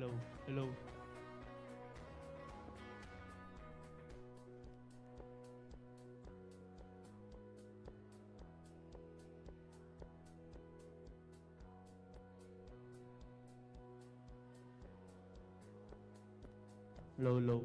Hello, hello. Low, low.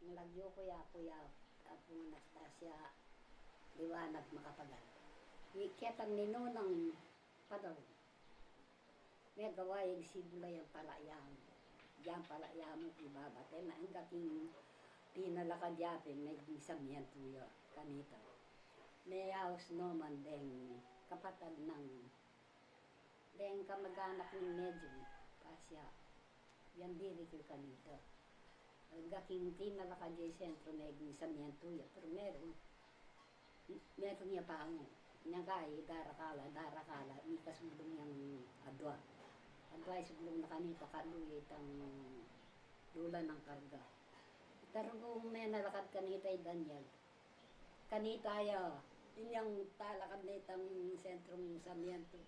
Nalagyo kuya po Anastasia liwanag makapagal. Iketang ninunang padaw. May gawain sibula yung palayam. Diyan palayam mo ibabate na ang kating pinalakad yapin may isang yan tuyo kanito. May house naman deng kapatid ng deng kamag-anak ng medyo pasya. Yan diri ko kanito. Ang kating pinalakad yung sentro may isang yan tuyo. Pero meron niya pa ang nyagay darakala ikas bulong yung adwa. Adwa bulong na kanito kaluya itang lula ng karga. Tarugong may nalakad kanita ay Daniel. Kanita ayaw. Inyang talakad na itang sentrong samiento.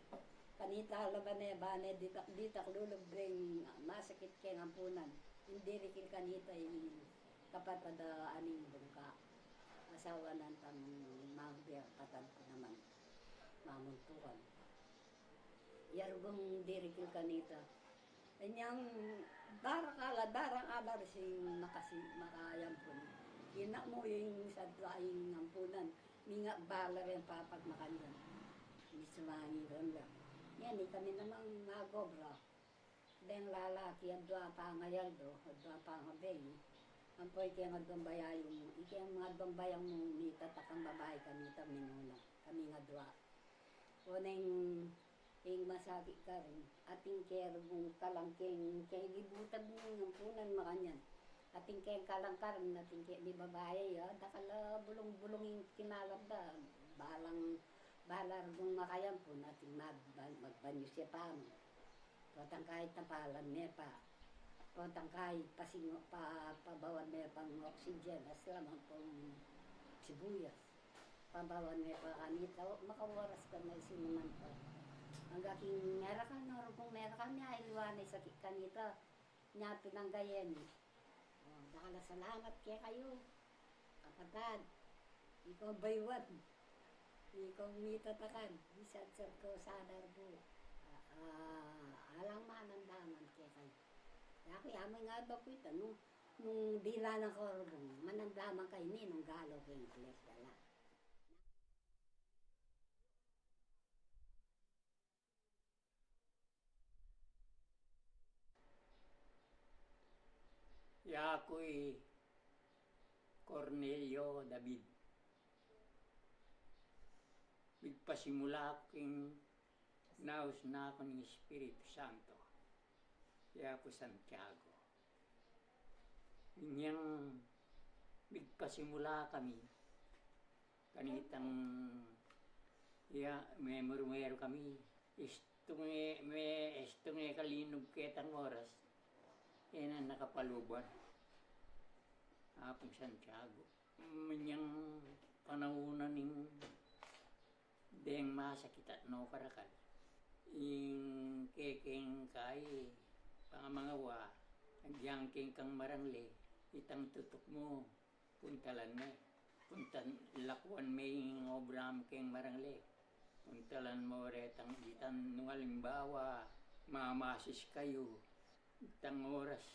Kanita alaman na bane dita kululog ring masakit keng ampunan. Hindi rikil kanita yung kapatid aning bungka. Asawa ng tang mabiyang patad ko naman. Mamuntukan. Yarugong dirikil kanita. Inyang darakala sing makayam po. Ina mo yung sa daing ampunan. Minga bala rin papag makanyan. Mismangiran lang. Yan, kami namang nagobra. Deng lalaki, adwa pa ngayaldo, adwa pa ngabeng. Ang po ikay nga dombaya yung, ikay mga dombayang mong nitatakang babae kanita minuna. Kami nga dwa. O neng masakit ka rin. Ating kaya mong kalangking, kaya libutag mo yung punan makanyan. Ating kaya kalangkaran, ating kaya di babae, dakala bulong-bulong yung kinalap da. Balar kung makayam po natin magbanyo siya pa mo. Potang kahit napalan niya pa. Potang kahit pabawan niya pang oxygen. Asalaman pong sibuyas. Pabawan niya pa kanita. Makawaras ka na sinuman pa. Ang aking merakan, kung merakan niya, iluwanay sa kanita. Niya pinanggayen. Dakala salamat kaya kayo. Kapatad. Ikaw baywad. Ikaw mitatakan. Isad-sad ko sa darbo. Alang manandaman kaya kayo. Kaya kaya may nga ba po ito. Nung dila ng korbong, manandaman kayo ni nung galo kay Ingles dala. Ya ako'y Cornelio David. Bigpasimula aking naus na ako ng Espiritu Santo. Ya ako Santiago. Inyang bigpasimula kami. Kanitang memero kami. Istunge kalinog ketang oras. Yan ang nakapaluban. Apong Santiago. Manyang panaunan ng deng masakit at no karakal. Yung kekeng kay pangamangawa, nagyangking kang marangle, itang tutok mo, puntalan na. Puntan lakwan may ngobram keng marangle. Puntalan mo retang itan nung halimbawa, mamasis kayo. Itang oras,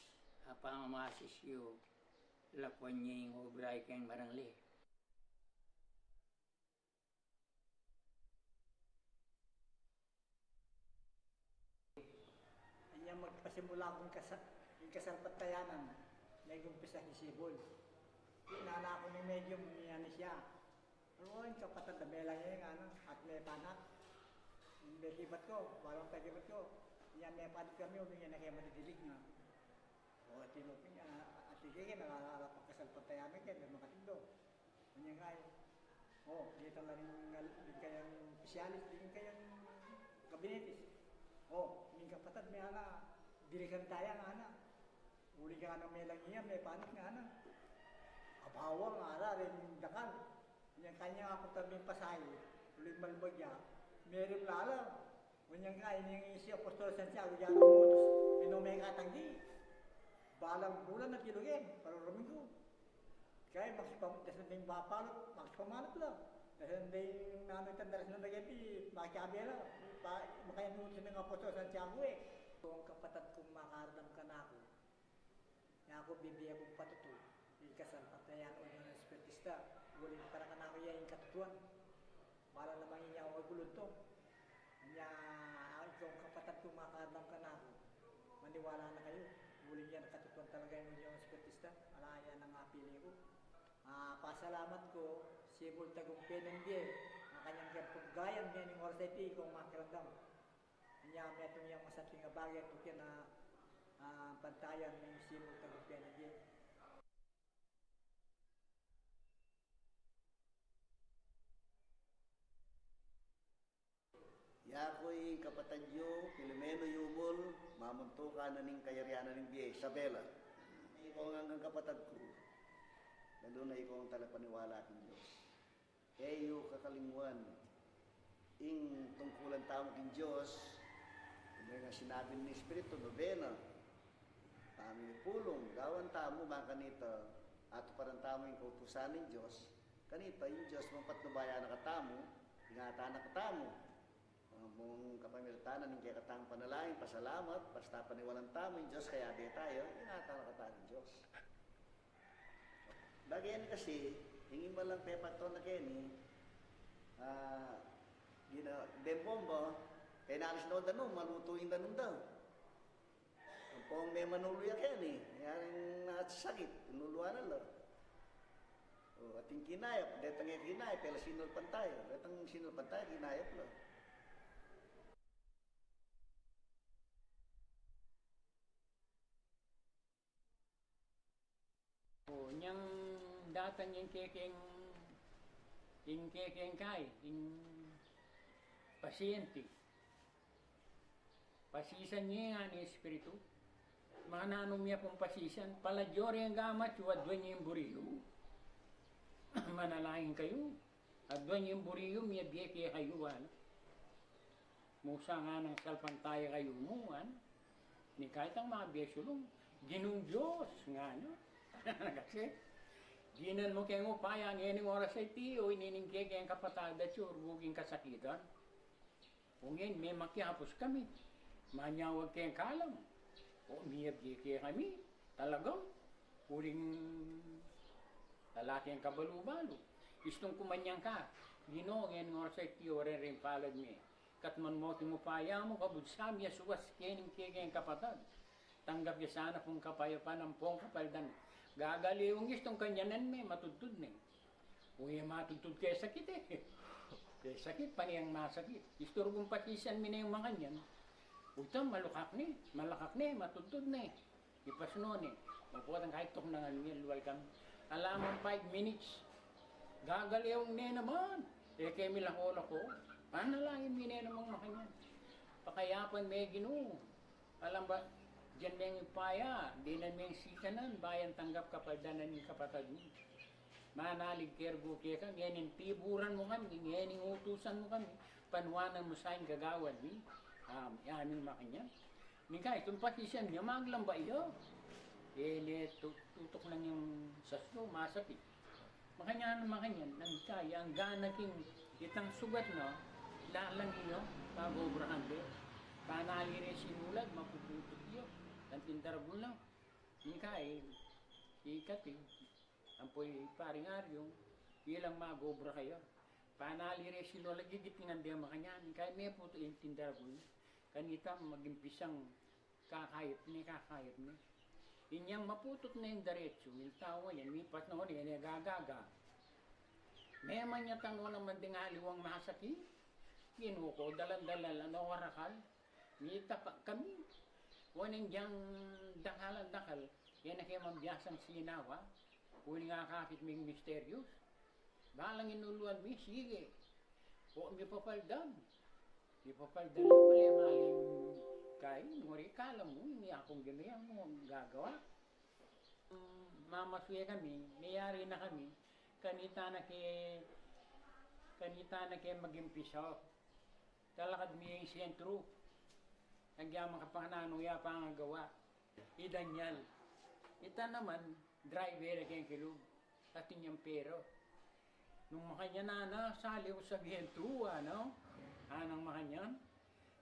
pangamasis yo, lakwan niya yung obray keng marangle. Kanya magpasimula akong yung kasarpatayanan, may gumpisa si Sibol. Inana ako ni medium niya na siya. Pero yung kapatid na may lang yung at may panak. Yung begibat ko, walang pagibat ko. Yan may panik kami, huwag yan na kaya madidilig na. O, tinupin niya, at tigigin, nakakalap ang kasalpatayanan kayo, may makatindo. Kanya nga dito lang din kayang pisyalis, din kayang kabinetis. May kapatid, may dilikan tayo nga uli ka nga may lang iya, may panik nga Abawa nga rin dakal. Yung kanya ako tabing pasayo, ulit malbagya, meron lalang. Kunyang nga, yung si Apostol Santiago, yan ang modus, may katanggi. Balang bulan na kilugin, paruramin ko. Kaya magsipamuntas na yung bapalot, magsipamanot lang. Kasi hindi namin tandaras na nagabi, makiabi lang. Makaya nusin ng Apostol Santiago Kung ang kapatid kong makaradam ka na ako, na ako bibigyan kong patuto, ka sa Uling para ka na kaya yung katutuan. Para naman niya ako gulod to. Niya, ikaw ang kapatid kong makakadam ka na ako. Maniwala na kayo. Uling yan, katutuan talaga yung inyong espiritista. Alaya ng pili ko. Pasalamat ko, si Bultagong Penendie, ang kanyang kapagayang niya ng orsay kung makiramdam. Niya, metong yung masatling bagay ito kaya na pantayan ng si Bultagong Penendie. Yakoy kapatadyo, Filomeno Yumol, mamuntukan na ning kayarianan ng Biye, Isabela. Ikaw ang hanggang kapatad ko. Lalo na ikaw ang talapaniwala aking Diyos. Eyo kakalingwan, ing tungkulan tamo king Diyos, kung nga sinabi ni Espiritu, nobena, kami pulong, gawan tamo, mga kanita, at parang tamo yung kautusan ng Diyos, kanita yung Diyos, mapatnubaya na katamo, ingatan na katamo, mong kapamilitanan ng kaya katang panalangin, pasalamat, basta paniwalang tamo yung Diyos, kaya di tayo, ingatan na katamo yung Diyos. Bagay yan kasi, hingin mo lang pepato na kini, dembomba, kaya nalis na danong, malutuin danong daw. Ang pong may manuluya kini, yaring nasasakit, inuluan na lang. O, ating kinayap, detang yung kinayap, pala sinulpan tayo, detang sinulpan tayo, kinayap lang. Niyang datang yung kekeng kay, yung pasyente. Pasisan niya nga ni Espiritu. Mananong niya pong pasisan, paladyori ang gamat, wadwan niya yung buriyo. Manalangin kayo. Adwan yung buriyo, miyabye kayo, ano. Musa nga ng salpantaya kayo mo, ano. Ni kahit ang mga besulong, ginong Diyos, nga, ano. Kasi, ginan mo kayo mo payang, yan yung oras ay tiyo, ininingke kayang kapatada, buging kasakitan. Kung yan, may makiapos kami. Manyawag kayang kalam. O, miyabye kaya kami. Talagang, huling lalaki ang kabalo-balo. Istong kumanyang ka. Ginoo, yan yung oras ay tiyo, rin palad mi. Katman mo, kimupaya mo, kabudsam, yasuwas, kening kayang kapatad. Tanggap ya sana kung kapayapan ng pong kapaldan. Gagaliwang istong kanyanan may matutod na. Uy, matutod kaya sakit eh. Kaya sakit, paniyang masakit. Isturbong patisan mi na yung mga kanyan. Uy, malakak ni, matutod na eh. Ipas noon eh. Magpuwat ang kahit tok na nga, welcome. Alamang 5 minutes. Gagaliwang niya naman. Eh, kaya milako ko. Panalangin mi na namang mga kanyan. Pakayapan may Ginoo. Alam ba, diyan may ipaya, di na may sikanan, bayan tanggap kapaldanan yung kapatid mo. Manalig kergo kaya ka, ngayon tiburan mo kami, ngayon utusan mo kami, panwanan mo sa yung gagawan ni, aming makanya. Nika, itong patisyan niya, maglamba iyo. Tutok lang yung saslo, masakit. Makanya nang kaya, ang ganaking itang sugat no, lalang iyo, pagobrahan din. Panalire sinulag, mapuputot iyo. Ang tindarabol lang. Nika ikat Ampoy paring aryong, ilang magobra kayo. Panalire sinulag, gigitingan din makanya. Nika may puto yung tindarabol. Kanita magimpisang kakayip ni. Inyang maputot na yung diretso, miltawa yan, mipat na huli, yan gagaga. May manyatang ko naman din aliwang masaki. Ginuko, dalan-dalan, ano warakal. Mita pa kami. Walang diyang dakal, yan na kayo mabiyasang sinawa. Huli nga kakit may misterius. Balang inuluan mi, sige. O, may papaldan. May papaldan lang, mali-maling kayo. Nguri, kala mo, hindi akong ganyan mo gagawa. Mamasuya kami, mayari na kami. Kanita na kay mag-impisaw. Talakad mi yung sentro. Nagyamang kapanganuya pa ang gawa. Idanyal. Ita naman, driver kayong kilog. Atin yung pero. Nung makanya na, sali ko sa sentro, ano? Anang makanyan?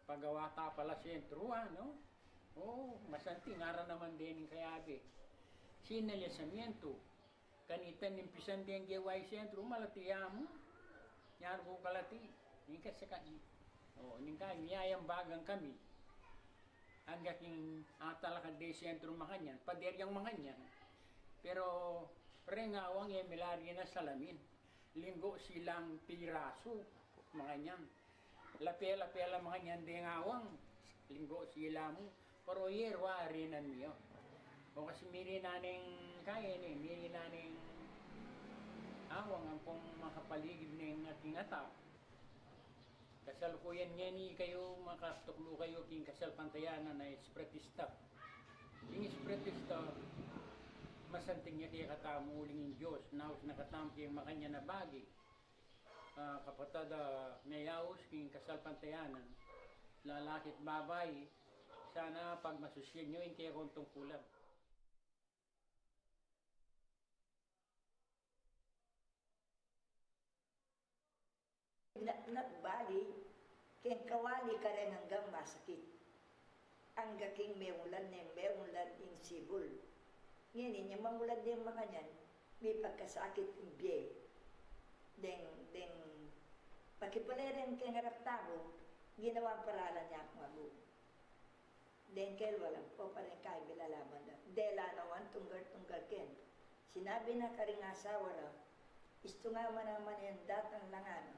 Pagawa ta pala sentro, ano? Oo, masanti, ngara naman din yung kayabi. Sinaliasamiento. Kanita nimpisan din geway sentro malatiya mo. Yan ko kalati. Yung kasi ning kay miyayang bagang kami. Hanggang atalakad de sentro makanyan, paderyang makanyan. Pero rengawang milari na salamin. Linggo silang piraso makanyan. Lapela makanyan de ngawang. Linggo sila mo. Pero yerwa rinan miyo. O kasi miri naning kaya ni, miri naning awang ang pong makapaligid ng ating ataw. Kasalukuyan niya ni kayo, makatuklo kayo king kasal pantayanan na espiritista. Yung espiritista, masanting niya kaya katamuling yung Diyos, naos nakatampi yung makanya na bagi. Kapatid mayawos king kasal pantayanan, lalakit babay, sana pag masusyan nyo yung kaya kong tungkulan. Nagbali, keng kawali ka rin hanggang masakit. Ang gaking meulad ing sibul. Ngayon, yung mangulad din mga nyan, may pagkasakit ng biye. Pakipaleren keng harap tao, ginawa paralan niya akong abu. Kel walang po pa rin kayo bilalaman na. Dela naman tunggal ken. Sinabi na karing asawa na, isto nga man naman yung datang langan.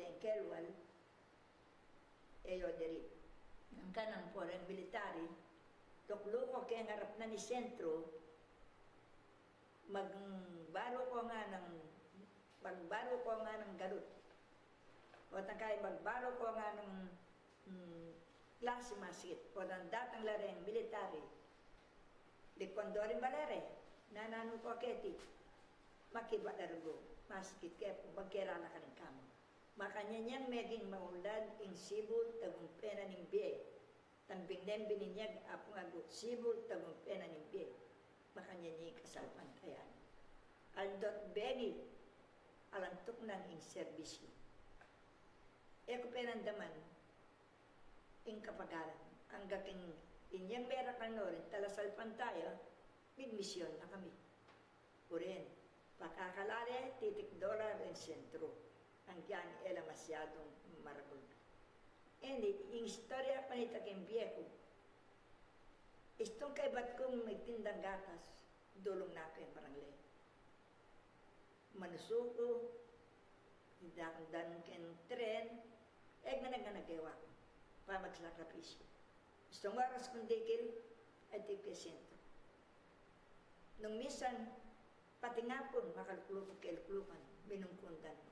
Kelwal, eyo diri. Ang kanang po rin military, tuklo ko kaya harap na ni sentro, magbaro ko nga ng galut. O takay magbaro ko nga ng klase masit. O ng datang lareng military. Likondorin balere, nanano ko keti. Makiba darugo, maskit kaya magkira na ka rin kamo. Makanya niyang meging maulad ing sibul tagong pena ning biye. Tambing nem bininyag apong ago sibul tagong pena ning biye. Makanya niya kasal pantayan. Aldot begi alantok nang ing serbisyo. Eko penandaman ing kapagaran. Ang gaking inyang merak kanorin talasal pantaya, may misyon na kami. Urin, pakakalare titik dolar en sentro. Ang yan ela masyadong maragol. Hindi, yung istorya pa ni Taking Viejo, istong kay ba't kong nagtindang gatas, dulong na ako yung parangle. Manusuko, hidang-dan ken tren, na nagagawa ko, para magsakripisyo. Istong oras kong dikil, ay tipesento. Nung misan, pati nga po, makaluklupan, minungkundan mo.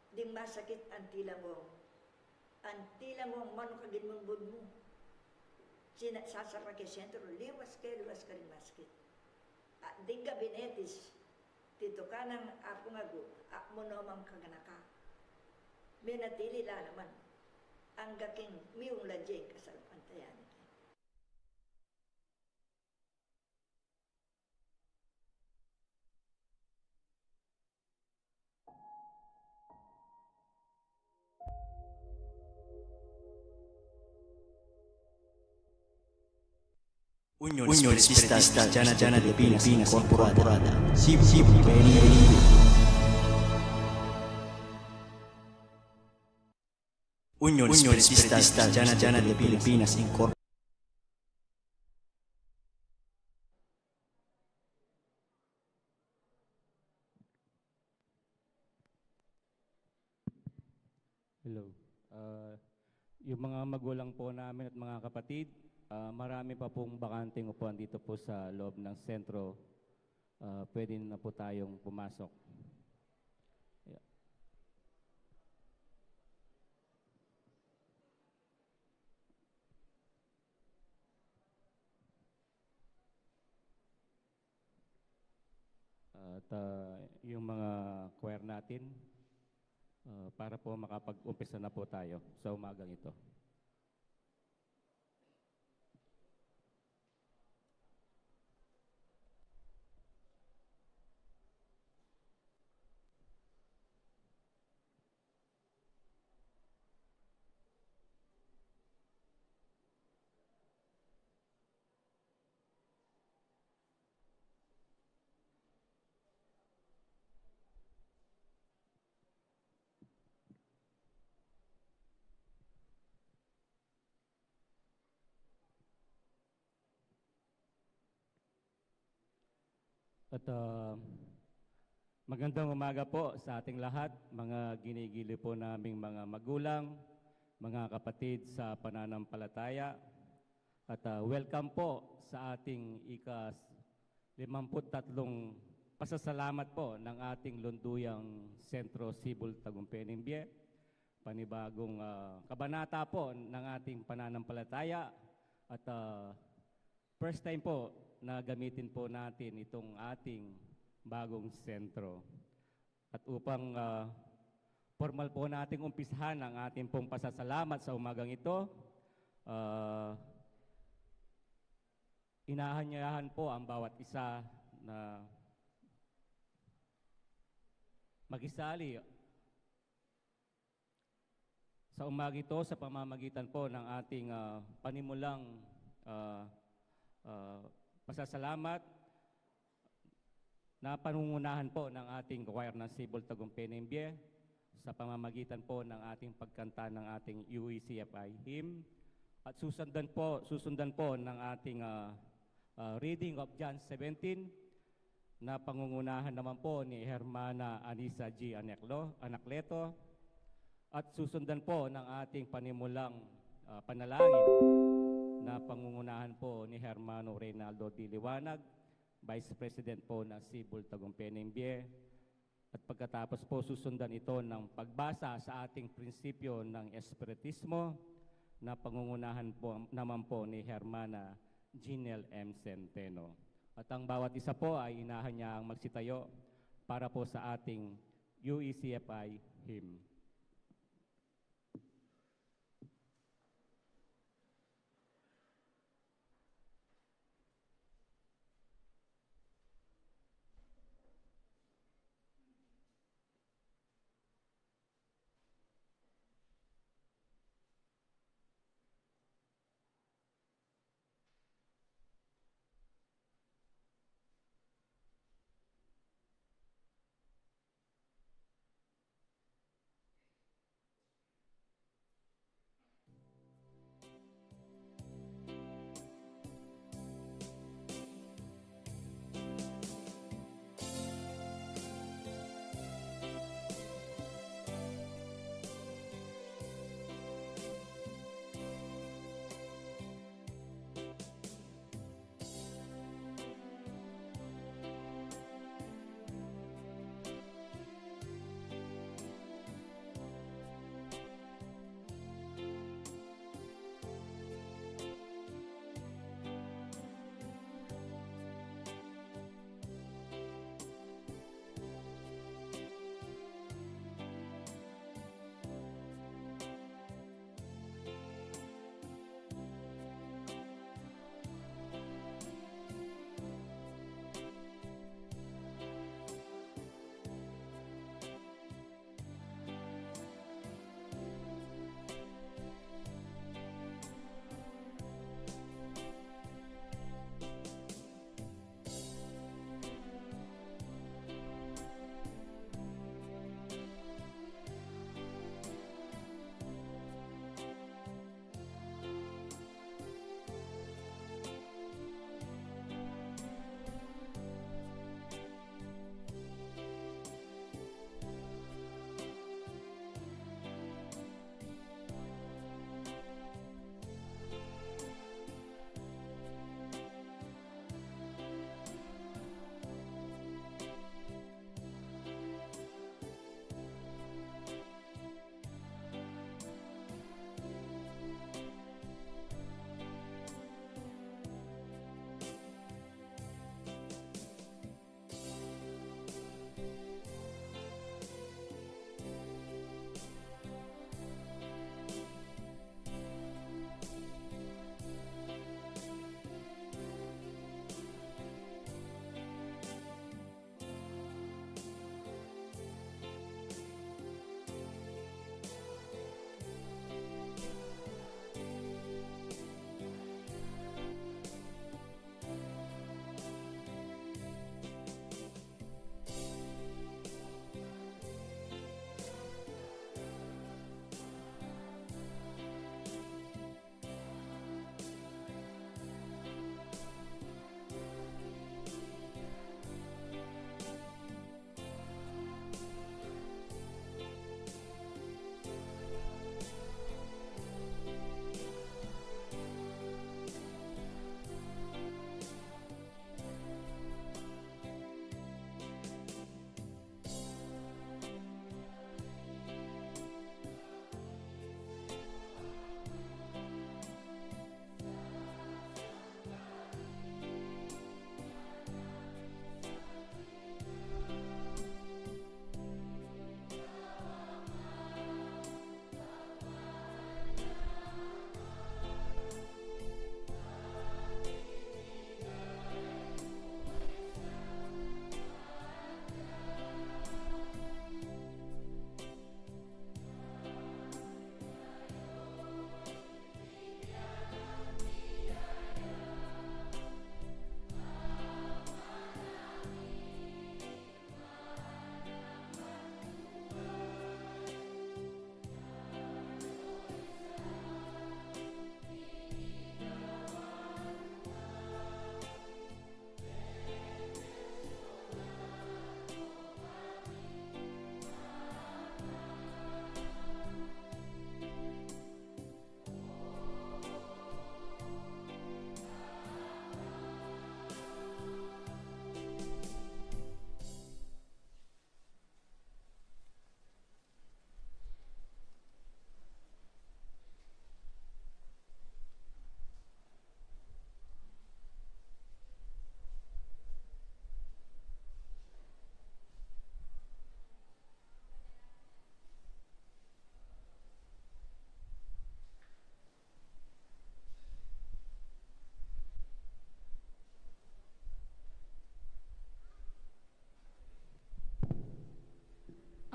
Ding masakit ang tila mo manukagin mong bud mo. Sasara kay sentro, liwas ka rin masakit. Ding gabinetis, tito ka ng ako nga go, mo namang kaganaka. Minatili la naman, ang gaking miyong ladjeng kasal pantayan. Unión Espiritista Jana de Pinas Incorporada. Sibu Beni. Unión Espiritista Jana de Pilipinas Incorporada. Hello. Yung mga magulang po namin at mga kapatid, marami pa pong bakanting upuan dito po sa loob ng sentro. Pwede na po tayong pumasok. Yeah. At yung mga choir natin, para po makapag-umpisa na po tayo sa umagang ito. At magandang umaga po sa ating lahat, mga ginigili po naming mga magulang, mga kapatid sa pananampalataya. At welcome po sa ating ika-53 pasasalamat po ng ating Lunduyang Sentro Sibol Tagumpay Ningbe. Panibagong kabanata po ng ating pananampalataya at first time po na gamitin po natin itong ating bagong sentro. At upang formal po nating umpisahan ang ating pong pasasalamat sa umagang ito, inahanyahan po ang bawat isa na magisali sa umaga ito sa pamamagitan po ng ating panimulang pasasalamat na panungunahan po ng ating choir ng Sibol Tagumpay Ningbe sa pamamagitan po ng ating pagkanta ng ating UECFI hymn at susundan po ng ating reading of John 17 na pangungunahan naman po ni Hermana Anisa G. Anacleto at susundan po ng ating panimulang panalangin na pangungunahan po ni Hermano Reynaldo D. Liwanag, Vice President po ng Sibol Tagumpay Ningbe. At pagkatapos po susundan ito ng pagbasa sa ating prinsipyo ng Espiritismo na pangungunahan po naman po ni Hermana Ginel M. Centeno. At ang bawat isa po ay inahanyang magsitayo para po sa ating UECFI hymn.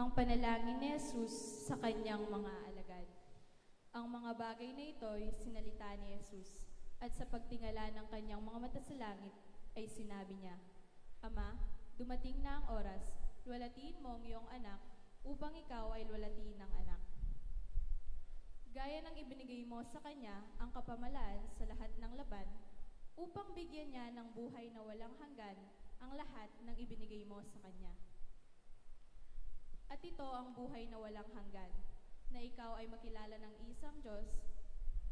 Ang panalangin ni Jesus sa kanyang mga alagad. Ang mga bagay na ito ay sinalita ni Jesus, at sa pagtingala ng kanyang mga mata sa langit ay sinabi niya, Ama, dumating na ang oras, luwalatiin mo ang iyong anak upang ikaw ay luwalatiin ng anak. Gaya ng ibinigay mo sa kanya ang kapamalaan sa lahat ng laban, upang bigyan niya ng buhay na walang hanggan ang lahat ng ibinigay mo sa kanya. At ito ang buhay na walang hanggan, na ikaw ay makilala ng isang Diyos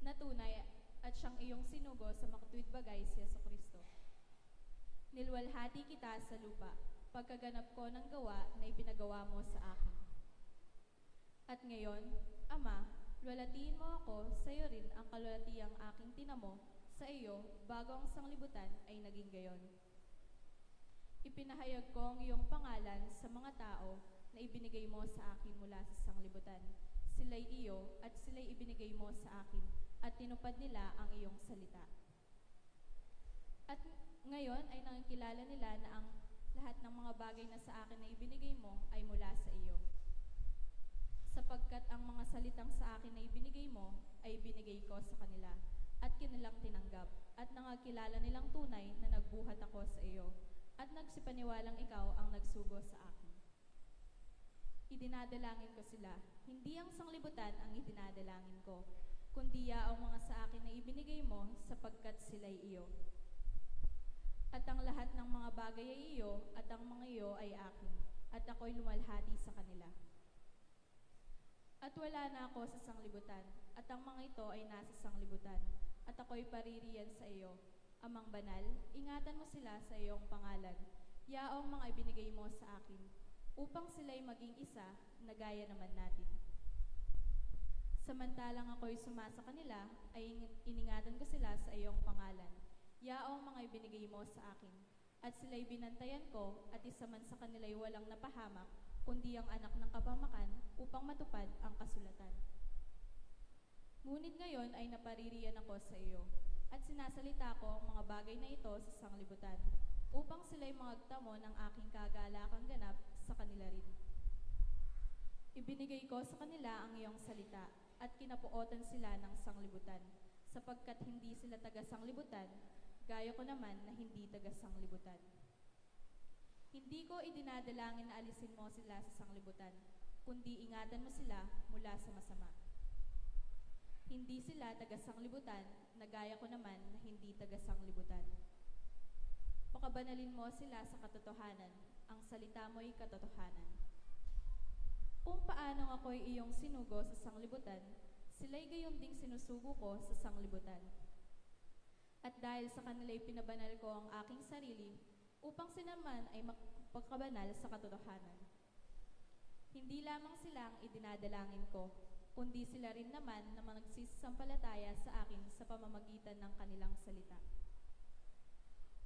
na tunay at siyang iyong sinugo sa makatuwid bagay si Jesucristo. Nilwalhati kita sa lupa, pagkaganap ko ng gawa na ipinagawa mo sa akin. At ngayon, Ama, luwalatiin mo ako, sa iyo rin ang kalwalatiang aking tinamo sa iyo bago ang sanglibutan ay naging gayon. Ipinahayag ko ang iyong pangalan sa mga tao na ibinigay mo sa akin mula sa sanglibutan. Sila'y iyo at sila'y ibinigay mo sa akin at tinupad nila ang iyong salita. At ngayon ay nakikilala nila na ang lahat ng mga bagay na sa akin na ibinigay mo ay mula sa iyo. Sapagkat ang mga salitang sa akin na ibinigay mo ay ibinigay ko sa kanila at kanilang tinanggap at nakakilala nilang tunay na nagbuhat ako sa iyo at nagsipaniwalang ikaw ang nagsugo sa akin. Idinadalangin ko sila, hindi ang sanglibutan ang idinadalangin ko, kundi ang mga sa akin na ibinigay mo sapagkat sila'y iyo. At ang lahat ng mga bagay ay iyo at ang mga iyo ay akin, at ako'y lumalhati sa kanila. At wala na ako sa sanglibutan, at ang mga ito ay nasa sanglibutan, at ako'y paririyan sa iyo. Amang banal, ingatan mo sila sa iyong pangalan, yaong mga ibinigay mo sa akin, upang sila'y maging isa na gaya naman natin. Samantalang ako'y sumasa kanila, ay iningatan ko sila sa iyong pangalan, yaong mga ibinigay mo sa akin, at sila'y binantayan ko, at isa man sa kanila'y walang napahamak, kundi ang anak ng kapamakan, upang matupad ang kasulatan. Ngunit ngayon ay napaririyan ako sa iyo, at sinasalita ko ang mga bagay na ito sa sanglibutan, upang sila'y magtamo ng aking kagalakang ganap sa kanila rin. Ibinigay ko sa kanila ang iyong salita, at kinapuotan sila ng sanglibutan, sapagkat hindi sila taga-sanglibutan, gaya ko naman na hindi taga-sanglibutan. Hindi ko idinadalangin na alisin mo sila sa sanglibutan, kundi ingatan mo sila mula sa masama. Hindi sila taga-sanglibutan, na gaya ko naman na hindi taga-sanglibutan. Pakabanalin mo sila sa katotohanan, ang salita mo'y katotohanan. Kung paanong ako'y iyong sinugo sa sanglibutan, sila'y gayon ding sinusugo ko sa sanglibutan. At dahil sa kanila'y pinabanal ko ang aking sarili, upang sinaman ay magpakabanal sa katotohanan. Hindi lamang sila ang idinadalangin ko, kundi sila rin naman na nagsisampalataya sa akin sa pamamagitan ng kanilang salita.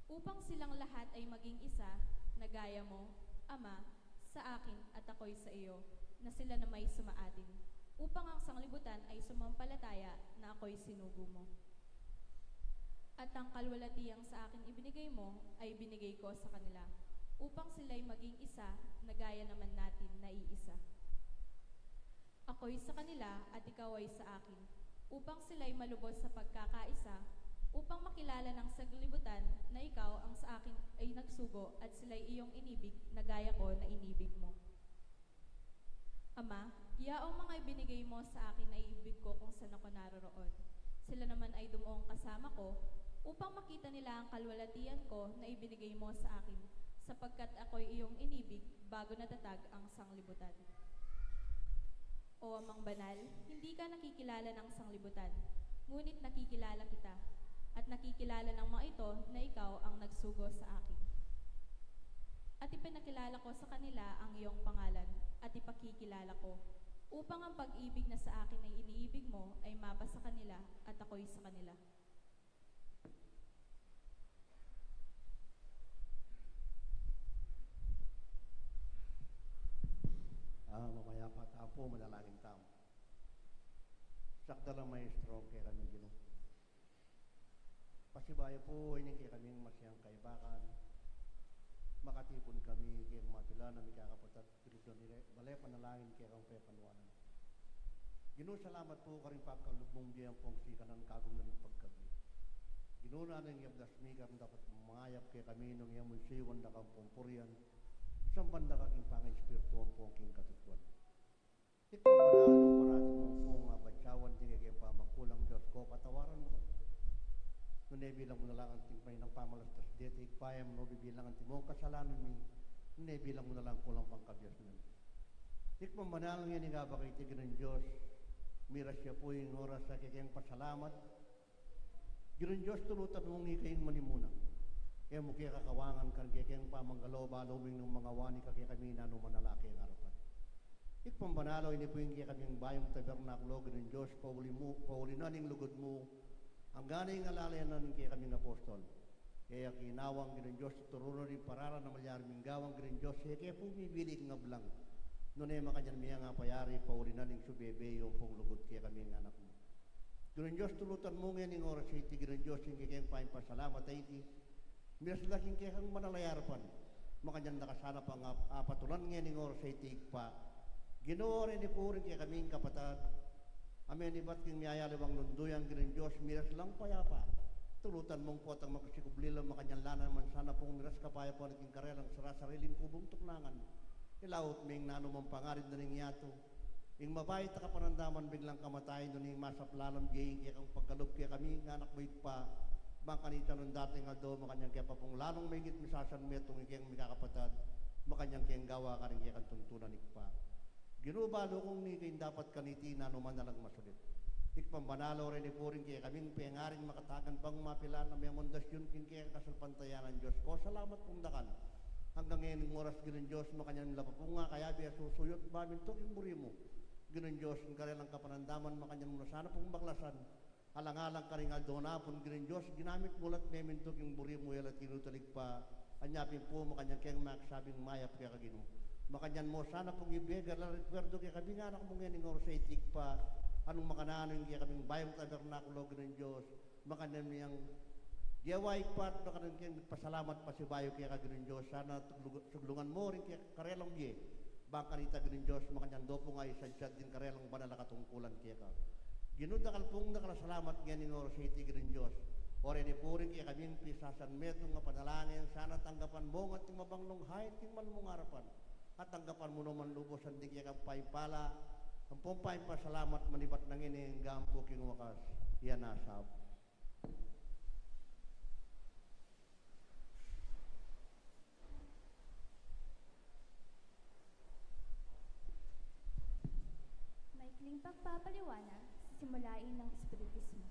Upang silang lahat ay maging isa, na gaya mo, Ama, sa akin at ako'y sa iyo, na sila na may sumaatin, upang ang sanglibutan ay sumampalataya na ako'y sinugo mo. At ang kalwalatiyang sa akin ibinigay mo ay binigay ko sa kanila, upang sila'y maging isa na gaya naman natin na iisa. Ako'y sa kanila at ikaw ay sa akin, upang sila'y malubos sa pagkakaisa, upang makilala ng sanglibutan na ikaw ang sa akin ay nagsugo at sila'y iyong inibig na gaya ko na inibig mo. Ama, yaong mga ibinigay mo sa akin ay ibig ko kung saan ako naroroon. Sila naman ay dumuong kasama ko, upang makita nila ang kalwalatian ko na ibinigay mo sa akin, sapagkat ako'y iyong inibig bago natatag ang sanglibutan. O Amang Banal, hindi ka nakikilala ng sanglibutan, ngunit nakikilala kita, at nakikilala ng mga ito na ikaw ang nagsugo sa akin. At ipinakilala ko sa kanila ang iyong pangalan, at ipakikilala ko, upang ang pag-ibig na sa akin ay iniibig mo ay mapa sa kanila at ako'y sa kanila. Mamaya pa tapo, manalangin tamo. Sakda lang maestro, kaya kami gino. Pasibaya po, ini kaya kaming masyang kaibakan. Makatipon kami kaya matila na may kakapatid. Pilito nila, balay panalangin. manalangin kaya kang pepanwanan. Ginoo, salamat po ka rin pagkalubong diyang pong sikanan kagong na rin pagkabi. Ginoo na nang yabdas mi kang dapat mayap kaya kami nung iyang munsiwan na kang pumpurian, isang banda kaking pang-espiritu ang pong king katutuan. Ikaw manalo ng parati mong pong batsawan di kaya pamangkulang Diyos ko, patawaran mo. Nunay bilang mo na lang ang tingpay ng pamalastas dito, ikpayam no, bibilang ang timong kasalanan mi, nunay bilang mo na lang kulang pangkabyas nun. Ikmang manalang yan nga ba kay tigin ng Diyos, miras siya po yung oras sa kikayang pasalamat, Ginong Diyos tulutan mong ikayong manimuna. Kaya mo kaya kakawangan kan kikayang pamanggalo, baluming ng mga wani kakaya kami na numanalaki ang harapan. Ikpambanalo, ini po yung kaya kaming bayong tabernakulo, Ginong Diyos, pauli na ning lugod mo, ang ganay nga lalayan na kaya kaming apostol. Kaya kinawang Ginong Diyos, turuno rin parara na malyaraming gawang Ginong Diyos, kaya pumibili nga blang. Noon ay makanyan miya nga payari, pauli na ning subebe yung pong lugod kaya kaming anak mo. Ginong Diyos, tulutan mo ngayon ng oras iti, Ginong Diyos, yung kikayang paing pasalamat ay iti. Miras laking kikang manalayarapan, makanyan nakasana pang apatulan ngayon ng oras iti ikpa. Ginoo rin ni purin kaya kaming kapatad. Amen, iba't king miyayalawang lunduyan, Ginong Diyos, miras lang payapa. Tulutan mong po at ang magkasikublila, makanyan lanan man sana pong miras kapaya po naging karelang sarasariling kubong tuklangan. Ilaut ming nanumang pangarid na ning yato. Ing mabait na kapanandaman biglang kamatayin doon yung masaplalam jaying kaya kang pagkalog kaya kami nga anak mo pa bang kanita nung dati nga do makanyang kaya pa pong lalong may git misasan metong ikayang mikakapatad makanyang kayang gawa ka rin kaya kang tuntunan ikpa. Ginubalo kong ni kayong dapat kaniti na numan na lang masulit. Ikpambanalo rin ipurin kaya kaming pengaring makatagan pang mapilan na may mundasyon king kaya kasalpantayanan Diyos ko. Salamat pong dakan. Hanggang ngayon ng oras Ginong Diyos makanyang lapapunga kaya biya susuyot bamin to yung buri mo. Ginong Diyos, ang karelang kapanandaman, makanyang muna sana pong baklasan. Alang-alang ka rin aldonapon, Ginong Diyos, ginamit mulat memintok yung buri mo yala tinutalig pa. Anyapin po, makanyang kayang maksabing mayap kaya kagino. Makanyang mo, sana pong ibigay, rekwerdo kaya kami nga anak mong yan, oras sa itik pa. Anong makanano yung kaya kaming bayang tabernakulo, Ginong Diyos. Makanyang niyang Diyaway pat, makanyang kayang pasalamat pa si bayo kaya kagino Diyos. Sana suglungan mo rin kaya karelang biye. Baka nita Ginong Diyos, makanyando po nga isadyad din karelang banal na katungkulan kaya ka. Ginudakal pong nakalasalamat ngayon ng oras sa iti Ginong Diyos. Ore ni puring kaya kaming pisasan metong nga panalangin, sana tanggapan mo at ting mabanglong hayat ting malmong harapan. At tanggapan mo naman lubos ang di kaya kang paipala, ang pong paipasalamat manibat ng ining gampo king wakas, yan asab. Maikling pagpapaliwanag sa simulain ng Espiritismo.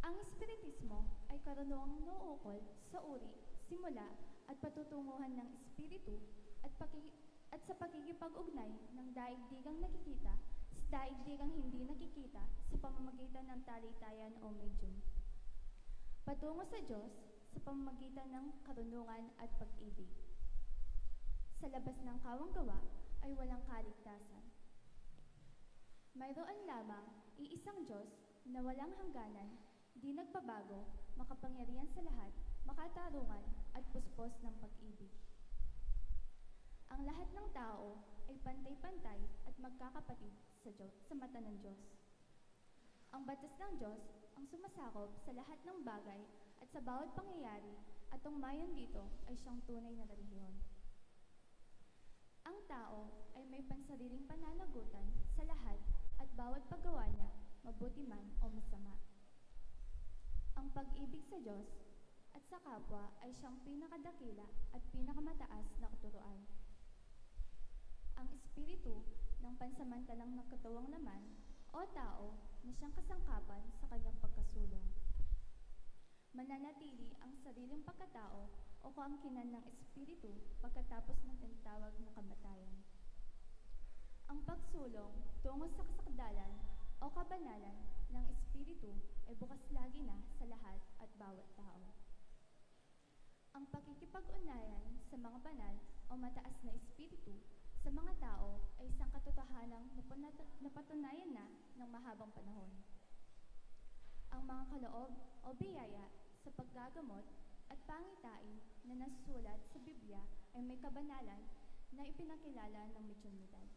Ang Espiritismo ay karunungang nuukol sa uri, simula at patutunguhan ng Espiritu at sa pagkikipag-ugnay ng daigdigang nakikita sa daigdigang hindi nakikita sa pamamagitan ng talitayan o medium. Patungo sa Diyos sa pamamagitan ng karunungan at pag-ibig. Sa labas ng kawang-gawa ay walang kaligtasan. Mayroon lamang iisang Diyos na walang hangganan, di nagbabago, makapangyarihan sa lahat, makatarungan at puspos ng pag-ibig. Ang lahat ng tao ay pantay-pantay at magkakapatid sa mata ng Diyos. Ang batas ng Diyos ang sumasakop sa lahat ng bagay at sa bawat pangyayari at tungmayan dito ay siyang tunay na relihiyon. Ang tao ay may pansariling pananagutan sa lahat at bawat paggawa niya, mabuti man o masama. Ang pag-ibig sa Diyos at sa kapwa ay siyang pinakadakila at pinakamataas na katuruan. Ang espiritu ng pansamantalang nagkatawang laman o tao na siyang kasangkapan sa kanyang pagkasulong. Mananatili ang sariling pagkatao o kaangkinan ng espiritu pagkatapos ng tinatawag na kamatayan. Ang pagsulong tungo sa kasakdalan o kabanalan ng espiritu ay bukas lagi na sa lahat at bawat tao. Ang pakikipag-ugnayan sa mga banal o mataas na espiritu sa mga tao ay isang katotohanang napatunayan na ng mahabang panahon. Ang mga kaloob o biyaya sa paggagamot at pangitain na nasusulat sa Biblia ay may kabanalan na ipinakilala ng medyumidad.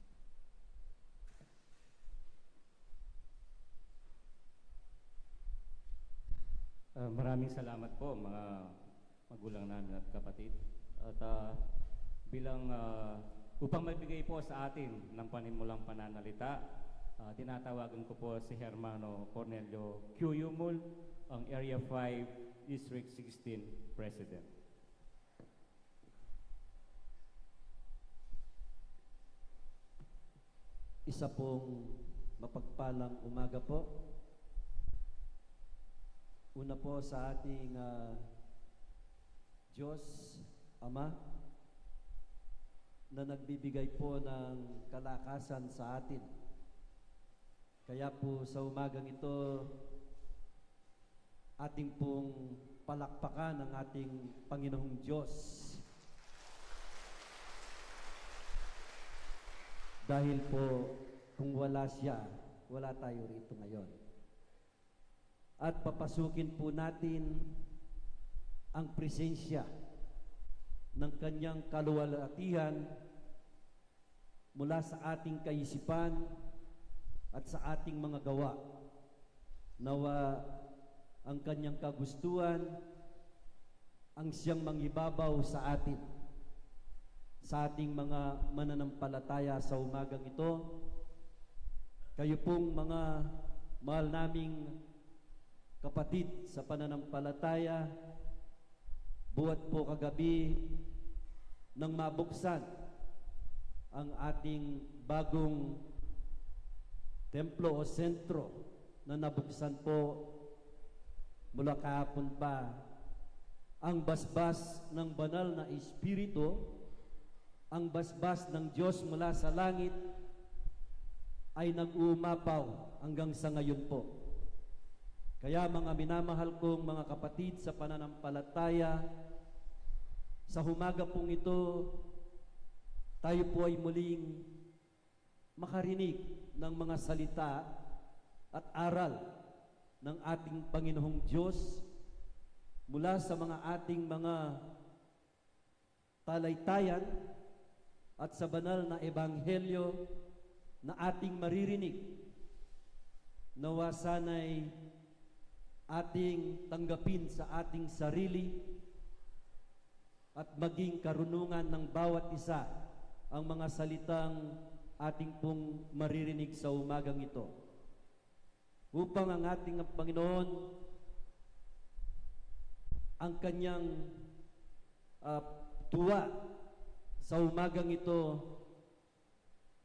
Maraming salamat po mga magulang namin at kapatid. At upang magbigay po sa atin ng panimulang pananalita, tinatawagan ko po si Hermano Cornelio Q. Yumul, ang Area 5 District 16 President. Isa pong mapagpalang umaga po. Una po sa ating Diyos, Ama, na nagbibigay po ng kalakasan sa atin. Kaya po sa umagang ito, ating pong palakpakan ang ating Panginoong Diyos. Dahil po kung wala siya, wala tayo rito ngayon. At papasukin po natin ang presensya ng kanyang kaluwalhatian mula sa ating kaisipan at sa ating mga gawa. Nawa ang kanyang kagustuhan ang siyang mangibabaw sa atin, sa ating mga mananampalataya sa umagang ito. Kayo pong mga mahal naming kapatid sa pananampalataya, buhat po kagabi nang mabuksan ang ating bagong templo o sentro na nabuksan po mula kahapon pa, ang basbas ng banal na Espiritu, ang basbas ng Diyos mula sa langit ay nag-uumapaw hanggang sa ngayon po. Kaya mga minamahal kong mga kapatid sa pananampalataya, sa humaga pong ito, tayo po ay muling makarinig ng mga salita at aral ng ating Panginoong Diyos mula sa mga ating mga talaytayan at sa banal na ebanghelyo na ating maririnig. Nawa sana'y ating tanggapin sa ating sarili at maging karunungan ng bawat isa ang mga salitang ating pong maririnig sa umagang ito, upang ang ating Panginoon, ang kanyang tuwa sa umagang ito,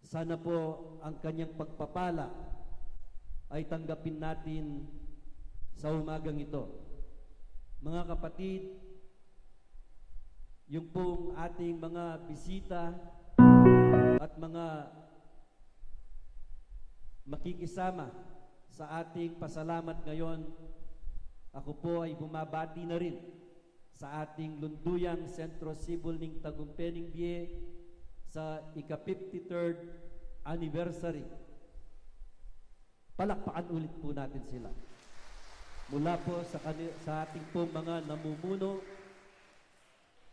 sana po ang kanyang pagpapala ay tanggapin natin sa umagang ito. Mga kapatid, yung pong ating mga bisita at mga makikisama sa ating pasalamat ngayon, ako po ay bumabati na rin sa ating lunduyang Sentro Civil ng Tagumpay Bie sa ika-53rd anniversary. Palakpakan ulit po natin sila. Mula po sa ating pong mga namumuno,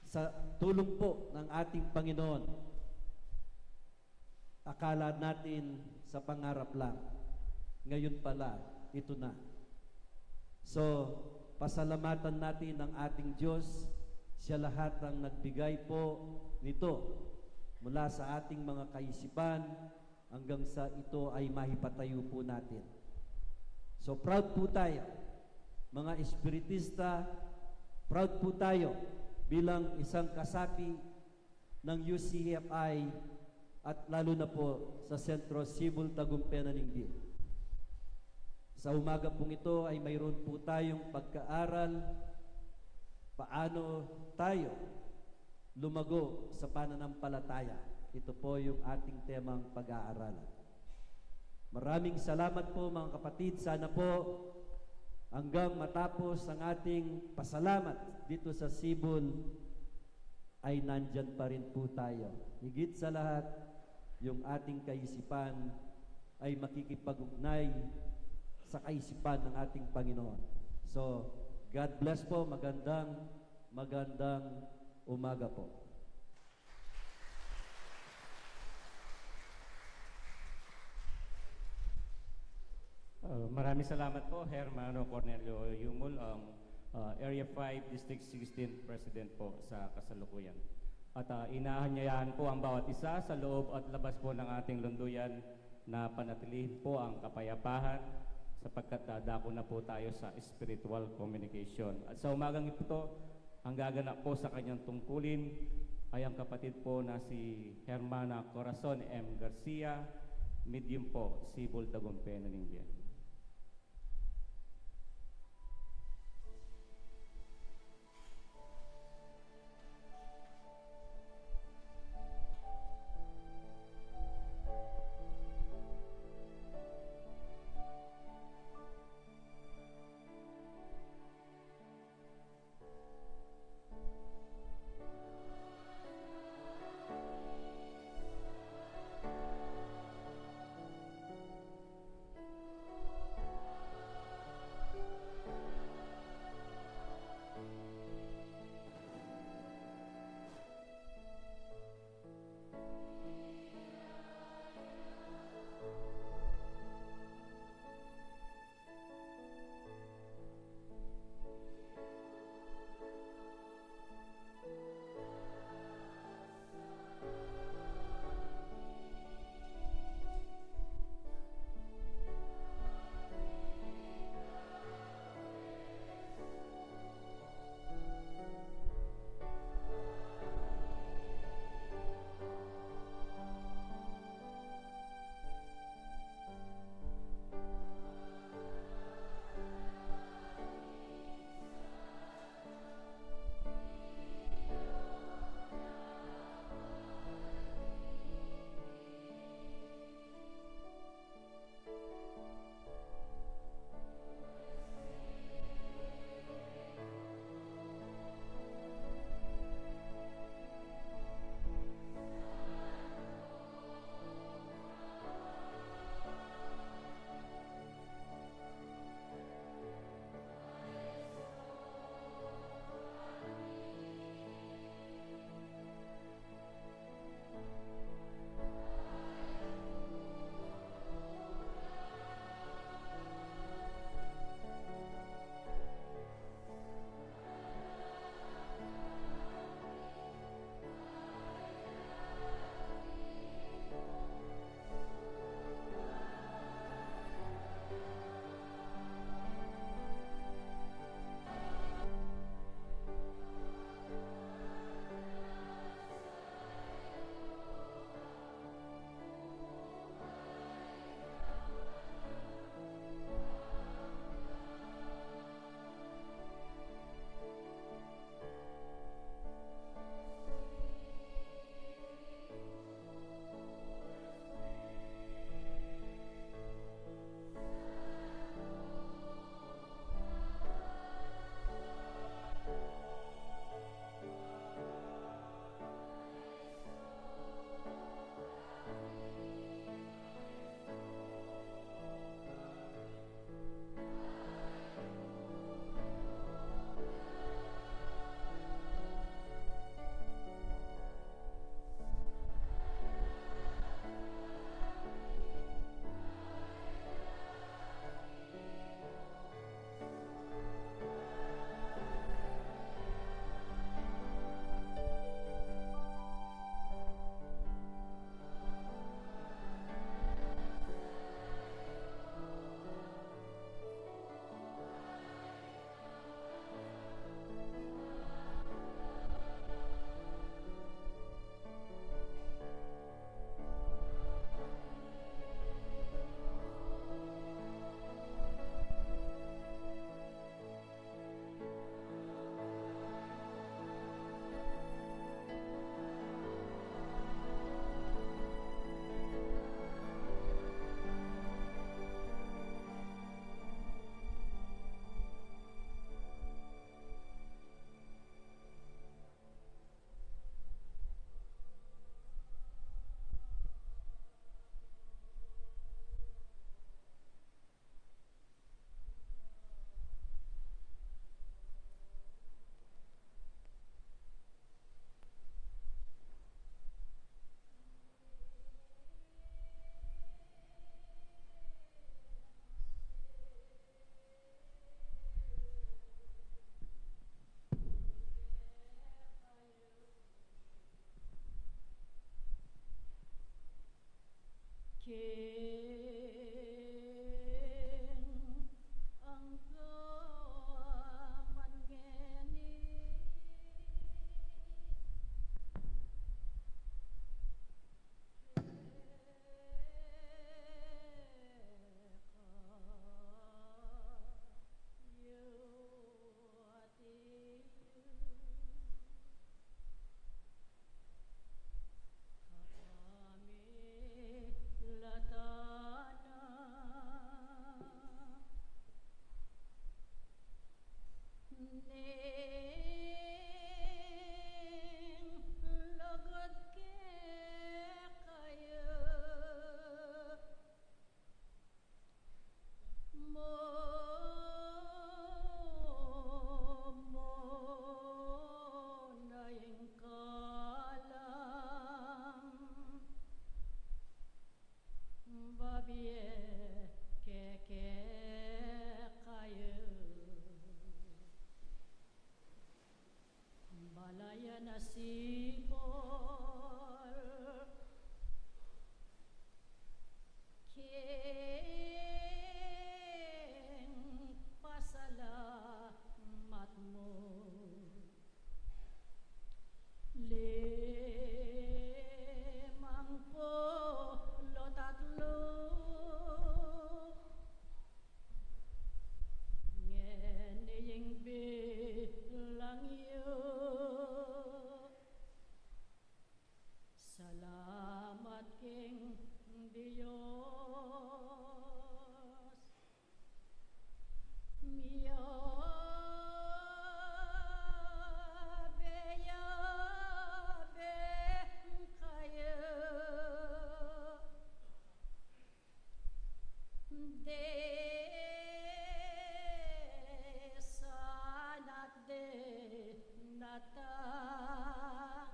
sa tulong po ng ating Panginoon. Akala natin sa pangarap lang. Ngayon pala, ito na. So, pasalamatan natin ang ating Diyos. Siya lahat ang nagbigay po nito mula sa ating mga kaisipan hanggang sa ito ay mahipatayo po natin. So, proud po tayo, mga espiritista, proud po tayo bilang isang kasapi ng UCFI at lalo na po sa Sentro Civil Tagumpay Bie. Sa umaga pong ito ay mayroon po tayong pagkaaral paano tayo lumago sa pananampalataya. Ito po yung ating temang pag-aaralan. Maraming salamat po mga kapatid. Sana po hanggang matapos ang ating pasalamat dito sa Sibol ay nandyan pa rin po tayo. Higit sa lahat, yung ating kaisipan ay makikipag-ugnay sa kaisipan ng ating Panginoon. So, God bless po. Magandang umaga po. Maraming salamat po, Hermano Cornelio Yumul, Area 5, District 16 President po sa kasalukuyan. At inahanyayahan po ang bawat isa sa loob at labas po ng ating lunduyan na panatilihin po ang kapayapaan sapagkat dako na po tayo sa spiritual communication. At sa umagang ito, ang gaganap po sa kanyang tungkulin ay ang kapatid po na si Hermana Corazon M. Garcia, medium po, Sibol Dagumpena Ningbian. aking Diyos. Yabe kayo de sanat de natang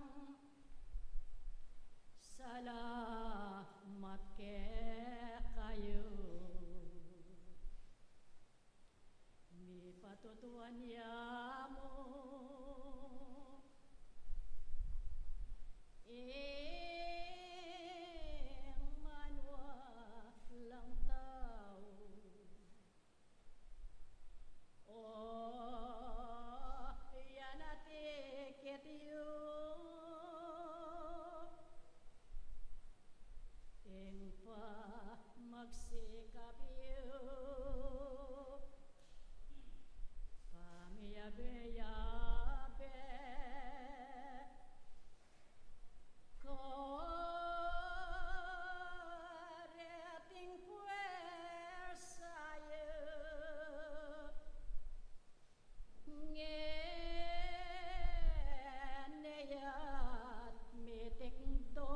salamat ke kayo mi patutuan niya mo manwa lang tao yan atikit yu ing pa magsikap yu pamiyabe-yabe koreting puwersa yu ngeneyat mitikdo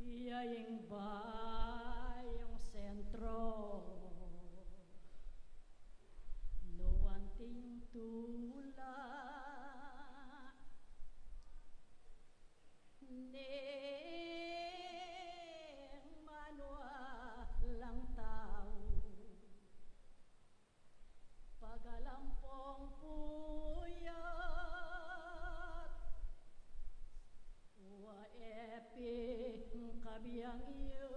yaing bayong sentro nuanting tula ning manwa lang tao pagalampong puyat wa eping kabiyang iyo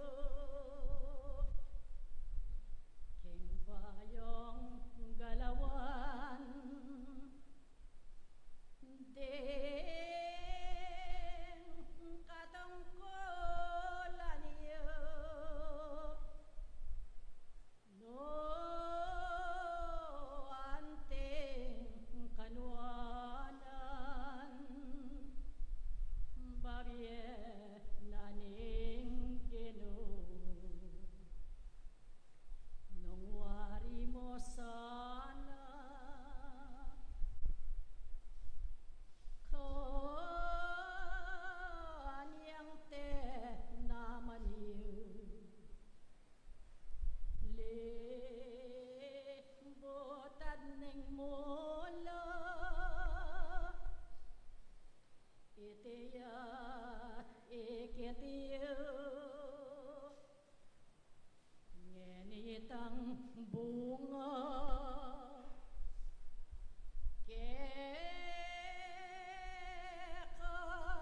king bayong galawan ding katungkulan iyo no anting kanwanan babye naning Ginoo nung wari mo sana kanyang te naman yu libutad ning mula itiya ikitiyo ngenitang bunga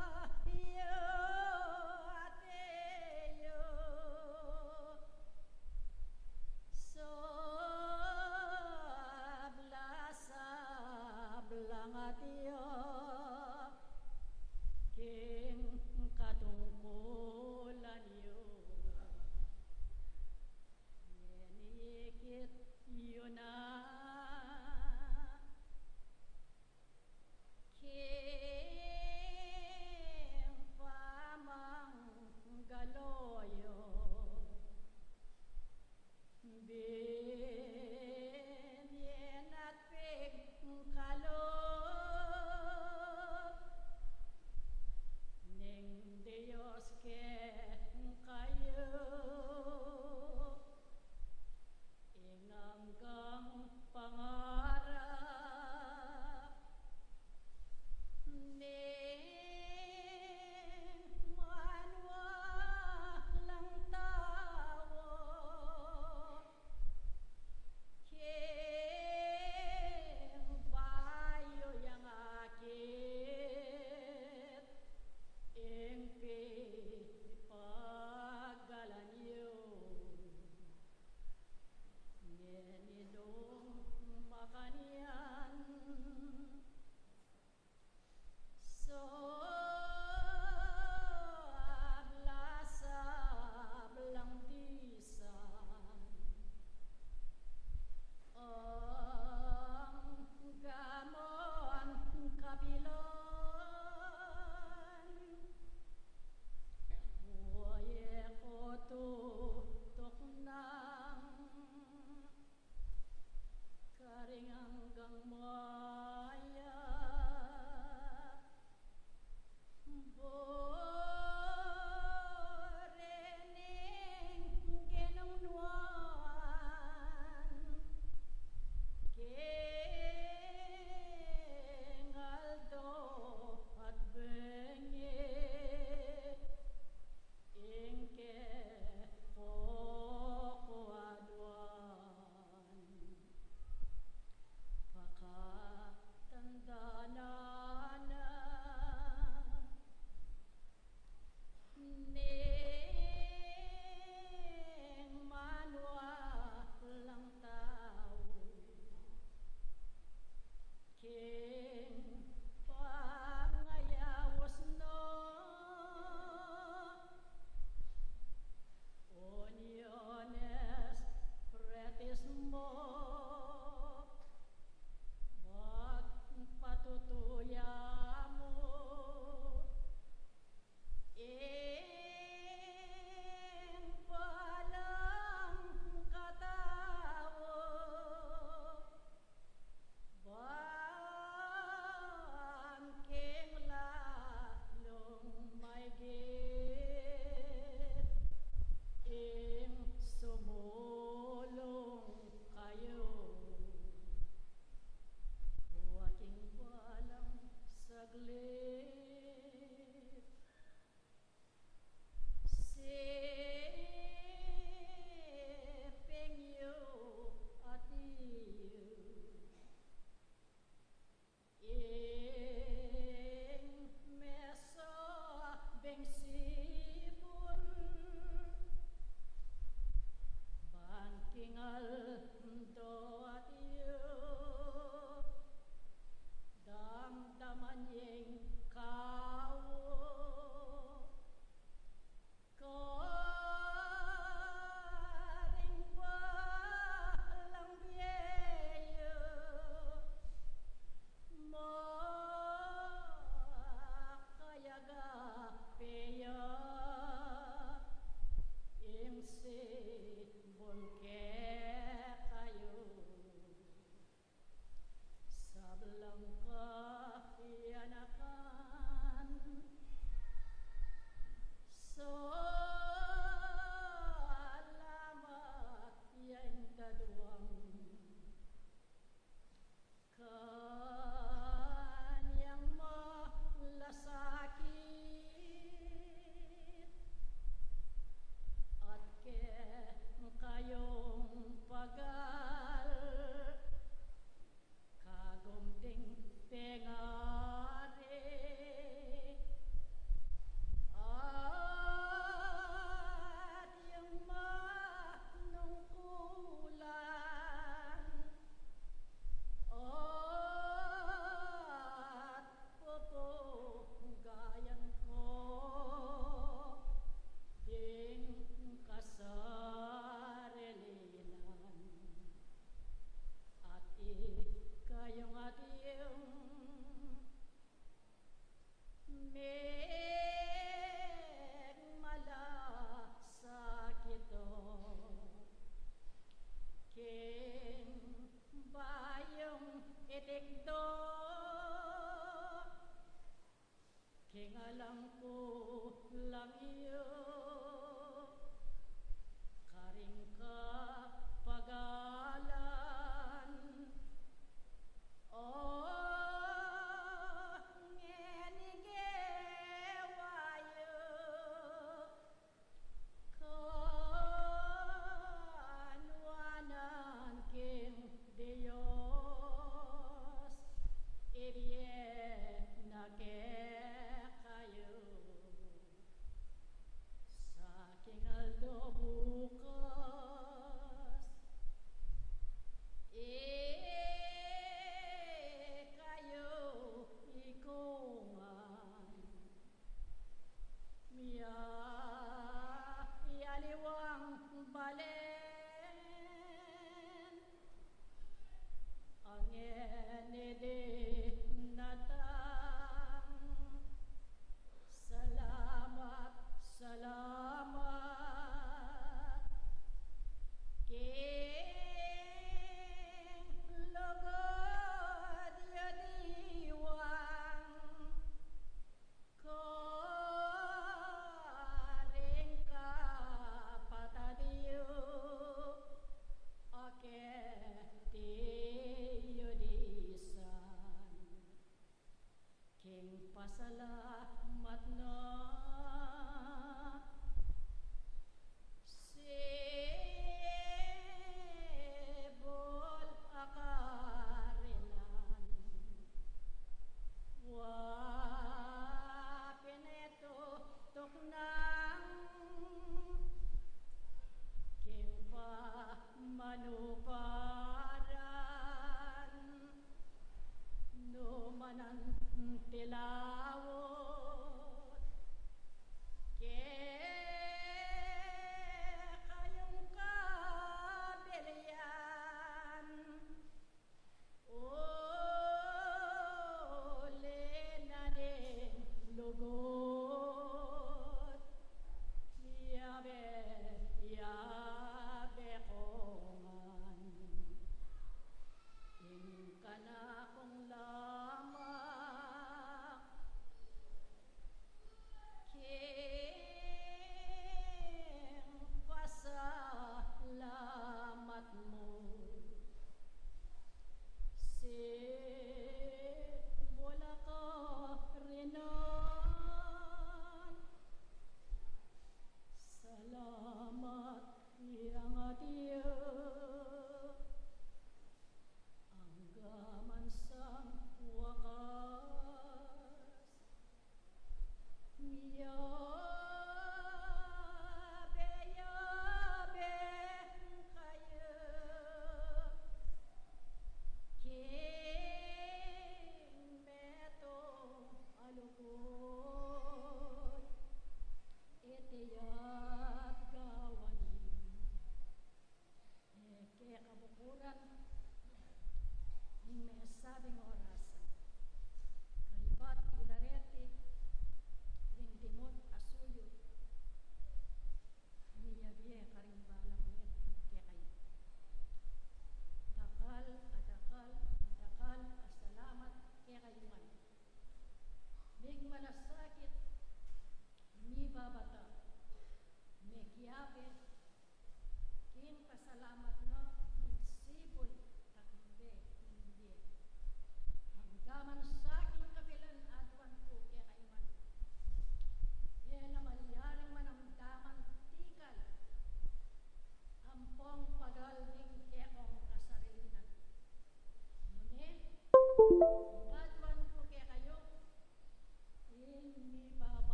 kekayo ateyo sablang atiyo king katungkulan yo yenikit yun na ko lang iyo, karing kapagalan. Oh, ngenigewayo, kanwanan king Diyos, ibye nagekayo, sa aking aldo bukas,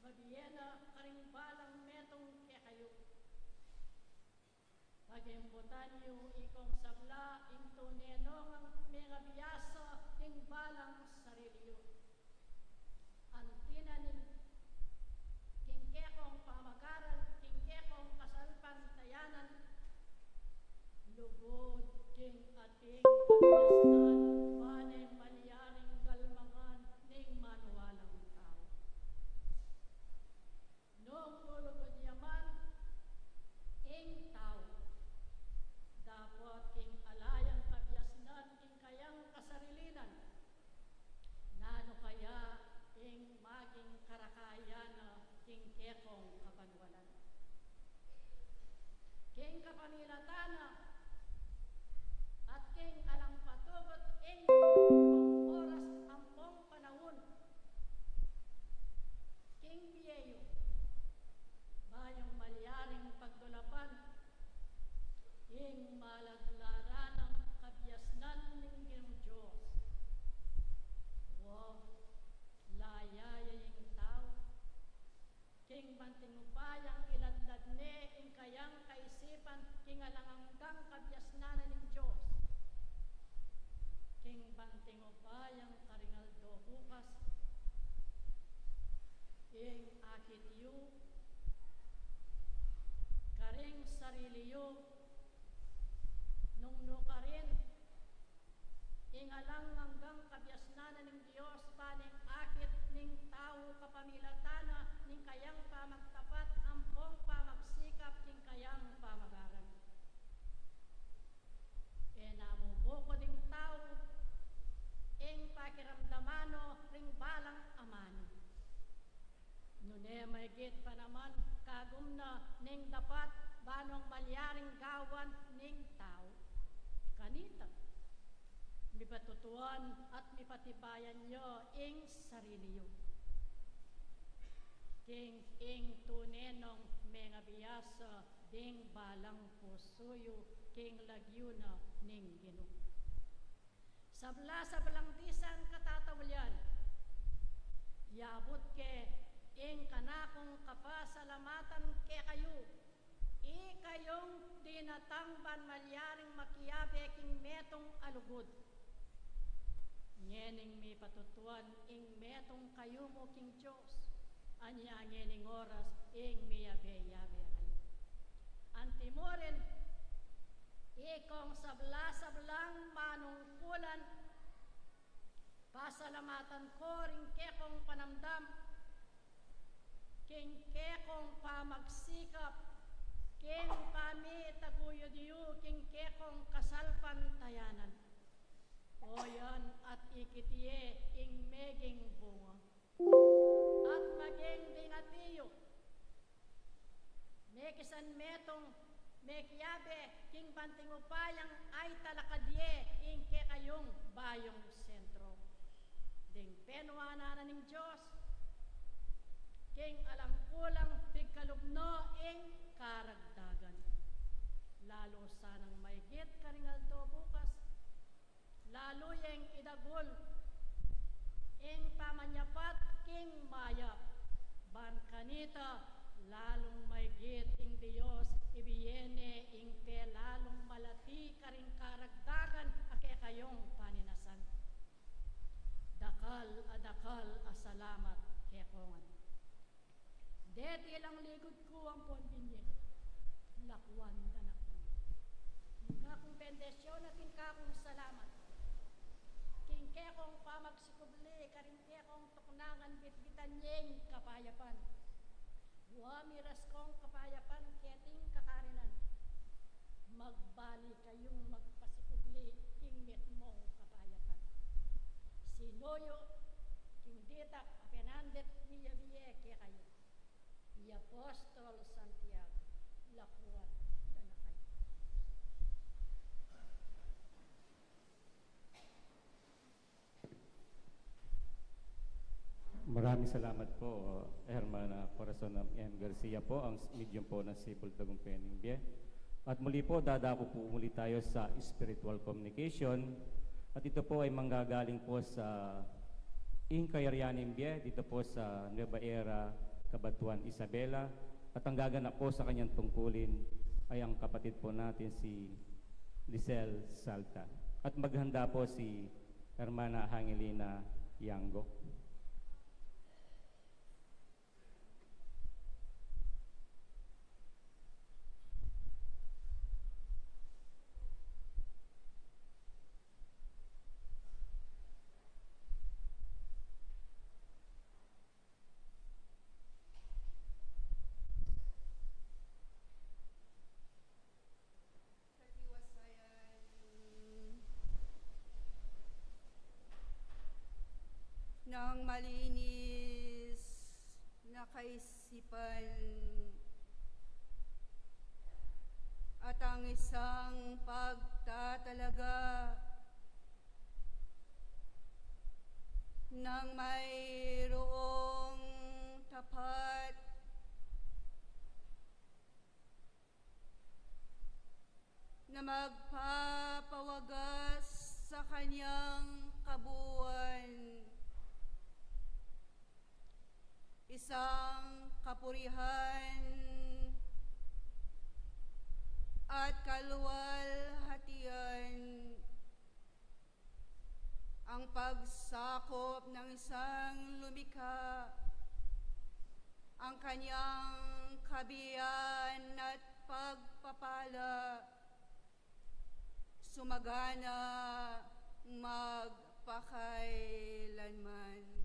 Mabiyena karing balang metong ke kayo. Pagimbutan niyo ikong sabla, ing tunenong ang mga biyasa, ing balang sarili yo. Antinanin, kingkekong pamagaral, kingkekong kasalpantayanan, lugod, king ating kabyasnan, panay malyaring galmangan, ning manuwalang tao. Nung ulugod yaman, ing tao, dapat king alayang kabyasnan, king kayang kasarilinan, nano kaya ing maging karakayana, king kekong kabanwalan. King kapanilatana, at king alang patugot, ing oras ampong panahon. King biyeyo, bayong malyaring pagdulapan, ing malaglaran ng kabyasnan ng Diyos. Wow, layayaying tao, king bantingupayang iladlad ne, ing kayang kaisipan, king alanganggang kabyasnan ng Diyos. King bantingupayang karingaldo bukas, ing akit yu, karing sarili yu, nung nukarin, ing alang hanggang kabyasnanan ng Diyos, paning akit ning tao kapamilatana, ning kayang pamagtapat, ampong pamagsikap, ning kayang pamagaran. E namubuko ding tao, ing pakiramdamano, ring balang amano. Nune may git pa naman, kagum na ning dapat, banong malyaring gawan ning tao. Kanita, mipatutuan at mipatibayan nyo ing sarili yo. King ing tunenong mga biyasa, ding balang pusuyo, king lagyuna ning Ginoo. Sabla sa balangtisan katatawalyan, yabot ke ing kanakong kapasalamatan ke kayo, kayong dinatangban malyaring makiyabe king metong alugod. Ngening mi patutuan ing metong kayo mo king Diyos, anya ngening oras ing miyabe-yabe kayo. Antimoren, ikong sabla-sablang manungkulan, pasalamatan ko ring kekong panamdam, king kekong pamagsikap, king kami taguyod yu, king kekong kasalpantayanan. Oyan at ikitiye ing meging bunga. At maging dingatiyo, mekisan metong mekiyabe, king bantingupayang ay talakadye, ing kekayong bayong sentro. Ding penwana na ning Diyos, king alangkulang pigkalubno ing karagdagan. Lalo sanang maigit karingaldo bukas, lalo yung idagol, ing pamanyapat king mayap, ban kanita, lalong maigit ing Diyos, ibiyene ing pe lalong malati karing karagdagan, ake kayong paninasan. Dakal asalamat kekongan. Det ilang ligod ko ang ponbinye, lakwan danak ko. Kakong bendesyon at kakong salamat. King kekong pamagsikubli, karing kekong tuknangan bitbitan niyeng kapayapan. Wamiras kong kapayapan, keting kakarinan. Magbali kayong magpasikubli, king met mong kapayapan. Sinoyo, king ditak, apenandet niya biye ke kayo. I Apostol Santiago, lakuan na kayo. Maraming salamat po, Hermana Corazon M. Garcia po, ang medium po ng Sibol Tagumpay Ningbe. At muli po, dadako po muli tayo sa spiritual communication. At ito po ay manggagaling po sa Ing Kayaryan Ningbe, dito po sa Nueva Era, Cabanatuan Isabela, at ang gaganap po sa kanyang tungkulin ay ang kapatid po natin si Lisel Salta. At maghanda po si Hermana Angelina Yango. ng malinis na kaisipan at ang isang pagtatalaga ng mayroong tapat na magpapawagas sa kanyang kabuuan. Isang kapurihan at kaluwalhatian, ang pagsakop ng isang lumikha, ang kanyang kabiyan at pagpapala, sumagana magpakailanman.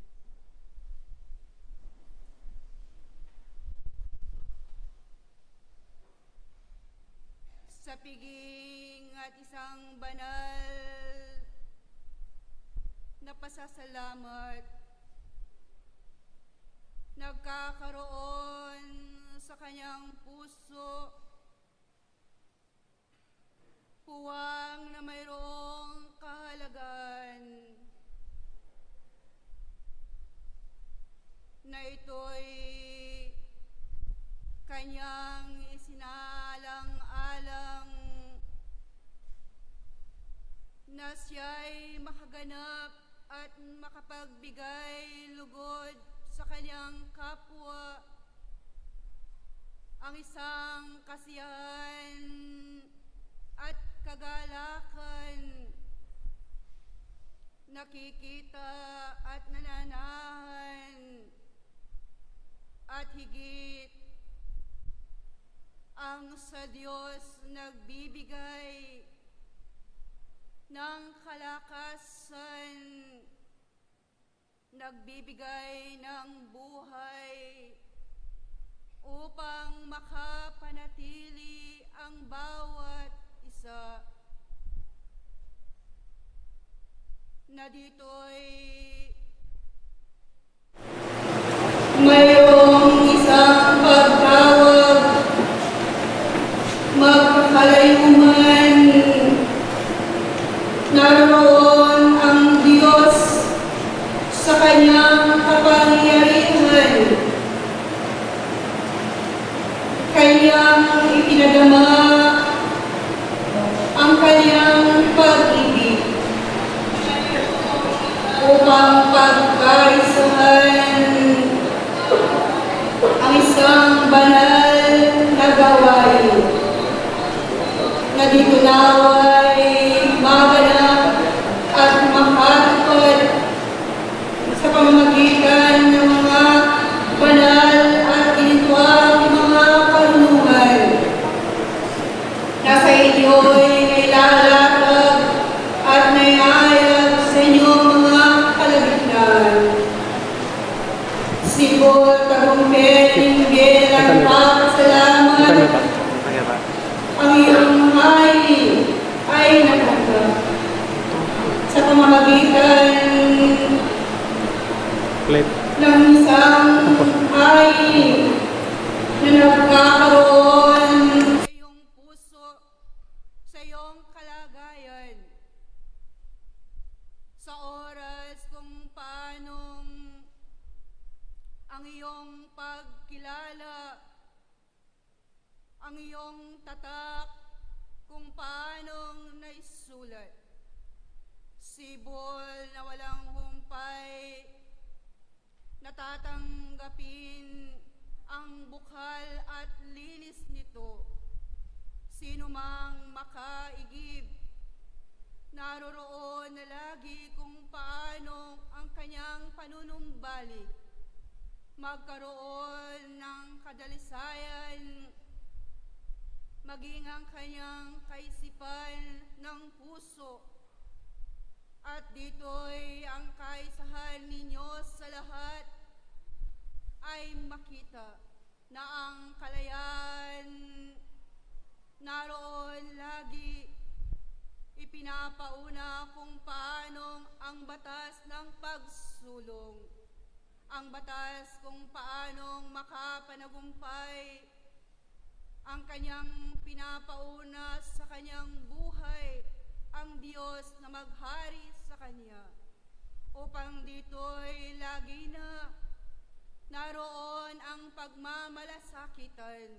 Sa piging at isang banal na pasasalamat, nagkakaroon sa kanyang puso puwang na mayroong kahalagan na ito'y kanyang isinalang-alang na siya'y makaganap at makapagbigay lugod sa kanyang kapwa, ang isang kasiyahan at kagalakan, nakikita at nananahan, at higit ang sa Diyos nagbibigay ng kalakasan, nagbibigay ng buhay upang makapanatili ang bawat isa, na dito'y mayroong isang pagtawag, magkalayuman, naroon ang Diyos sa kanyang kapangyarihan, kanyang ipinadama ang kanyang pag-ibig upang pagkaisahan ang isang banal na gawain na dito naway maganap at makatupad sa pamamagitan ng mga banal at ginituang mga karunungan na sa inyo'y nailalatag at naiayag sa inyong mga kalagitnaan. Sibol, tagumpay, tinggil, at pagpasalamat, ang iyong hain ay natanggap sa pamamagitan ng isang hain na nagkakaroon sa iyong puso, sa iyong kalagayan, sa oras kung paanong ang iyong pagkilala, ang iyong tatak, kung paanong naisulat. Sibol na walang humpay, natatanggapin ang bukal at linis nito. Sino mang makaigib, naroroon na lagi kung paano ang kanyang panunumbalik, magkaroon ng kadalisayan, maging ang kanyang kaisipan ng puso. At dito'y ang kaisahan ninyo sa lahat ay makita na ang kalayaan naroon lagi. Ipinapauna kung paanong ang batas ng pagsulong, ang batas kung paanong makapanagumpay, ang kanyang pinapauna sa kanyang buhay, ang Diyos na maghari sa kanya, upang dito'y lagi na naroon ang pagmamalasakitan,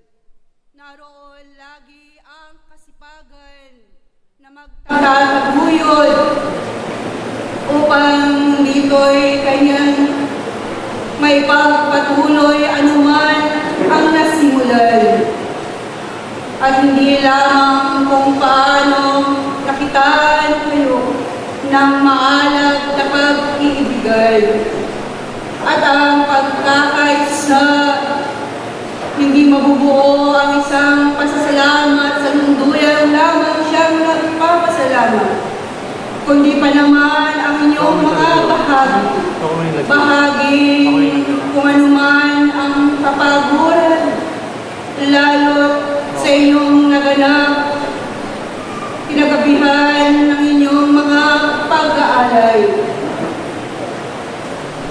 naroon lagi ang kasipagan na magtataguyod, upang dito'y kanyang may pagpatuloy anuman ang nasimulan. At hindi lamang kung paano nakitaan kayo ng maalag na pag-iibigan at ang pagkakaisa. Hindi mabubuo ang isang pasasalamat sa lunduyan lamang siyang nagpapasalamat, kundi pa naman ang inyong mga bahagi kung anuman ang kapaguran, lalo sa inyong naganap, pinagabihan ng inyong mga pag-aalay.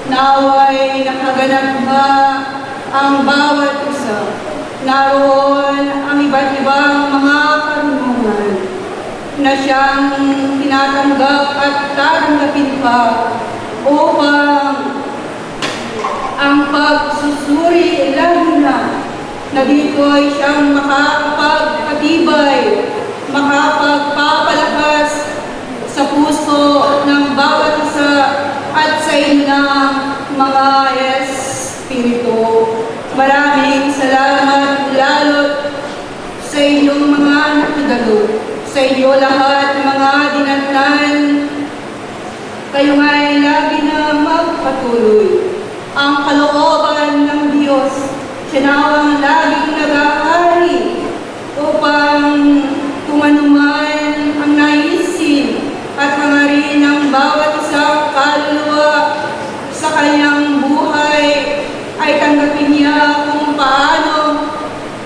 Naway nakaganap ba ang bawat isa? Naroon ang iba't ibang mga karunungan na siyang tinatanggap at tatanggapin pa upang ang pagsusuri lalo na dito'y siyang makakapagpatibay, makapagpapalakas sa puso ng bawat isa at sa inyong mga espiritu. Maraming salamat lalo sa inyong mga nakidalo, sa inyo lahat mga dinatnan. Kayo nga'y lagi na magpatuloy. Ang kalooban ng Diyos, siya nawang laging nag-ahari upang kung anuman ang naisin at hangarin ng bawat isang kaluluwa sa kanyang buhay ay tanggapin niya kung paano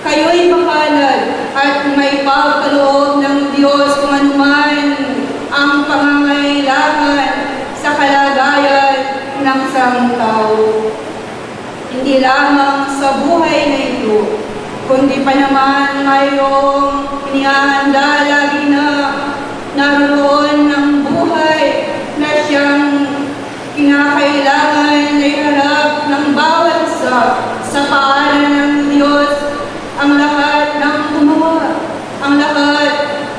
kayo'y mapalad at may pagkaloob ng Diyos kung anuman ang pangangailangan sa kalagayan ng isang tao. Hindi lamang sa buhay na ito, kundi pa naman ngayong inihanda lagi na naroon ng buhay na siyang kinakailangan na iharap ng bawat isa sa paanan ng Diyos, ang lahat ng gumawa, ang lahat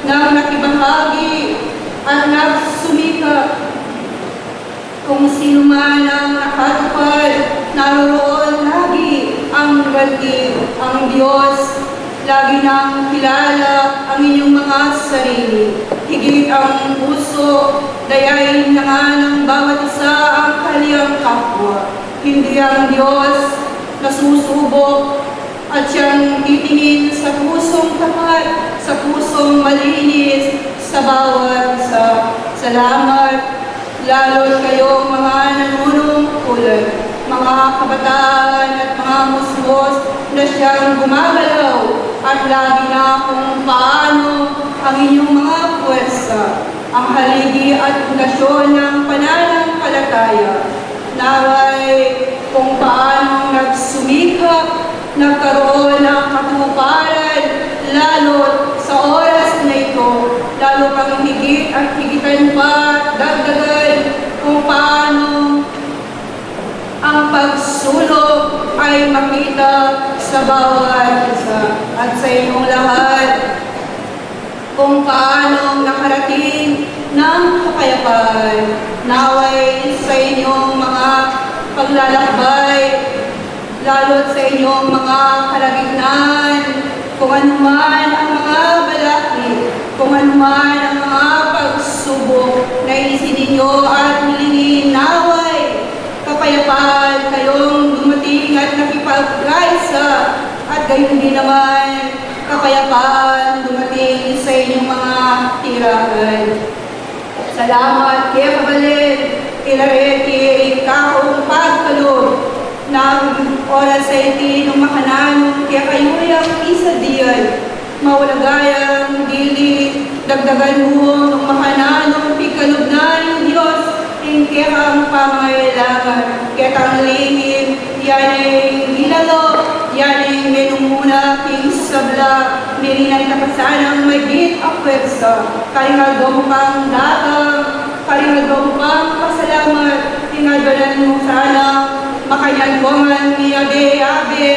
ng nakibahagi at nagsumikap. Kung sino man ang nakatupad, naroon lagi ang ganti, ang Diyos. Lagi nang kilala ang inyong mga sarili. Higit ang puso, dayain na nga ng bawat isa ang kaliyang kapwa. Hindi ang Diyos na susubok at siyang titingin sa pusong tapat, sa pusong malinis, sa bawat isa. Salamat. Lalo kayong mga nanunungkulan, mga kabataan at mga musmos na siyang gumagalaw at lagi na kung paano ang inyong mga puwersa, ang haligi at pundasyon ng pananampalataya. Naway kung paano nagsumikap, nagkaroon ng katuparan, lalo sa oras na ito, lalo pang higit at higitan pa, dagdagan kung paano ang pagsulong ay makita sa bawat isa at sa inyong lahat kung paano nakarating ng kapayapaan. Naway sa inyong mga paglalakbay, lalo't sa inyong mga kalagitnaan, kung anuman ang mga balakid, kung anuman ang mga pagsubok na inisin ninyo at nilingin naway, kapayapaan kayong dumating at nakipagkaisa, at gayon din naman kapayapaan dumating sa inyong mga tirahan. Salamat kaya kabalin, ilareti, ikaw pagkalog, ng oras sa iti ng makanan, kaya kayuyang isa diyan, mawalagayang dili, dagdagan mo ng makanan, ng pikalog na ng Diyos, kaya ang pangailangan, kaya kang lingin, yan ay ginalo, yan ay menumuna, king sabla, mirinay tapasanang magit ang pwersa, karingaldo mo pang dagang, karingaldo mo pang pasalamat, tinagalan mo sana, makayan ko man miyabe-yabe,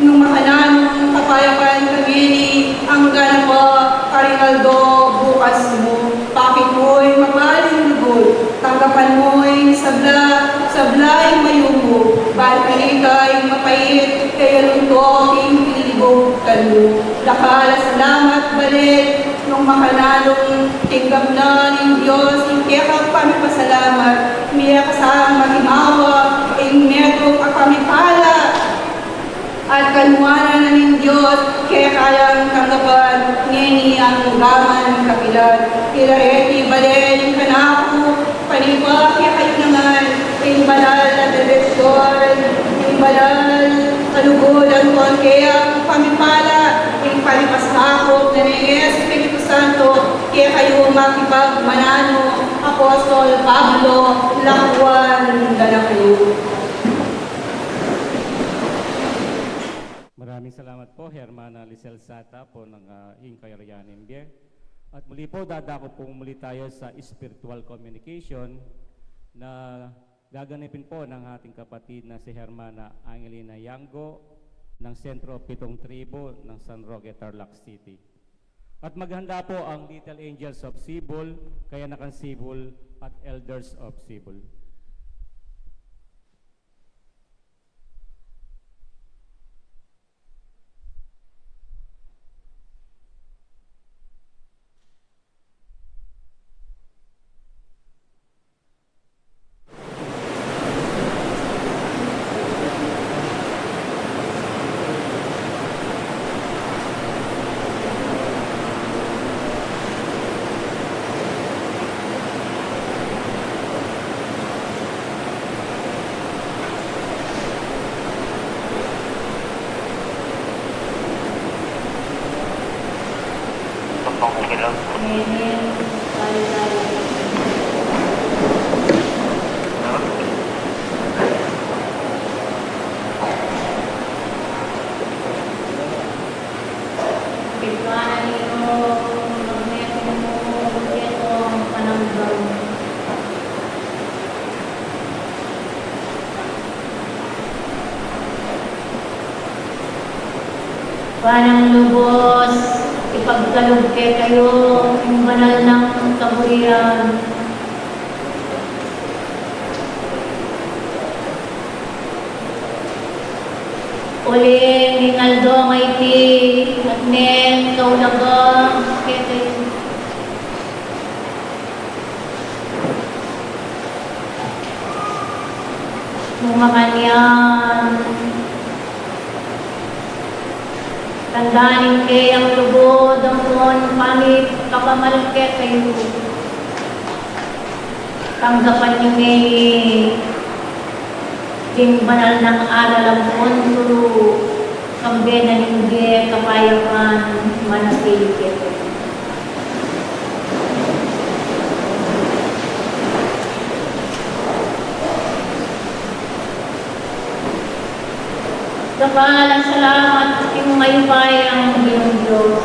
nung makananong kapayapan kagini, ang gana pa, karingaldo bukas mo, pakit mo'y mapaling lugod, tanggapan mo'y sabla, sablay mayumo, balikay mapait, kaya luntoking pilibog talo. Lakala salamat balik, nung makananong tinggap na ng Diyos, kaya ka kami pasalamat, miya kasang magimawa, meto ka kami pala, at kanuwanan na ng Diyos, kaya kayang tanggapan, ngeni ang gaman kapilan. Ilareti balen kanako, paniba kaya kayo naman, yung banal na direksyon, yung banal kalugod ang tuwan, kaya kami pala, yung palipasakop na ni Espiritu Santo, kaya kayo makipagmanano, Apostol Pablo, Lakwan, Dalakayo. Maraming salamat po, Hermana Lisel Sata po ng Hinkayarian Imbye. At muli po, dadako po muli tayo sa spiritual communication na gaganapin po ng ating kapatid na si Hermana Angelina Yango ng Sentro Pitong Tribo ng San Roque, Tarlac City. At maghanda po ang Little Angels of Sibol, Kayanakan Sibol at Elders of Sibol. Panang lubos, ipagkalog kayo yung banal ng kaburihan. Uling hingaldo ang iti at men kaulagang kayo. Mga kanyan, tandaanin kayo ang lubod ang tuon pamit kapamalke kayo. Tanggapan niyo ngayon din banal ng aral ang konturo kambe na hindi kapayakan manatili kayo. Kapalang salamat yung mayupay ang Panginoong Diyos.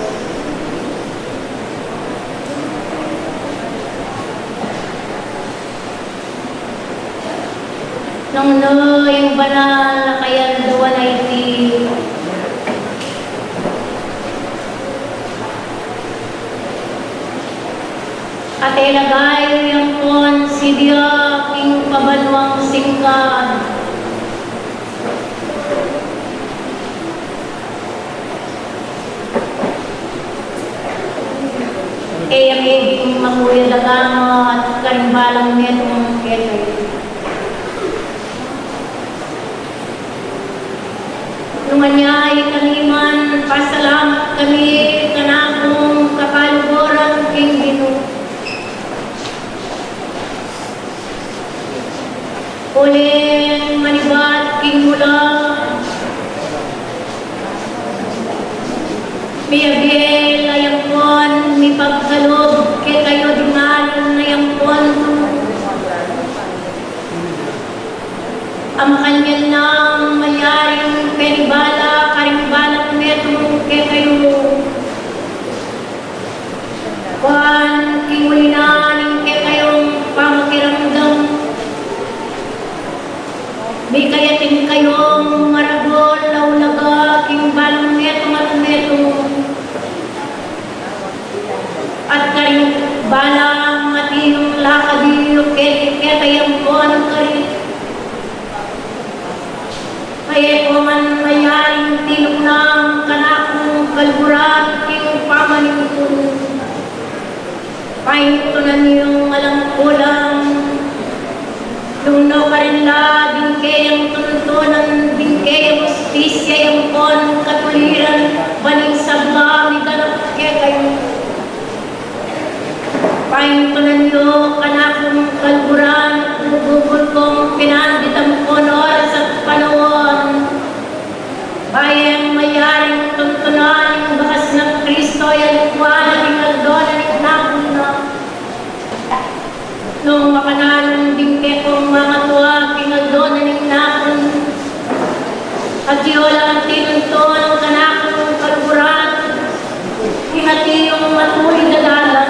Nung yung banal na kayan doon ay iti at ilagay yung kon si Diyak yung kabalwang singkan ang ibig makuya dagamo at karimbalang netong ketay. Lumanyay kaniman, pasalamat kami kanakong kapalugoran king Ginoo. Uling manibat king mula, Miyabel ayampon, mi pagkalob, kay kayo dingan na yampon. Ang kanyan ng mayaring peribala, karimbalat meto, kay kayo. Kuhan, kingulinan, kay kayong pamakiramdam. May kayating kayong maragol, laulaga, king balang meto, matumeto. At karing balang matiyong lakadiyo, ketayang buwan karin. Kaya ko man mayaring tilok ng kanakong kalburan, king pamaningkun. Pahintunan niyong alang kulang, lunaw ka rin la, dingkayang tuntunan, dingkayang ustisya, yung kon, katuliran, baning sabla, may ganap kaya kayo. Pahintunan niyo, kanakong kalburan, bubul kong pinanditam ko oras at panahon. Bayang mayaring tuntunan, yung bakas ng Kristo, yan kuwanan, yung aldona, yung nakuna. Nung makananong dingke kong mga tuwag, kinaldona ng nakon. At yola ang tinunto ng kanakong kalburan, hinati yung matuloy na dalan.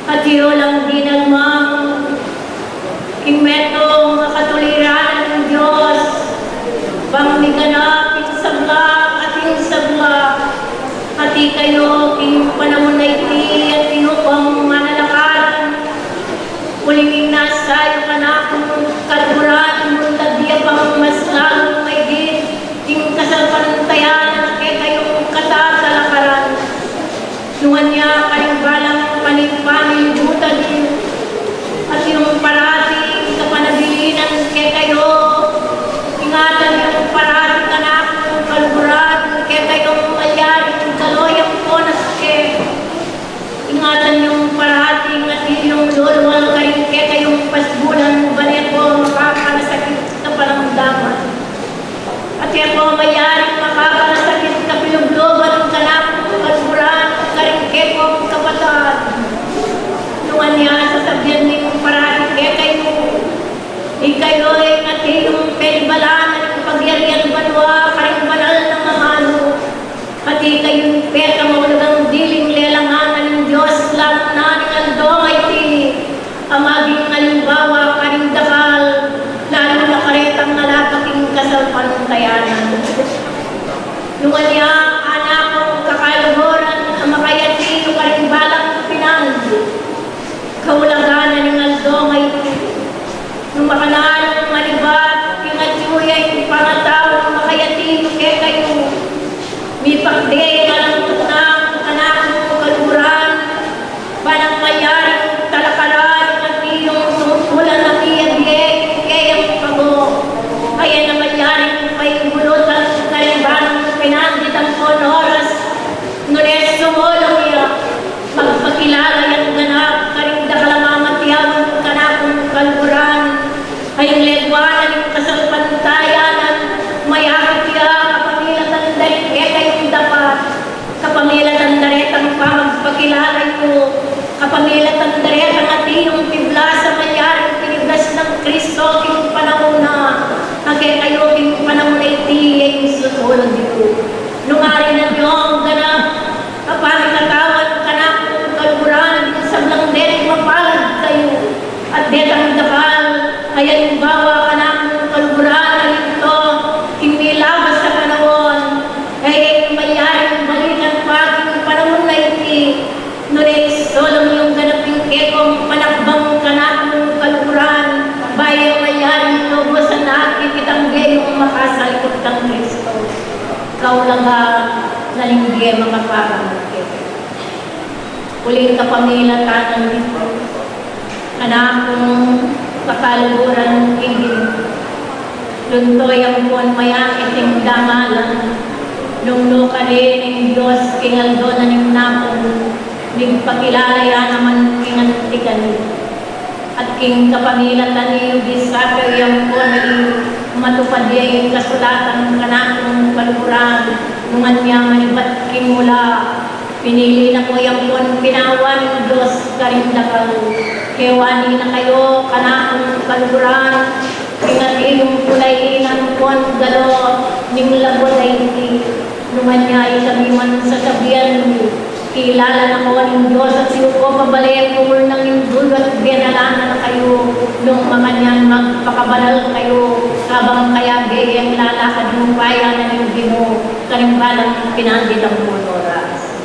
At yolang dinagmang, kimetong makatuliran ng Diyos, bang miganap, insabla at insabla, hati kayo, king panahon na iti, at tinupang manalakaran. Uling nasayo ka na kung kalburan, mula diya pang mas lalong maigit, yung kasapantayan, kaya kayong katatalakaran. Nuwan niya kayong balang panipamil buta din, at yung parating kapanabilinan, kaya kayo, ingatan yung parating ka na kung kalburan, kaya kayong ayaring kaloyang ponas kaya. Ingatan yung parating at yung lulwal ka rin kaya kayong pasbulan balik ko makakalasakit ka palang daman. At kaya ko mayaring makakalasakit ka pilugloban ka na kung kalburan ka rin kaya kong kapataan. Nuwan niya sasabihan ng parating kaya kayo. Ikayo ay natinong peribalan at pagyarian banwa ka rin banal ng mga ano. At ikayong peka maulagang diling lelanganan ng Diyos lalo na ng aldong ay tini. Ang maging halimbawa karing dakal, lalo na karetang nalapaking kasalpantayanan. Nuwan niya, anak kong kakaluhoran, ang makayati yung karing balang pinang. Kaulaganan ng aldong ay tini. Nung makanaan ng malibat, pinatsuya yung pangatawang makayati yung kaya kayo. May pagdaya na lang tunang anak mo kalburan, parang mayaring talakaran at iyong sumupulan na biyag-biyag kayang pago. Kaya na mayaring may bulutan kalimbanang pinanditan ko oras, nunes sumulong niya, magpakilala yung ganap, karing dakalamamatiyawan kanakong kalburan, ay ang legwanan yung kasalpantayanan, mayakit niya kapamilatan dahil kayong dapat, kapamilatan daretang pamagpakilala ko, kapamilatan daretang atinong pibla sa mayaring piniblas ng Kristo king panahon na, agay kayo king panahon na iti yung susulod ko. Nungari na niyo ang ganap, kapag katawan ka na kung kalburan, sablang deret mapalad kayo, at detang dakal, ayan bawa ka na kung kalburan, alin to, kinilabas sa panahon, ay mayaring balikan paging panahon na iti, nulis, solong yung ganaping kekong panakbang ka na kung kalburan, bayang mayaring lubusan na kitang gayong makasalikot ng Kristo. Ikaw lang ha, nalinggi makaparang kekong. uling kapamilatan dito. Anak kong kakaluguran igin. Luntoy ang buwan maya iting damalan. Nung ka rin ng Diyos kingaldo na ning napon. Nagpakilala naman kingantikan. At king kapamilatan niyo disaper yung buwan ay matupad yung kasulatan kanakong kaluguran. Nungan niya manibat king mula. Pinili na ko yung buwan pinawan ng Diyos karindakal. Kewani na kayo kanakong kaluguran. Ingati yung kulay ng buwan galo ning labot ay hindi. Nungan niya ay sabiman sa sabihan kilala na ko ng Diyos at siyo ko pabalayan ko ng indul at binalana na kayo nung mga niyan magpakabanal kayo habang kaya gayang lalakad mo kaya na yung Ginoo kalimbalang pinandit ang oras.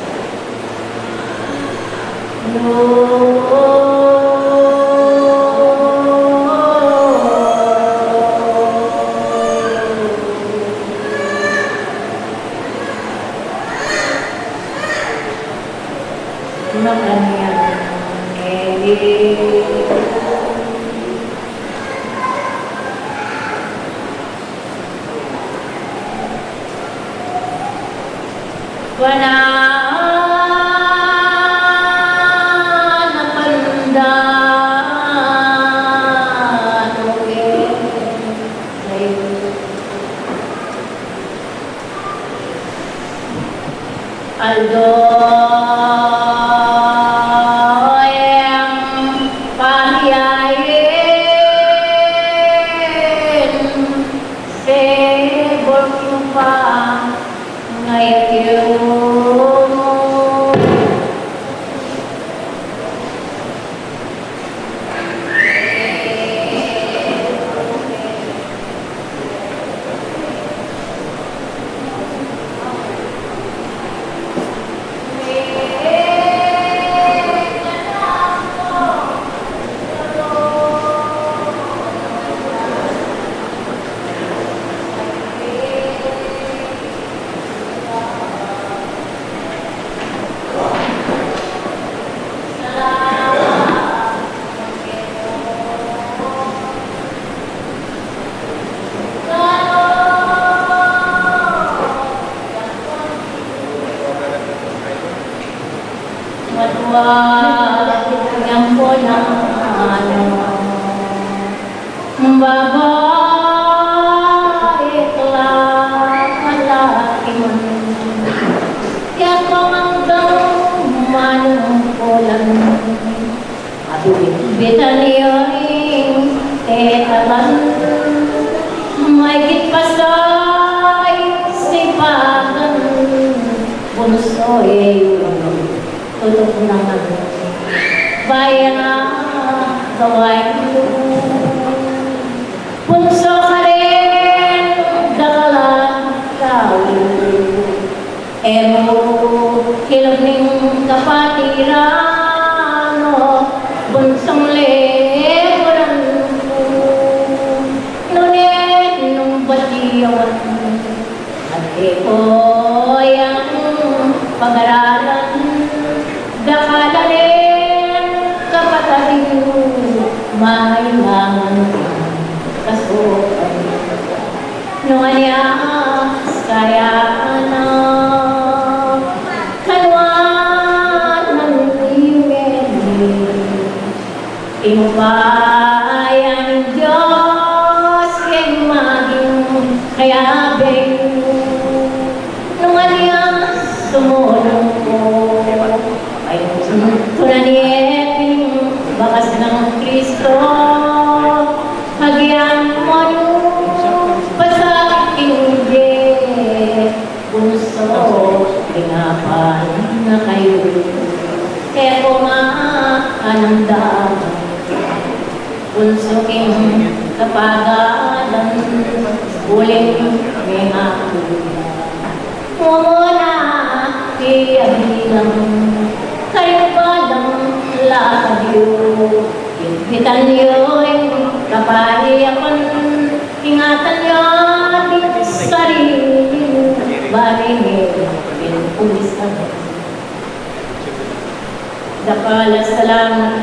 dakala sa langit.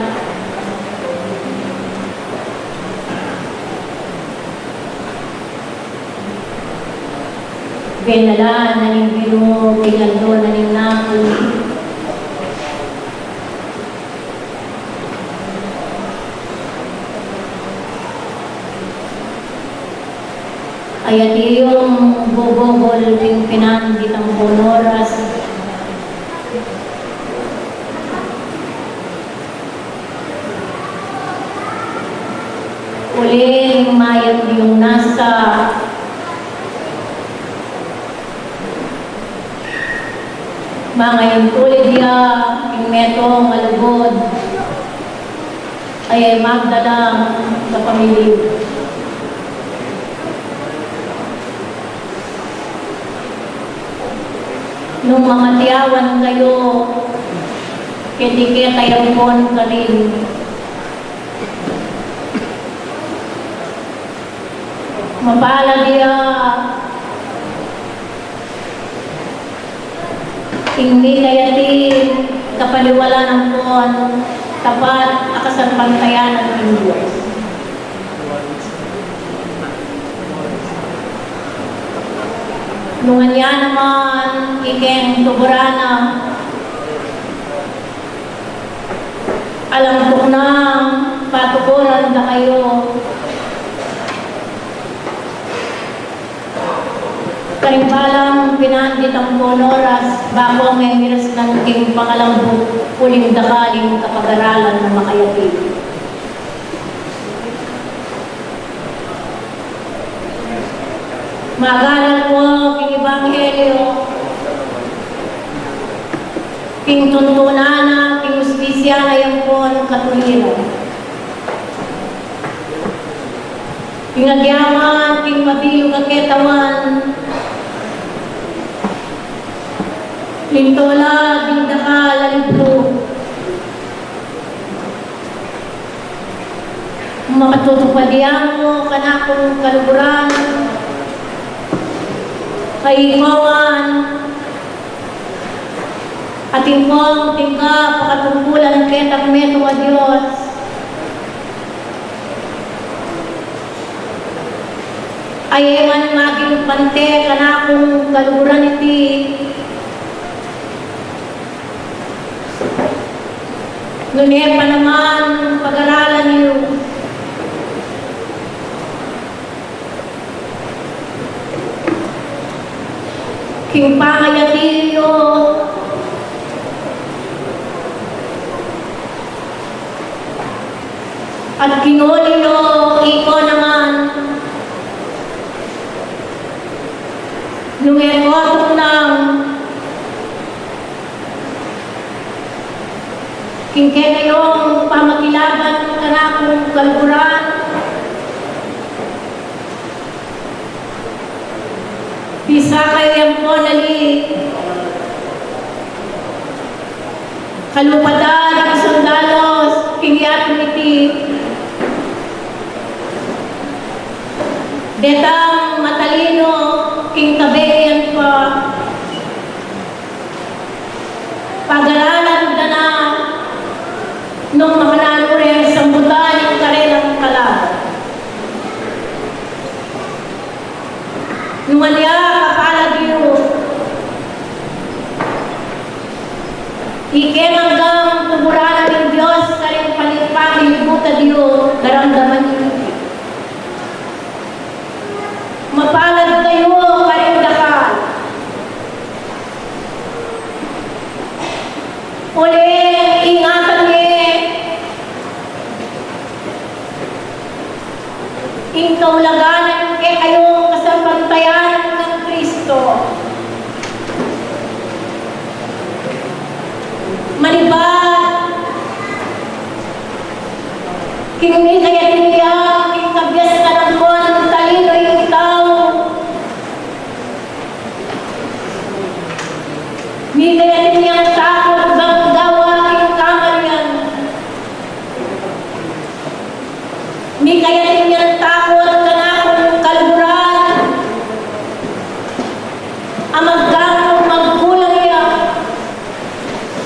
Benalaan na ning biro, pinando na ning nako. Ayat iyong bubogol ning pinandit ang bonoras. Uling mayat yung nasa mga yung tulid niya, yung metong malugod, ay magdala sa pamilya. Nung mga tiyawan kayo, hindi kayo pon ka rin. Mapala dia, hindi kaya di kapaliwala ng pon, tapat akasan pantayanan ng Diyos. Nung niya naman, ikeng tuburana, alam ko na patukulan na kayo. Karimbalang pinandit ang bonoras, bako ang emiras ng king pangalambot, uling dakaling kapag-aralan na makayatid. Magaral mo, king Ebanghelyo, king tuntunana, king ustisya na yung pon katuliran. King agyaman, king mabiyo kaketawan, lintola, dindaka, laliplo. Makatutupadiyan mo, kanakong kaluburan, kaimawan, ating pong tingka, pakatungkulan, ketang meto a Diyos. Ay man maging pante, kanakong kaluburan iti, ngunit pa naman pag-aralan niyo. King pangayatiyo, at kinulino, iko naman, nung ekotong ng kingke kayong pamakilaban ka na kung kalburan. Bisa kayo yung ponali. Kalupadan ang sundalos, kingyat miti. Detang matalino, king tabeyan pa. Pag-aralan na na nung makananure sa sambutan ng karelang kalaban. Nung alya kapalagyo, ikem hanggang tuburanan ng Diyos sa rin palipang ilibuta Diyo, daramdaman niyo. Mapalad kayo, karindakal. Uli, ingatan niyo. Ingkaulaganan kay kayo kasapantayan ng Kristo. Manibat, kini kaya tiniyak, kikabyas ka ng kon, talino yung tao. Ni kaya tiniyak takot, bang gawa yung kamarian. Ni kaya tiniyak takot ka na kung kalburan. Amagdang magkulang iya.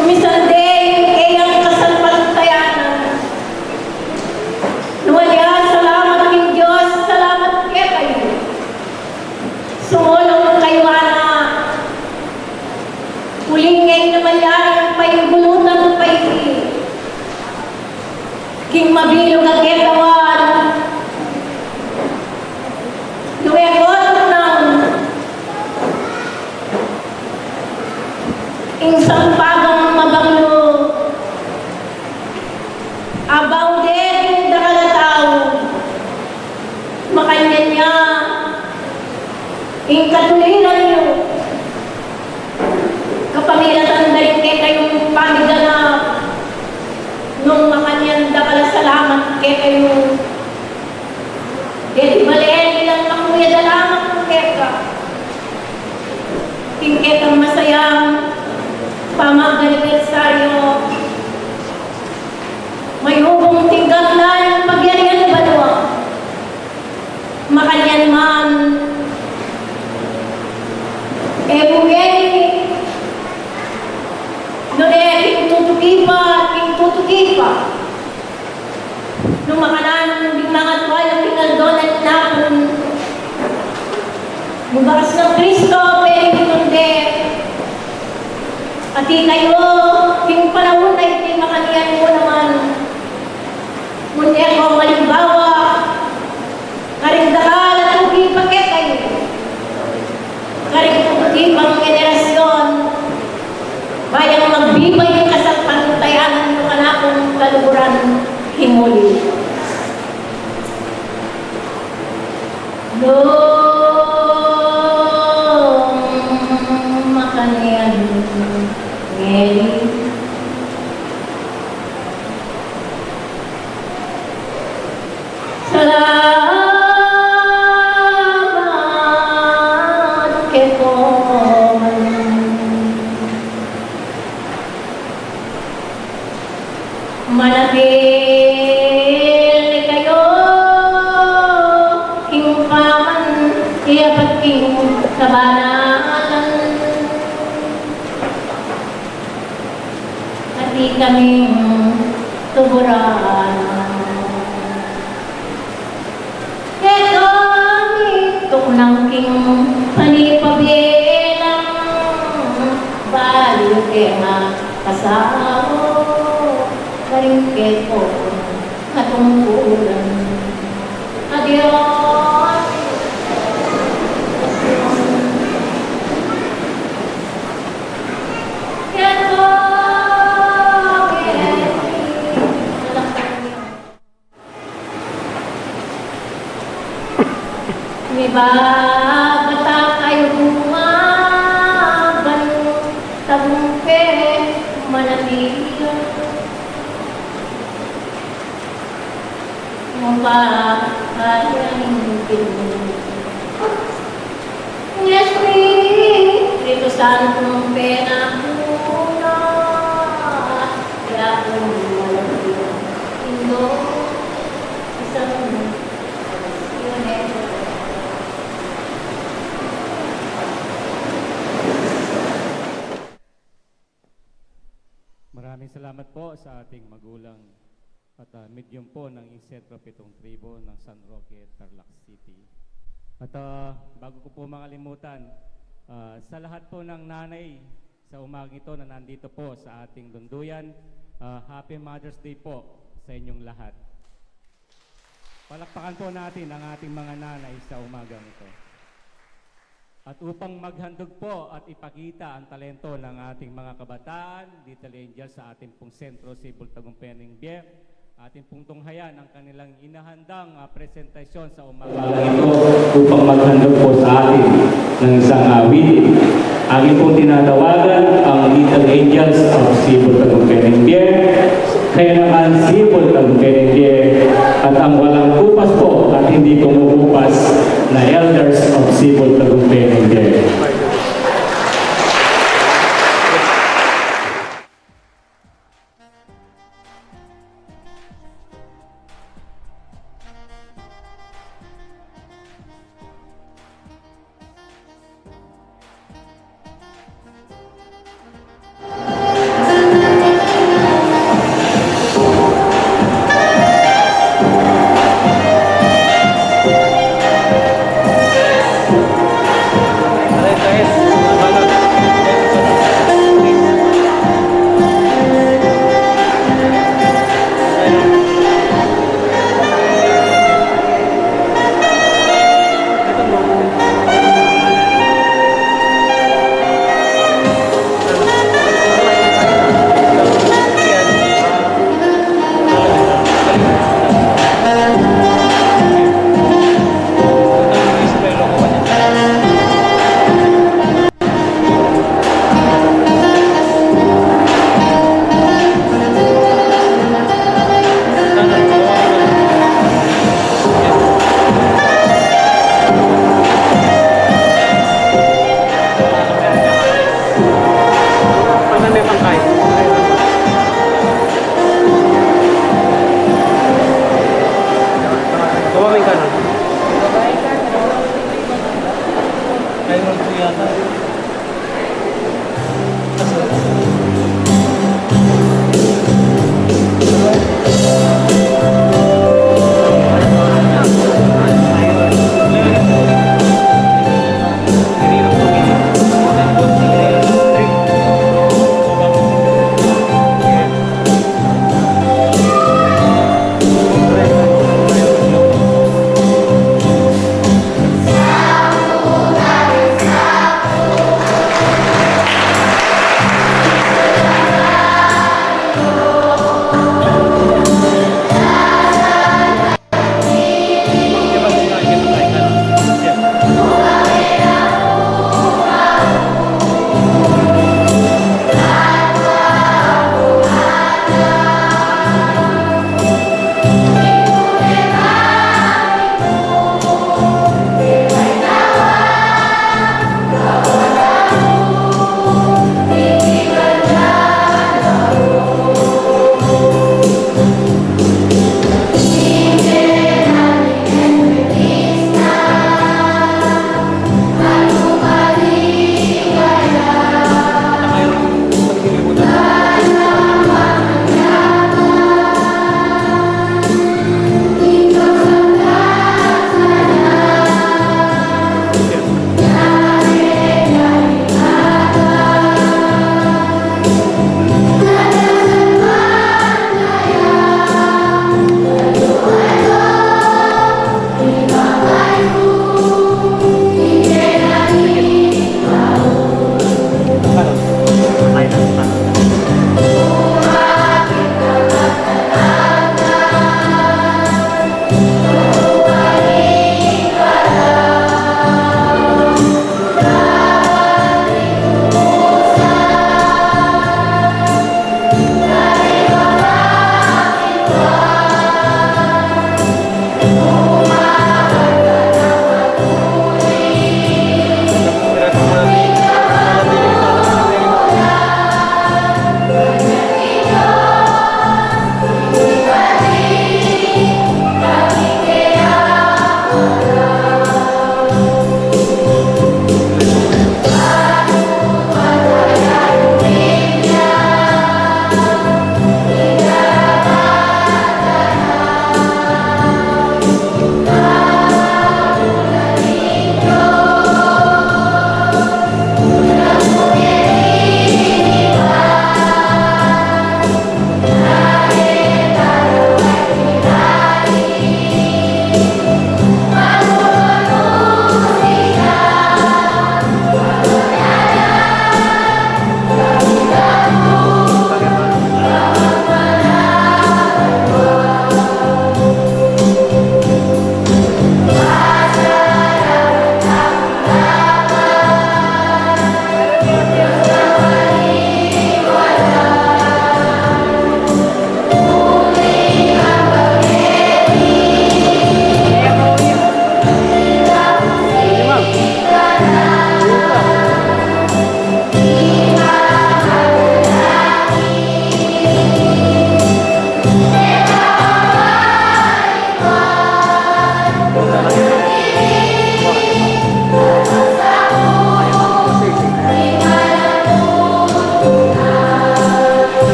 Umisande, kayang Insang pagang mabanglo, abaw din dakalataw, makanya niya, ing katulinan niyo, kapangilatan dahil kayong pamiganap, nung makanyan dakalasalamat kayo, dahil maliin ilang makuya dalamat ng keka, tingketang masayang pamag-anibersaryo, may hubong tinggap na yung pagyarihan na balwa. Makanyan man, buhay, nune, king tutuki pa. Nung makanan, yung mga tuwal, yung pinaldon at napon, mubakas ng Kristo, pero hindi. At kayo, yung panahon na ito, makaniyan mo naman. Mundi ako malimbawa, karigdakal at ugi pake kayo. Karigdakal pang generasyon, bayang magbibay yung kasapantutayanan yung anakong kaluburan himuli. Makaniyan ngayon. Salamat kepo manapil kayo hingpaman iyapat king sabanalan hati kaming tuburan. Nang king panipabilang baliw kena kasawo karingket ko katungkulan adios bata kayo bumaban tabungke manatila mapakayanin Yes, Espiritu Santo penakuna ya Indo isang Maraming salamat po sa ating magulang at medium po ng Insentro Pitong Tribo ng San Roque, Tarlac City. At bago ko po makalimutan, sa lahat po ng nanay sa umagang ito na nandito po sa ating dunduyan, Happy Mother's Day po sa inyong lahat. Palakpakan po natin ang ating mga nanay sa umagang ito. At upang maghandog po at ipakita ang talento ng ating mga kabataan, Little Angels sa ating pong Sentro Sibol Tagumpay ng Bier, ating pong tunghayan ang kanilang inahandang presentasyon sa umagang ito upang maghandog po sa atin ng isang awit. Aking pong tinatawagan ang Little Angels of Sibol Tagumpay ng Bier, kaya naman Sibol Tagumpay ng Bier, at ang walang kupas po at hindi kumukupas na Elders of Sibol Tagumpay ng Bier. Pag na may pangkain. Babaeng ka na. Kaya mo po yata.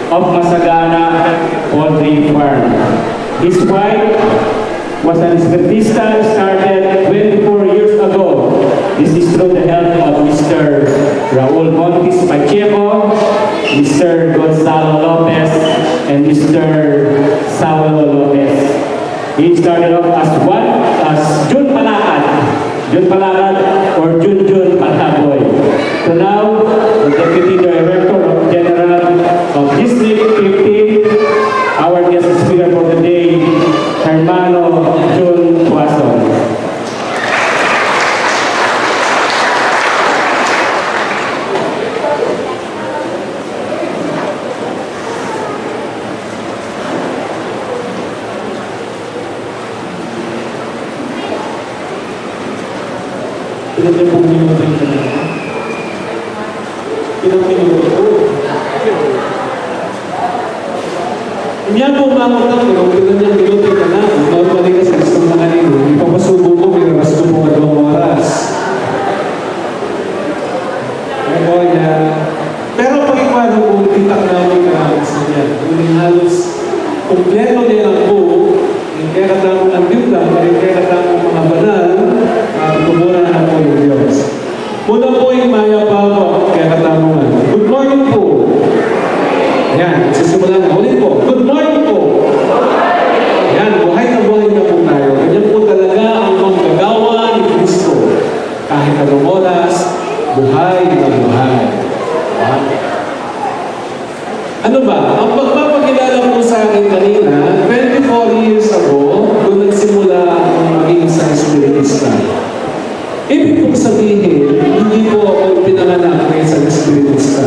of Masagana Poultry Farm. His wife was an espiritista started 24 years ago. This is through the help of Mr. Raul Montes Pacheco, Mr. Gonzalo Lopez, and Mr. Saulo Lopez. He started off as Jun Palakad or Jun Pataboy. So now, the Deputy Director of General of District 15, our guest speaker for the day, Hermano Jun Tuason. Ilang pong minuto yung kanina? Ilang minuto po? Hindi po umangot lang, pero ilang minuto ka na. Normally kasi gusto na kanino. Ipapasubo ko, pinabas ko po 2 oras. Pero pag ikwano po, titak namin na gusto niya. Yung halos kompleto niya lang po, yung kaya katang ang gitna, yung kaya katang mga banal, tumura na po yung Diyos. Muna po yung Maya Papa, kaya katanungan. Good morning po. Ayan, sisimulan na. Ulit po. Good morning po. Ayan, buhay na po tayo. Ganyan po talaga ang manggagawa ni Kristo. Kahit anong oras, buhay na buhay. Ano ba? Ang pagpapakilala po sa akin kanina, 24 years ago, doon nagsimula ang maging isang espiritista. Ibig kong sabihin, hindi po ako pinanganak ng isang espiritista.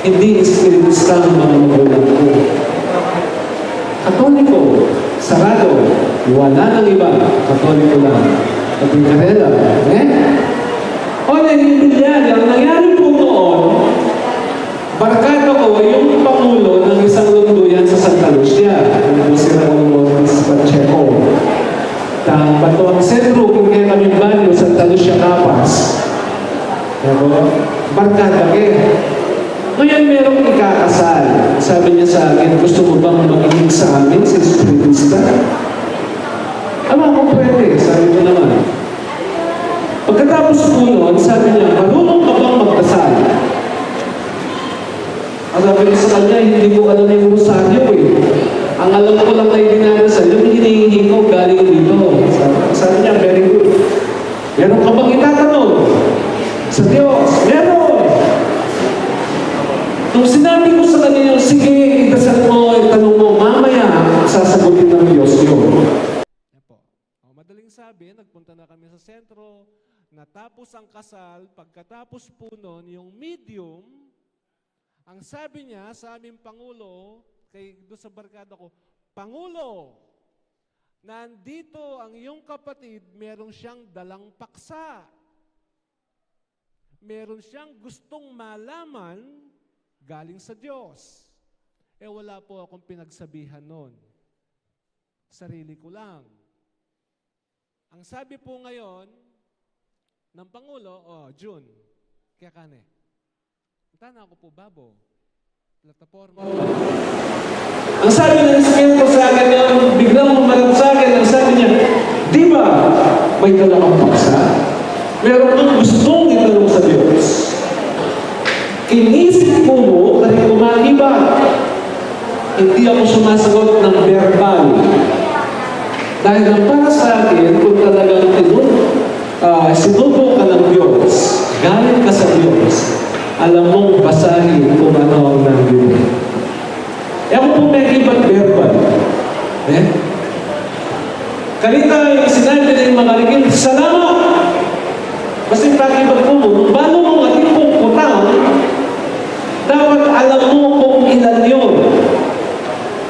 Hindi espiritista ang mga magulang ko. Katoliko, sarado, wala nang iba, katoliko lang. Kapinkarela, O nangyayari, ang nangyari po noon, barkada ko yung pangulo ng isang lunduyan sa Santa Lucia. Ano po si Raul Montes Pacheco. Bato ang sentro kung kaya kami banyo sa Santa Lucia Capas. Barkada Ngayon merong ikakasal. Sabi niya sa akin, gusto mo bang makinig sa amin sa espiritista? Ama kung pwede, sabi ko naman. Pagkatapos po noon, sabi niya, marunong ka bang magdasal? Ang sabi ko sa kanya, hindi ko alam yung rosaryo Ang alam ko lang na dinarasal, yung hinihingi ko galing dito. Sabi niya, very good. Meron ka bang itatanong? Sa Diyos, meron! Nung sinabi ko sa kanya, sige, itasal mo, itanong mo, mamaya, sasagutin ng Diyos yun. Madaling sabi, nagpunta na kami sa sentro, natapos ang kasal, pagkatapos po nun, yung medium, ang sabi niya sa aming Pangulo, doon sa barkada ko, Pangulo, nandito ang iyong kapatid, meron siyang dalang paksa. Meron siyang gustong malaman galing sa Diyos. Wala po akong pinagsabihan nun. Sarili ko lang. Ang sabi po ngayon ng Pangulo, June, kaya kane. Tana ako po, Babo. Plataforma. Ang sabi ng Espiritu sa akin yun, biglang umarap sa akin, ang sabi niya, di ba may dala kang paksa? Meron kang gustong itanong sa Diyos. Inisip ko mo, kahit kumakiba. Hindi ako sumasagot ng verbal. Dahil ang para sa akin, kung talagang sinubo ka ng Diyos, galing ka sa Diyos, alam mong basahin kung ano ang nandito. Ako po may ibang verbal. Kanina yung sinabi na yung mga rigil, salamat! Kasi pag-ibag po mo, bago mo ating pong putang, dapat alam mo kung ilan yun.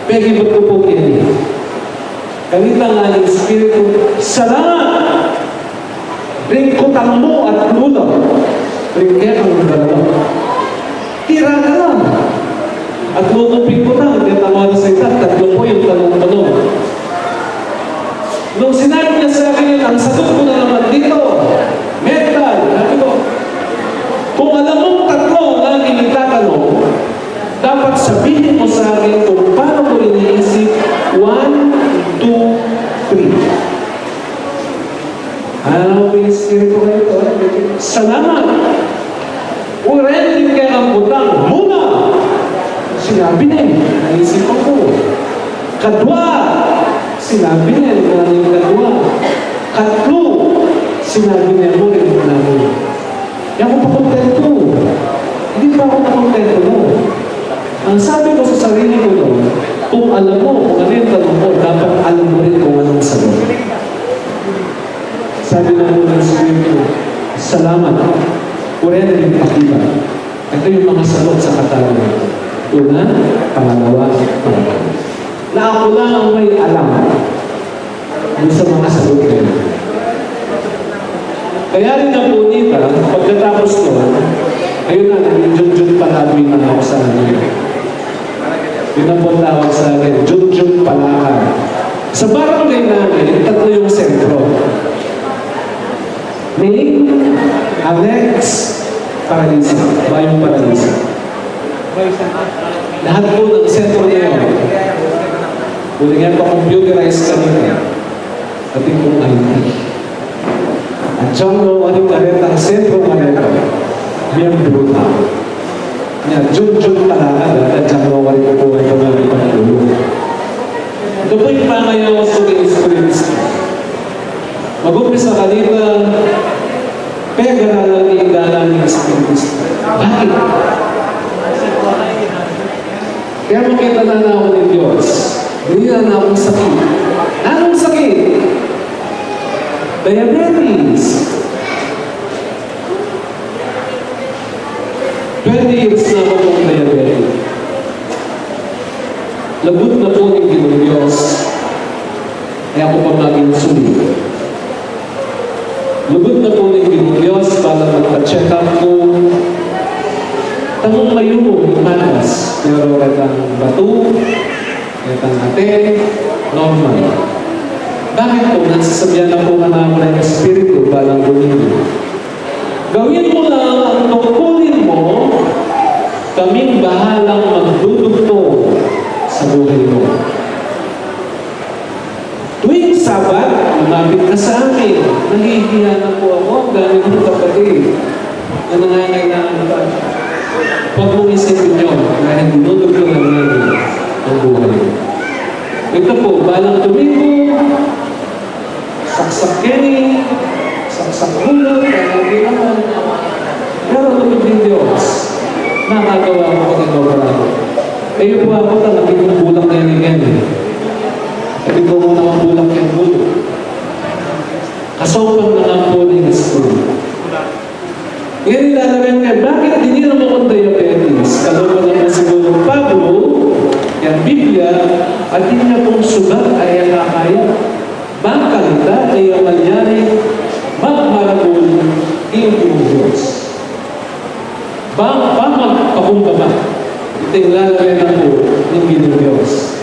Pag-ibag ko po kini. Kanina nga yung Espiritu, salamat! Ringkutang mo at lulang. Ringkaya ang dalawa. Tira ka lang. At lulupin ko lang. Kaya tama sa ita, 3 po yung tanong-tanong. Nung sinabi niya sa akin yun, ang sagot ko na naman dito, metal. Sabi ko, kung alam mong 3 ang laging itatanong, dapat sabihin sabihin mo sa akin kung paano ko iniisip 1, 2, 3. Ano po yung Espiritu kayo to? Salamat! Urenin kaya ang butang muna! Sinabi niya, naisip ako. Kadwa! Sinabi niya, ano yung kadwa? Katlo! Sinabi niya mo rin namin. Yan ko pa kontento. Hindi pa ako nakontento mo. Ang sabi ko sa sarili ko doon, kung alam mo, kung ano yung tanong mo, dapat alam mo rin kung anong sagot. Sabi na mo ng Espiritu, salamat. Kurena yung pakiba. Ito yung mga sagot sa katanungan. Una, pangalawa, pangalawa. Na ako lang ang may alam doon sa mga sagot na yun. Kaya rin ang punita, pagkatapos nun, ayun na, naging Jun-Jun Palabing na ako sa akin. Yun ang po tawag sa akin, Jun-Jun Palakad. Sa barangay namin, tatlo yung sentro. Ning, Annex, Paralisa. Bayong Paralisa. Lahat po ng sentro na yun. Kung yan pa computerized kanina, ating kong IT. At siyang ano ka rin ang sentro ka rin, miyembro na. Yan, Jun-Jun Palakad, at siyang ka rin po ito na rin pang-ulo. Ito po yung pangayaw sa Espiritu. Mag-umpisa kanina, pega na lang iinggalan ng Espiritu. Bakit? Kaya makita na ako ng Diyos. Hindi na akong sakit. Anong sakit? Diabetes. 20 years na ako ng diabetes. Labot na po ng Ginong Diyos. Kaya ako pa mag-insulin. Lubot na po ng Ginong Diyos para magpa-check up ko. Tamong mayo mo, matas. Pero katang bato, katang ate, normal. Bakit po? Nasasabihan na po na mo ng Espiritu balang Domingo. Gawin mo lang ang tungkulin mo, kaming bahalang magdudugtong sa buhay mo. Tuwing Sabat, lumapit ka sa amin. Nahihiya na po ako. Ang dami ng kapatid na nangangailangan pa. Huwag mong isipin nyo dahil dinudog ko lang namin ang buhay. Ito po, balang Domingo, saksak Kenny, saksak Hulot, hindi naman. Pero lumit din Diyos. Nakagawa ko pag inobrado. Kayo po ako talagang yung bulang na yan. Sabi ko muna ang bulang yung bulo. Kasopang na lang po ng school. Ngayon ilalagay niya, bakit dinira mo kong diabetes? Kalooban naman siguro Pablo, yung Biblia, at hindi niya pong sugat ay ang kakaya. Bangkalita ay ang malyari, magmaragol, iyong Diyos. Pagkumbaba, ito yung lalagay na po ng Ginong Diyos.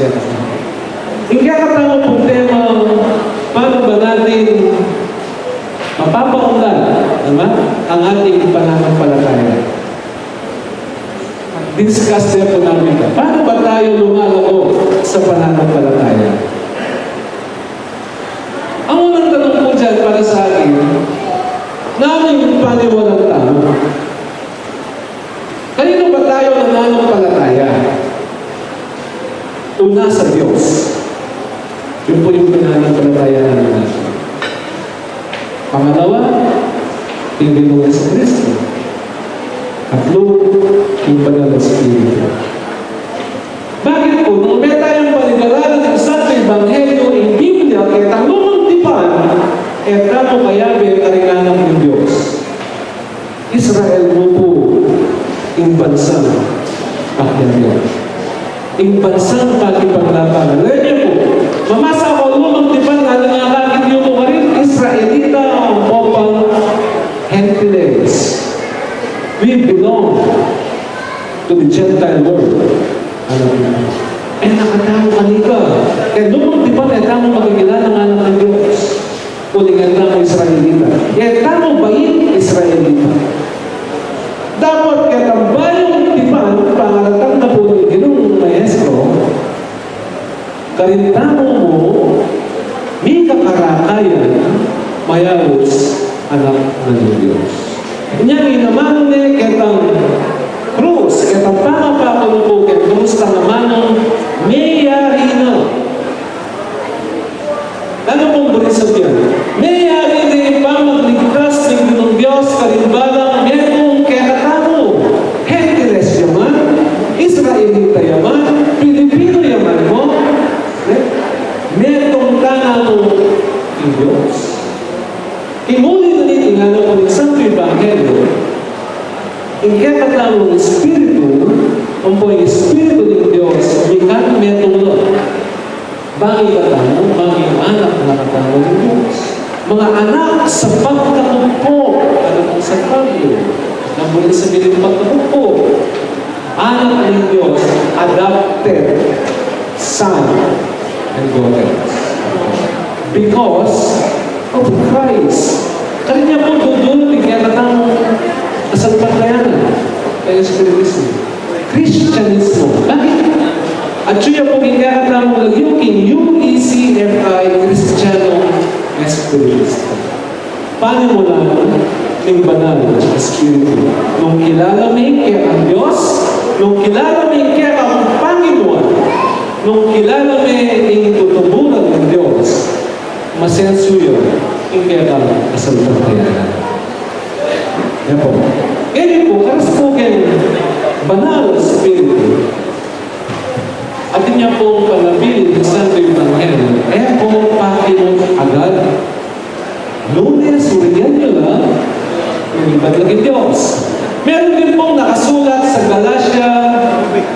Hindi katang pong tema, paano ba natin mapapaundan ang ating pananampalataya? Discuss din po namin ka. Paano ba tayo lumalago sa pananampalataya? Ang unang tanong po dyan para sa akin, naming paniwalang tao. Kanino ba tayo nananampalataya? Una sa Diyos. Yun po yung pananampalataya namin. Pangalawa, hindi mo sa Kristo. Tatlo, yung Banal na Espiritu. Bakit po? Nung may tayong panigalaran sa Santo Ebanghelyo ng Biblia, kaya tanong tipan, kaya tamo kaya karinganan ng Diyos. Israel mo po, yung bansang pakyayan. Yung bansang pakipaglaban. Ngayon po, mamasa ko lumang tipan na nangakakit yung mga rin, Israelita ang popang Gentiles. We belong to the Gentile world. Alam mo na. Eh, nakatamo kanika. Kaya lumang tipan, eh, tamo magigila ng anak ng Diyos. Kulingan lang ang Israelita. Eh, tamo ba yung Israelita? Dapat kaya tambayong tipan, pangalatang na po ng Ginong karintamo mo, may kakarakayan, mayawos anak ng Diyos. Inyang inaman ni ketang krus, ketang pangapakalo po, ketang krus tangamanong mayari na. Ano pong bulit sabihan? Mayari rin pa magligtas ng Ginong Diyos karimbalang metong ketatamu. Hentiles yaman, Israelita yaman, Pilipino yaman mo, metong tanamo ng Diyos. Imuli na nitingala po ng Santo Ebanghelyo, ang katatamong Espiritu, ang po yung Espiritu ng Diyos, may metong lo. Bagay katamo, bagay anak na katamo ng Diyos. Mga anak sa pagkakumpo, ano po sa Pablo, na muli sa bilang pagkakumpo, anak ng Diyos, adopted son and daughters. Because of Christ. Kanya po dudulog, kaya katang kasalpatayanan kaya sa Kristo. Christianismo. Bakit? At siya po kaya katang lagyo king UECFI Cristiano Espiritu. Paano mo lang ng banal na Espiritu? Nung kilala mo kaya ang Diyos, nung kilala mo kaya ang Panginoon, nung kilala mo yung tutubunan ng Diyos, masenso yun, yung kaya ka kasalpatayanan. Yan po. Ngayon po, karas po kaya banal na Espiritu, at niya po panabili ng Santo Ebanghelyo, kaya po pakinom agad. Lunes, uriyan nyo lang, yung ibaglagin Diyos. Meron din pong nakasulat sa Galatia,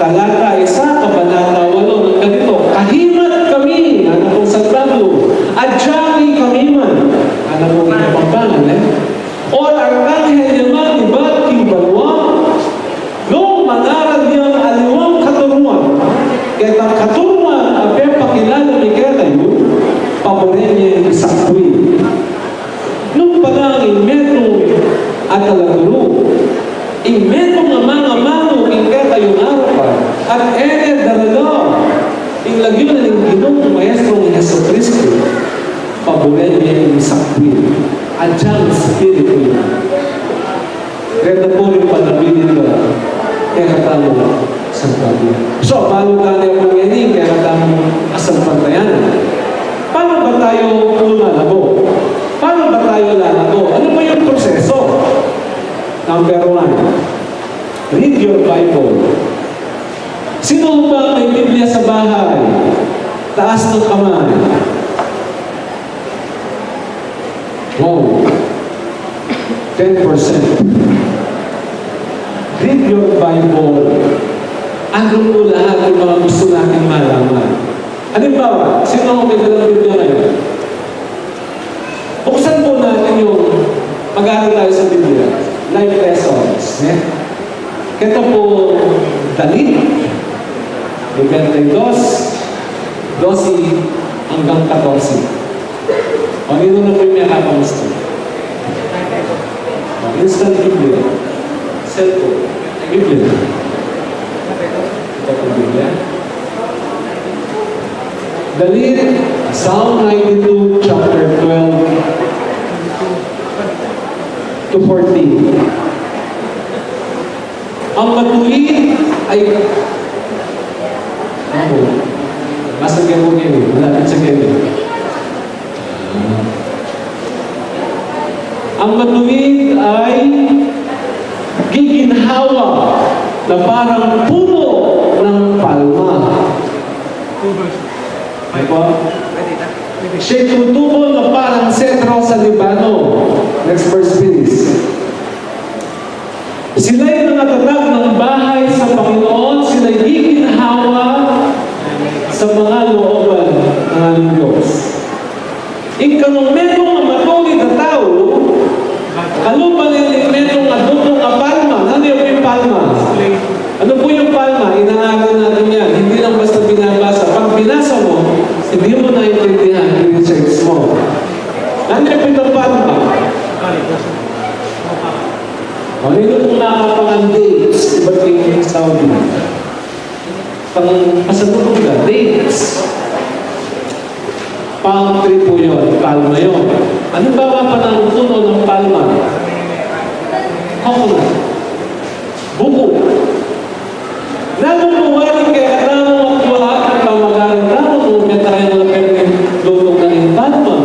talata 1, kabanata 8, ng ganito, kahimat kami, ano pong San Pablo, adyami kami man, ano pong inapambangan, or arkanghel yaman, iba't kimbalwa, nung manaral niyang aliwang katuruan, kaya ang katuruan, ape pakilala ni kaya kayo, paborin niya yung sakwi. Nung palang imetong at alaguro, imetong amang-amano king kaya kayo arapan, at ene daralo, yung lagyo na ng ginong maestro ni Yeso Cristo, paborin niya yung sakwi. Adyang Espiritu yun. Kaya na po yung panabilin ba, kaya katamo sa Pablo. So, paano tayo po ngayon, kaya katamo kasampatayanan? Paano ba tayo lumalago? Paano ba tayo lalago? Ano ba yung proseso? Number 1, read your Bible. Sino ba may Biblia sa bahay? Taas ng kamay. Wow. 10%. Read your Bible. Ano po lahat ng mga gusto natin malaman? Halimbawa, sino ang may dalang Biblia ngayon? Buksan po natin yung mag-aaral tayo sa Biblia. Life lessons. Ito po, Dalit. 22, 12 hanggang 14. O, nito na po yung may kakamusta. Instant Biblia. Cellphone. Biblia. Ito po Biblia. Dalit, Psalm 92, chapter 12 to 14. Ang matuwid ay... Ako, nasa gawin yun. Malapit sa gawin. Ang matuwid ay giginhawa na parang puno ng palma. Ay po? Siya'y tumutubo na parang sentro sa Libano. Next verse please. Sila'y nangatatag ng bahay sa Panginoon, sila'y giginhawa sa mga looban ng ating Diyos. Ikanong metong ang matuwid na tao, kalupan yung metong adutong palma. Ano yung palma? Ano po yung palma? Inaaral natin yan. Hindi lang basta binabasa. Pag binasa mo, hindi mo naintindihan yung research mo. Ano yung palma? O, nito kung nakapangan dates, iba't yung Saudi. Pang pasalubog na, dates. Palm tree po yun, palma yun. Anong ba pa ng puno ng palma? Coconut. Buko. Lalong pumaling kaya katamo at lahat ng pamagalang tao kung kaya tayo mga pwede lutong na yung palma.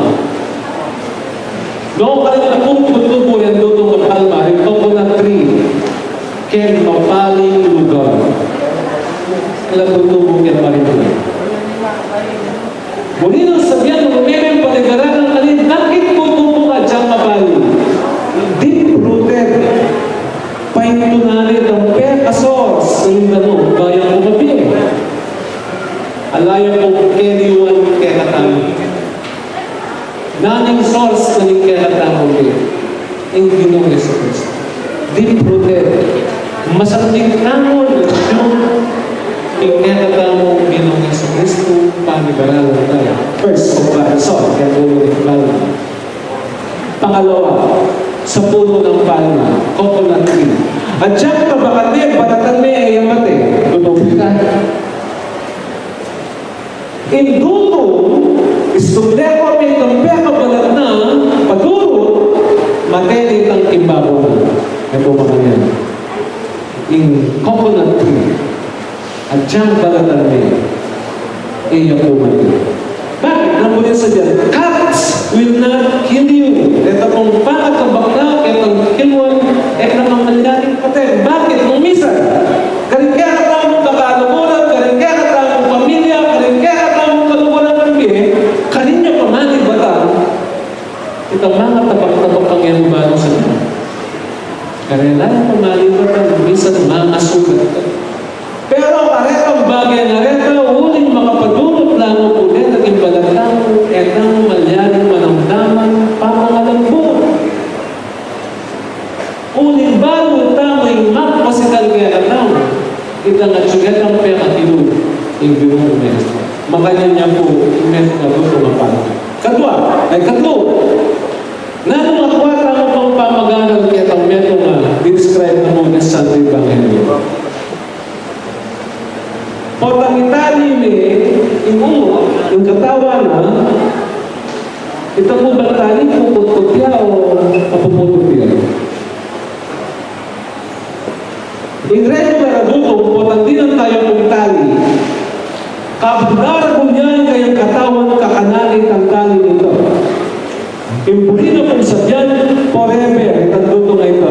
Noong kanila kung tutubo yan lutong ng palma, yung coconut tree, kaya mapaling lugar. Kaya tutubo yan pa rin doon. Muli nang sabihan, lumimim paligaran ng alin, bakit tutubo ka dyan mapaling? Deep-rooted. Paintunalit ang pekasor sa Mindanao, gaya ko mabi. Alaya po keniwan kekatang. Naning source na ng kekatang ulit. Ang Ginoong Yesus. Deep-rooted. Masakting tangon yung kekatang Ginoong Yesus kung panibaralan tayo. First, comparison. Kaya ulit palma. Pangalawa, sa puno ng palma, coconut tree. At siya kabakate, batatan may ayamate. Tutupin ka. Induto, istumleko may kampya kabalat na, paduro, matelit ang kimbago na. Ito mga yan. In coconut tree. At siya balatan may ayamate. Bakit? Namunin sa dyan, cats will not kill you. Ito kung pakakabak na, itong kilwan, ito namang manlaring patay. Bakit? Nung misa, karingkaya ka tamong kakaalukuran, karingkaya ka tamong pamilya, karingkaya ka tamong kalukuran ng bihe, kaninya pamani batang, itong mga tabak-tabak ang iyong bano sa dyan. Karela yung pamali batang, misa mga sugat ka. Pero karetang bagay na reta, huling makapadunot lang ang ulit at ibalatang etang malyaring manamdaman pamangalambot. Huling bago tamay magpasikal kaya katang itang at sugat ang pera kilog yung birong umes. Makanya niya po umes na doon kumapal. Katlo. Nang makwata mo pang pamaganan kaya itang meto nga describe na mo na Santo Evangelio. Potang itali ni yung katawan na ito mo ba tali pupututya o kapupututya? In regular adulto, potang dinan tayo kong tali. Kabudara kong yan kayang katawan kakanalit ang tali nito. Impuli na kong sabyan forever itang duto nga ito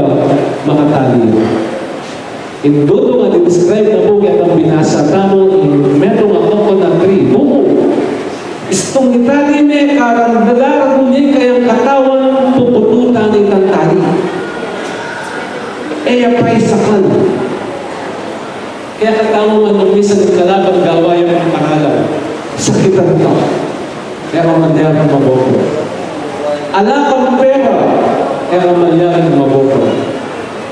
mga tali. Induto nga describe na po kaya ang binasa tamo meron nga coconut tree. Buko. Istong itali me karandagara kunyay kayang katawan pupututan itang tali. Eya pa'y sakal. Kaya katamo man nung misan kalaban gawayan ang pangalan. Sakitan ito. Kaya kamandihan ang mabobo. Alakang pera. Kaya kamandihan ang mabobo.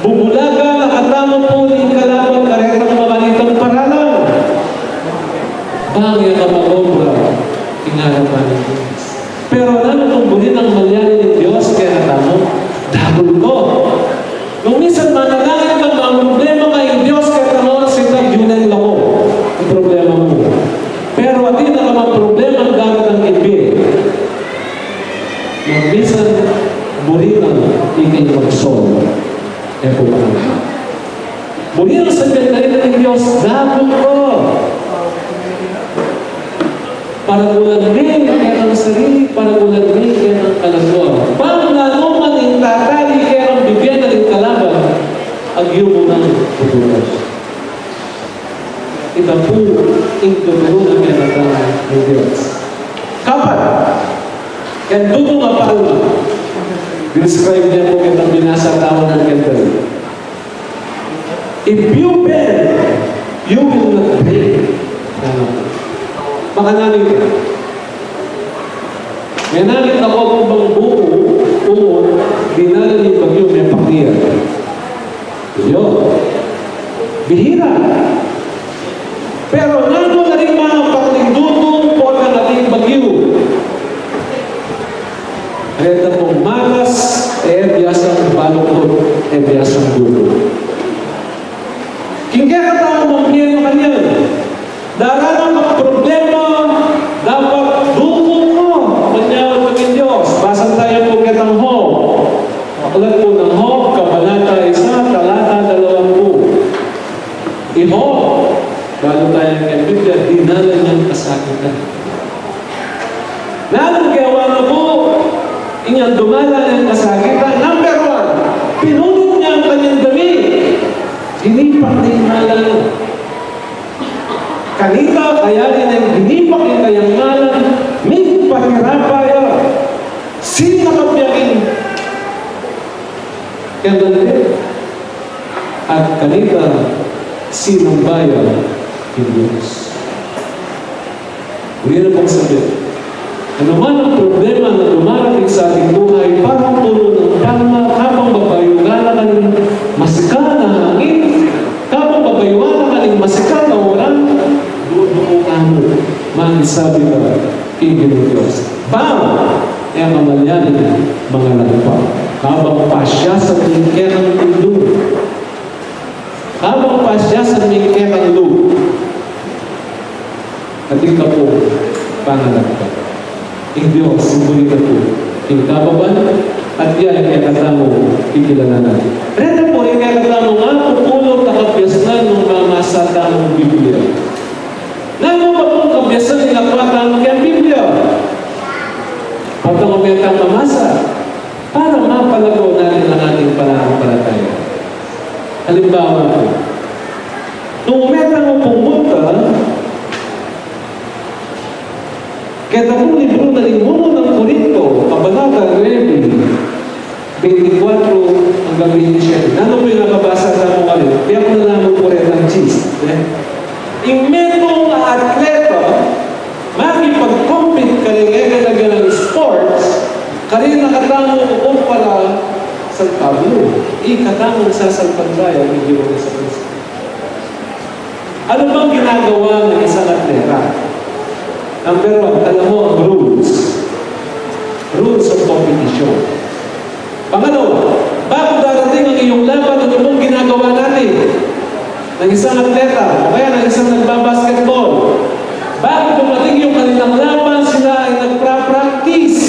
Bubulaga na katamo po ng kalaban karetang mamalitang paralan. Bangya ka mag-obra, ingarapan ng Diyos. Pero nanutungguhin ang malyari ng Diyos, kaya katamo, dabol ko. Nung minsan manalangin ka, ang problema ka yung Diyos, kaya katamo, sitang yunan lako. Ang problema mo. Pero at di na ka mag-problema ang gamit ng ibi. Nung minsan, buritan, ikay mag-solve. Kaya po ba naman? Muli ang sabihin na rin ng Diyos, dabol ko. Para ulan-rin kaya ng sarili, para ulan-rin kaya ng kalagawa. Pang nanuman yung tatali kaya ng bibyan na rin kalaban, agyo mo ng putulas. Ito po, ingtuturo na kaya nagkaroon ng Diyos. Kapat, yan duto nga palma. Describe niya po kitang binasa tao ng Kendall. If you bend, you will not break. Baka namin ka. May namin ako kung bang buo, umon, dinala ni Bagyo, may pakliya. Yun. Bihira. Pero nando na rin mga paklindutong po na nating Bagyo. Kaya pong makas, biyasang balukot, biyasang dulo. Kingkaya ka tao mong piyan kanyan. Darating ang problema, dapat dumo mo. kasakitan. Lalong gawa na po, inyang dumala ng kasakitan. Number 1, pinunod niya ang kanyang damit. Hinipak na imalan. Kanita, kaya rin ang hinipak yung kanyang malan. May pahirapaya. Sino nakapyakin? Kaya nalit. At kanita, sinong bayan? Yung Diyos. Hindi na pong sabihin. Ano man ang problema na dumarating sa ating buhay, parang puno ng tama, habang babayugan ka ng masika na hangin, habang babayugan ka ng masika na ulan, doon mo, makisabi ka, King Diyos. Bam! Kaya kamalyanin mga lagpa. Habang pasya sa tingkerang mundo, habang pasya sa tingkerang mundo, ating ka po, pangalagpa. Ing Diyos, sumuli ka po. Ing kababan, at yan ay katamo, ikilala natin. Reda po, ing katamo nga, pupulog na kabyasnan ng mamasa tamong Biblia. Nano ba pong kabyasnan ng nakatamo kaya Biblia? Pagka kumitang mamasa, para mapalago natin ang ating pananampalataya. Halimbawa po, nung umetang pumunta, kaya tapong libro na limuno ng Korinto, Kabanata 9, 24 hanggang 27. Nano po yung nakabasa sa mga rin? Kaya ko na naman po rin ang gist. Yung metong atleta, makipag-compete ka rin ngayon ng sports, kaya nakatamo ko para sa tablo. Ikatamong sasalpandaya ng Diyos sa Kristo. Ano bang ginagawa ng isang atleta? Number 1, alam mo ang rules. Rules of competition. Pangalawa, bago darating ang iyong laban, ano mong ginagawa natin? Ng isang atleta, o kaya ng isang nagbabasketball. Bago dumating yung kanilang laban, sila ay nagpra-practice.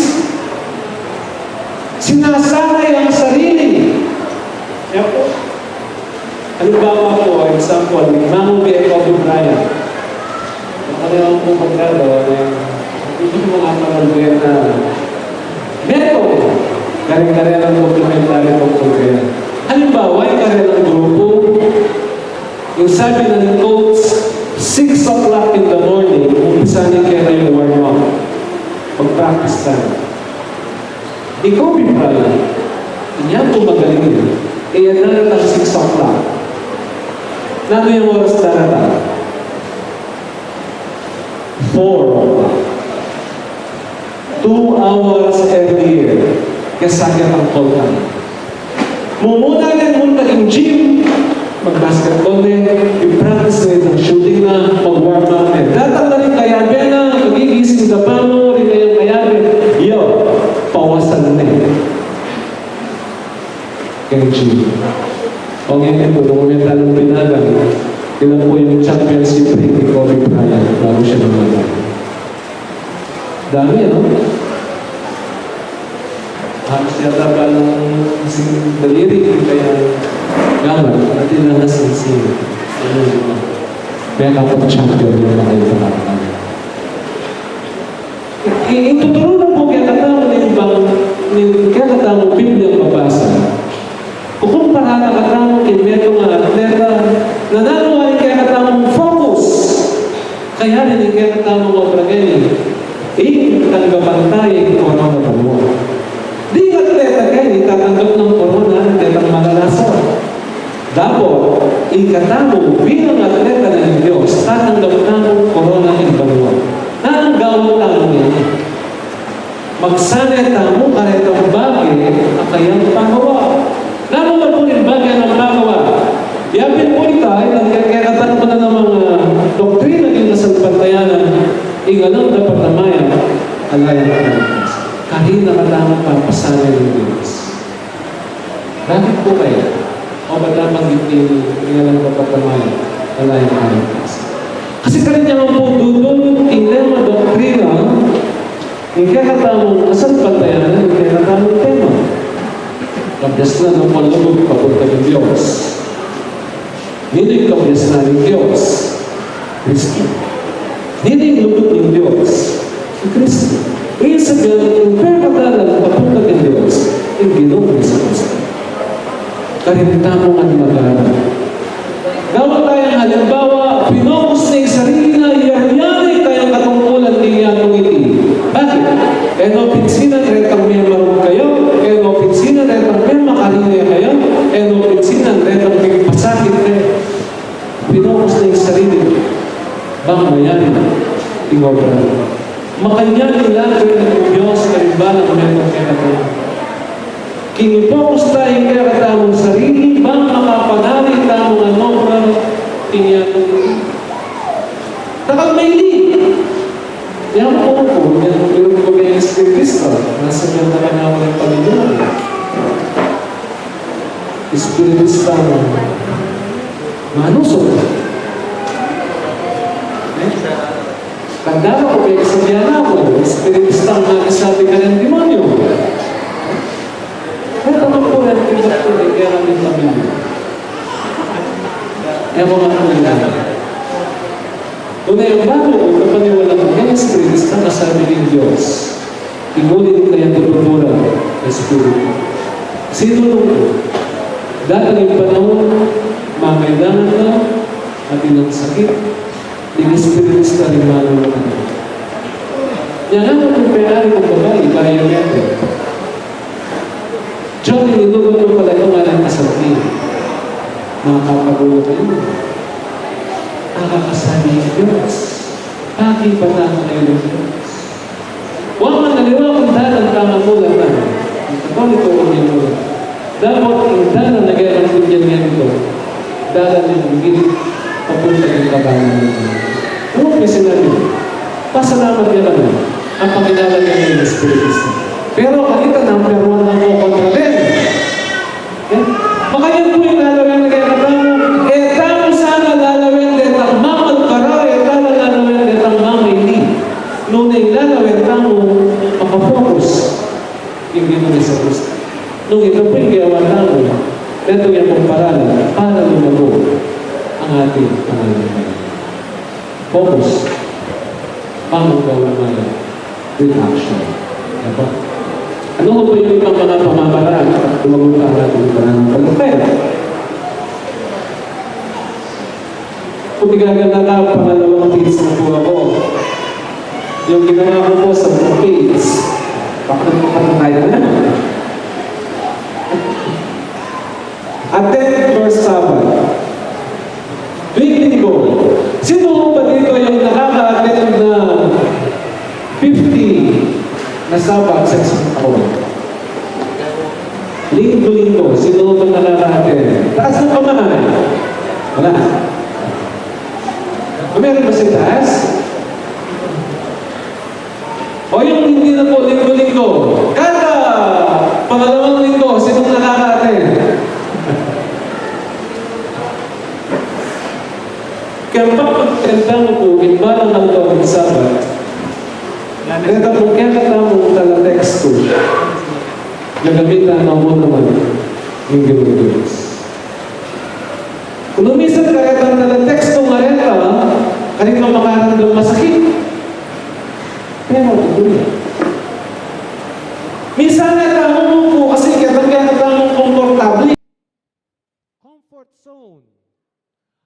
Sinasanay ang sarili. Kaya po, halimbawa po, example, Manong B. Kobe Bryant. Kaya po magkagawa na hindi mo mga pangalbuyan na neto, galing-galing ang complementary pagpagkaya. Halimbawa, yung kanilang grupo, yung sabi na ng coach, 6 o'clock in the morning, umpisa niya kayo yung warm-up. Pag-practice tayo. Ikaw, Bibral, yan po magaling yun. Iyan na natin 6 o'clock. Nano yung oras na natin? 4 o'clock. 2 hours every year. Kasagyan ang call time. Mumuna din muna yung gym, mag-basketball din, i-practice din ang shooting na, mag-warm up din. Datang na rin kayabe na, magigising na pa mo, rin na yung kayabe. Yo, pawasan na rin. Kaya gym. O ngayon po, nung may talong pinagang, ilan po yung championship ring ni Kobe Bryant bago siya naman. Dami, no? Siya dapat ng daliri, kaya gamar, at inahasin siya. Kaya kapag champion yung mga ito nakakal. Ituturo na po kaya katawang kaya katawang Biblia ang mabasa. Kung para katawang kimeto nga atleta, nanalo ay kaya katawang focus. Kaya rin kaya katawang obragay. Tanggapantay ko ng matamo. Di atleta kayo, itatanggap ng corona, atletang malalason. Dapat, ikatamo bilang atleta ng Diyos, tatanggap ng corona ng banwa. Na ang gawang tamo niya. Magsanay tamo karetang bagay ang kayang pagawa. Lalo na po yung bagay ng pagawa. Yapin po itay, nagkakatanong pa na ng mga doktrina ng nasalpantayanan, ingalang dapat namayan, alayan ka ng Diyos. Kahit nakatamang papasanay ng Diyos. Bakit po kayo? O ba dapat ingalang dapat namayan, alayan ka ng Diyos? Kasi kahit niya po dudong inema doktrina, hindi katamang nasalpantayanan, hindi katamang tema. Kabyas na ng panlugod papunta ng Diyos. Nino'y kabyas na ng Diyos. Kristo. Hindi yung lupot ng Diyos. Si Kristo. Ibig sabihin, yung pagkadalang papunta ng Diyos, yung Ginoong sa Kristo. Karinta mo ang mag-aaral. Gawag tayong halimbawa, pinokus na yung sarili na iyayanay tayong katungkulan ng iyatong iti. Bakit? Kaya no pinsinan retang may marunong kayo, kaya no pinsinan retang may makalinay kayo, kaya no pinsinan retang may pasakit kayo. Pinokus na yung sarili. Bang mayari na, ingobra. Makanyanin lang ng Diyos kalimbalang meron kaya kayo. Kinipokus tayo kaya katamong sarili, bang makapanari tamong anobra tiniyatong iti. Takal may li. Yan po po, meron ko kaya Espiritu Cristo. Nasa mga nakanawa ng Panginoon. Espiritu Cristo manusok. Tanda ko, kaya kasabihan ako, Espiritu Cristo ang nakasabi ka ng demonyo. Kaya naman po yan, kaya kami Panginoon. Ewan ko nga po nila. Kung yung bago kung kapaniwala ko, kaya Espiritu Cristo kasabi ng Diyos, inulit kaya tututuran ng Espiritu. Sino nung dahil yung panahon, mamailangan na, at ilang sakit, yung Espiritu Cristo rin malawag na. Yan ang pagpapayari kong babae, kaya meron. John, inugot mo pala ito nga ng kasabi. Makakagulo kayo. Nakakasabi ng Diyos. Bakit ba naman kayo ng Diyos? Huwag man naliwa kung dalang tamang mula na. Ito ito ang yung mula. Dapat yung dalang nag-alang kunyan yan ito. Dalang yung gilit papunta yung kabangan nito. Huwag may sinabi. Pasalamat niya naman ang Panginoon niya ng Espiritu Cristo. Pero kanita number 1 na mo kontra din. Makanya po yung lalawin na kaya katamo, tamo sana lalawin din ang mamal para, tamo lalawin din ang mamay ni. Nung lalawin tamo, makapokus yung Ginoong sa Kristo. Nung ito po yung gawa tamo, ito yung pong paralan para lumago ang ating pangalan. Focus. Pangagawa maya with action. Diba? Ano ko po yung ibang mga pamamaraan at tumagot ang ating pananampalataya? Kung igaganda na pangalawang page na po ako, yung ginawa ko po sa mga page, bakit mo tayo na? Attend your Sabbath. Weekly goal. Sino ba dito yung nakaka-attend na 50 na Sabbath sa isang taon? Linggo-linggo, sino ba nakaka-attend? Taas ng kamay. Wala. Meron ba si taas? O yung hindi na po linggo-linggo, kada pangalawang linggo, sino nakaka-attend? Kaya pagpagtenda mo po, imbalang ng taon ng Sabat, kaya po kaya katamong talatext ko, nagamitan na mo naman yung Diyos. Kung lumisan kaya kang talatext ko nga rin ka, kanit ka makaramdam masakit. Pero ito yun. Minsan na tamo mo po kasi kaya katamong komportable. Comfort zone.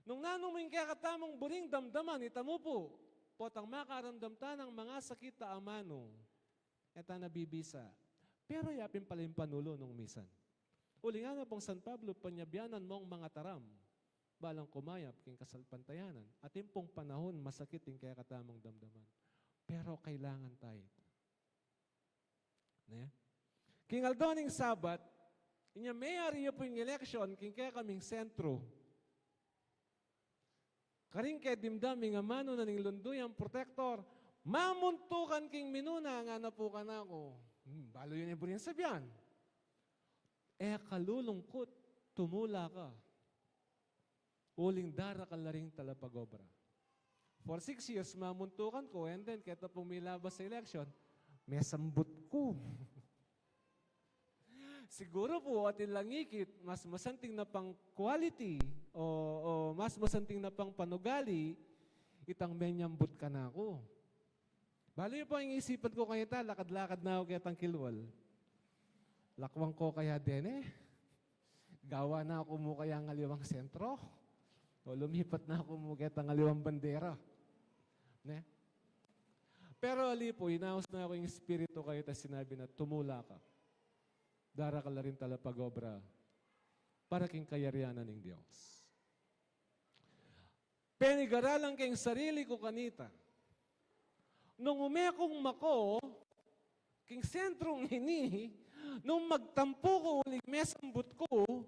Nung nanuming kaya katamong buring damdaman, itamo po, potang makaramdam ta ng mga sakit ta amano, eta nabibisa. Pero yapin pala yung panulo nung misan. Uli nga na pong San Pablo, panyabyanan mong mga taram, balang kumayap king kasalpantayanan, at yung pong panahon, masakit yung kaya katamong damdaman. Pero kailangan tayo. Ne? King Aldoning Sabat, inya mayari nyo po yung election, king kaya kaming sentro, karing kay dimdami nga mano na ning lundoy ang protector, mamuntukan king minuna nga napukan ako. Balo yun yung burin sabihan. Kalulungkot, tumula ka. Uling dara ka laring talapagobra. For 6 years, mamuntukan ko, and then kaya pong milabas sa election, may sambut ko. Siguro po, atin lang ikit, mas masanting na pang quality o mas masanting na pang panugali, itang menyambut ka na ako. Bali po ang isipan ko kayo lakad-lakad na ako kitang kilwal. Lakwang ko kaya din gawa na ako mo kaya ngaliwang sentro. O lumipat na ako mo kitang ngaliwang bandera. Ne? Pero ali po, inaos na ako yung espiritu kayo at sinabi na tumula ka. Dara ka la rin tala pag-obra para king kayarianan ng Diyos. Penigaralan kayong sarili ko kanita. Nung umekong mako, king sentrong hini, nung magtampo ko uling mesambut ko,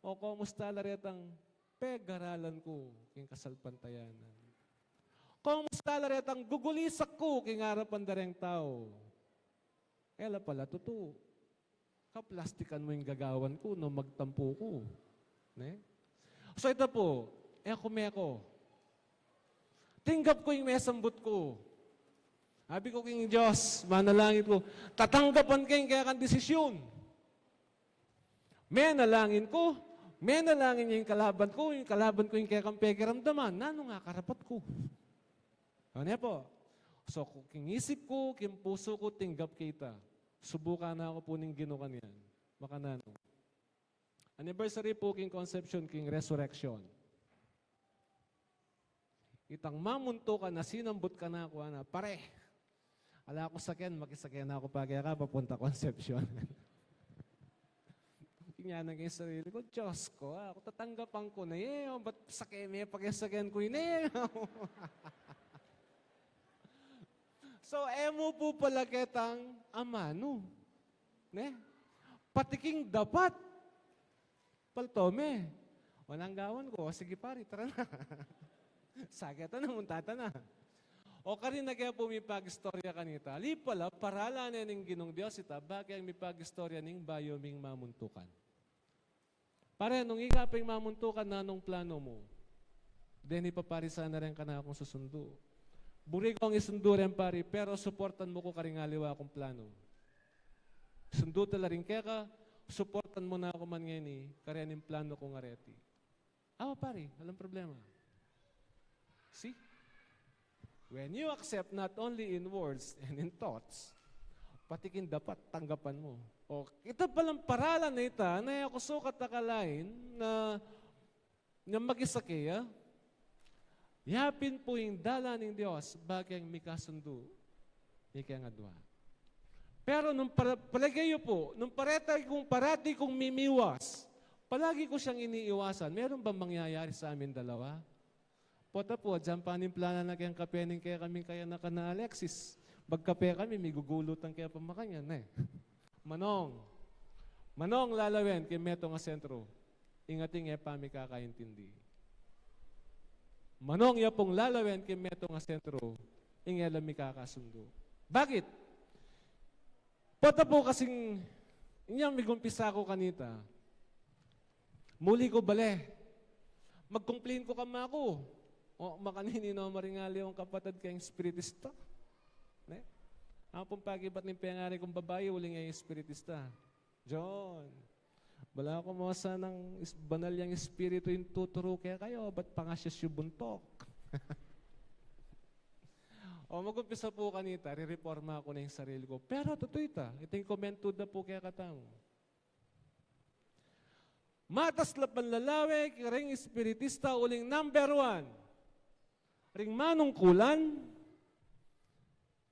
o kumusta la retang pegaralan ko king kasalpantayanan. Kumusta la retang gugulisak ko king harapan dareng tao. Ela pala, totoo. Kaplastikan mo yung gagawan ko nung magtampo ko. Ne? So ito po, kumeko. Tinggap ko yung mesambut ko. Sabi ko king Diyos, manalangin ko, tatanggapan kayong kaya kang desisyon. Menalangin ko, menalangin niya yung kalaban ko yung kaya kang pekiramdaman, nano nga karapat ko. Ano po? So, king isip ko, king puso ko, tinggap kita. Subukan na ako po ng ginukan yan. Baka nano. Anniversary po king conception, king resurrection. Itang mamunto ka na, sinambut ka na ako, pare. Ala ako sakyan, makisakyan na ako kaya ka, papunta conception. Tingnan ng sarili ko, Diyos ko, ako tatanggapan ko na ba't sakyan niya, pakisakyan ko yun So, emo po pala kitang amano. Ne? Patiking dapat. Paltome. Walang gawan ko. Sige pari, tara na. Sagata na, muntata na. O karin na kaya pumipag-istorya kanita. Ali pala, paralan na ng ginong Diyos ita, bagay ang mipag-istorya ng bayoming mamuntukan. Pare, nung ikaping mamuntukan na nung plano mo, then ipaparisan na rin ka na akong susundo. Buri ko ang isundo rin pari, pero supportan mo ko karingaliwa akong plano. Sundo tala rin kaya ka, supportan mo na ako man ngayon kariyanin plano kong areti. Pari, walang problema. See? When you accept not only in words and in thoughts, patikin dapat tanggapan mo. O, ito palang paralan na ita, na ako sukat akalain na mag-isakaya, yapin po yung dala ng Diyos bagay ang mikasundo, ikang adwa. Pero nung palagayo po, nung parati kong mimiwas, palagi ko siyang iniiwasan, meron ba mangyayari sa amin dalawa? Pota po, dyan panimplana na kayang kapening kaya kami kaya naka na Alexis. Magkape kami, may gugulutan kaya pamakanyan Manong lalawen kay Meto nga sentro. Ingating pami kakaintindi. Manong pong lalawen kay Meto nga sentro. Ingela mi kakasundo. Bakit? Pota po kasing inyang migumpisa ko kanita. Muli ko bale. Mag-complain ko kama ako. O makanini no maringali ang kapatid kayong spiritista. Ne? Ang pong pagibat ng pangari kong babae, uling ay spiritista. John, wala ko mo ng banal yung espiritu yung tuturo kaya kayo, ba't pangasyas yung buntok? O mag-umpisa po kanita, re-reforma ako na yung sarili ko. Pero totoo ita, ito yung komento na po kaya katamo. Matas lapan lalawe, ring espiritista, uling number 1. Ring manungkulan,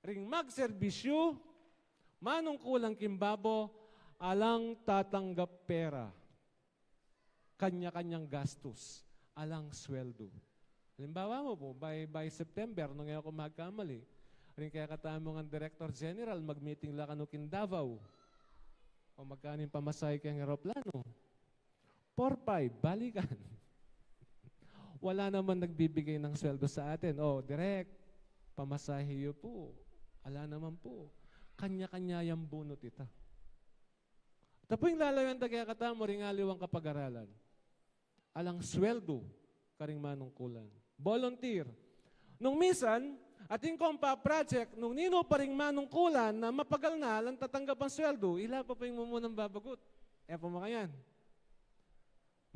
ring magserbisyo, manungkulang kimbabo, alang tatanggap pera. Kanya-kanyang gastos, alang sweldo. Halimbawa mo po, by September, nung ako magkamali, rin kaya katamo ng Director General, mag-meeting lang kanukin Davao. O magkanin pamasahe kayang aeroplano. 4-5, balikan. Wala naman nagbibigay ng sweldo sa atin. Direct, pamasahe po. Ala naman po. Kanya-kanya yung bunot ita. Tapo yung lalayan kaya katamo ring aliwang kapag-aralan. Alang sweldo, karing manungkulan. Volunteer. Nung misan, ating kompa project, nung nino pa ring manungkulan na mapagal na, lang tatanggap ang sweldo, ila pa yung mumunang babagot. Pamakayan.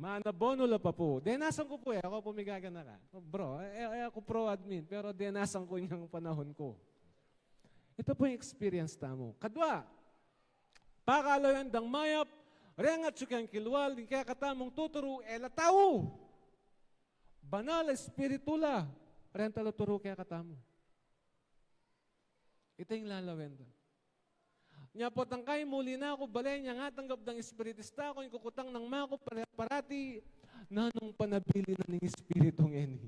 Maanabono la pa po. Denasan ko po ako pumigagana ka. Bro, ako pro-admin, pero denasan ko yung panahon ko. Ito po yung experience tamo. Kadwa, pakaloyan dang mayap, rengat sukang kilwal, kaya katamong tuturo, tao. Banal espiritula, rentalo turo kaya katamo. Ito yung lalawenda. Nya po tangkay muli na ako balay niya nga tanggap ng espiritista ko yung kukutang ng mako parati nanong panabili na ng espiritong eni.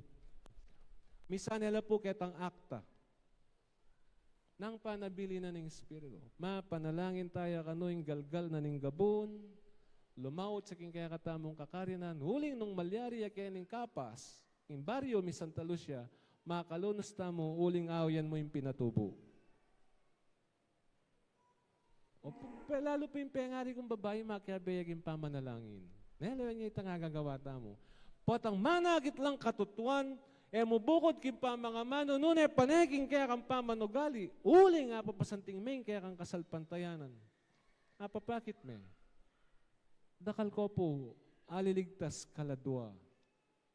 Misa nila po ketang akta nang panabili na ng espiritu. Mapanalangin tayo kanoing galgal na ning gabon, lumawot sa king kaya katamong kakarinan, huling nung malyari kaya ning kapas, in baryo mi Santa Lucia, makalunos tamo, uling awayan mo yung pinatubo. O, lalo pa yung pengari kong babae, makiabiyag yung pamanalangin. Nalawan niya itang agagawa tamo. Potang managit lang katutuan, mubukod kim pa mga mano, nune paneking kaya kang pamanugali. Uli nga papasanting main kaya kang kasalpantayanan. Apapakit me. Dakal ko po, aliligtas kaladwa.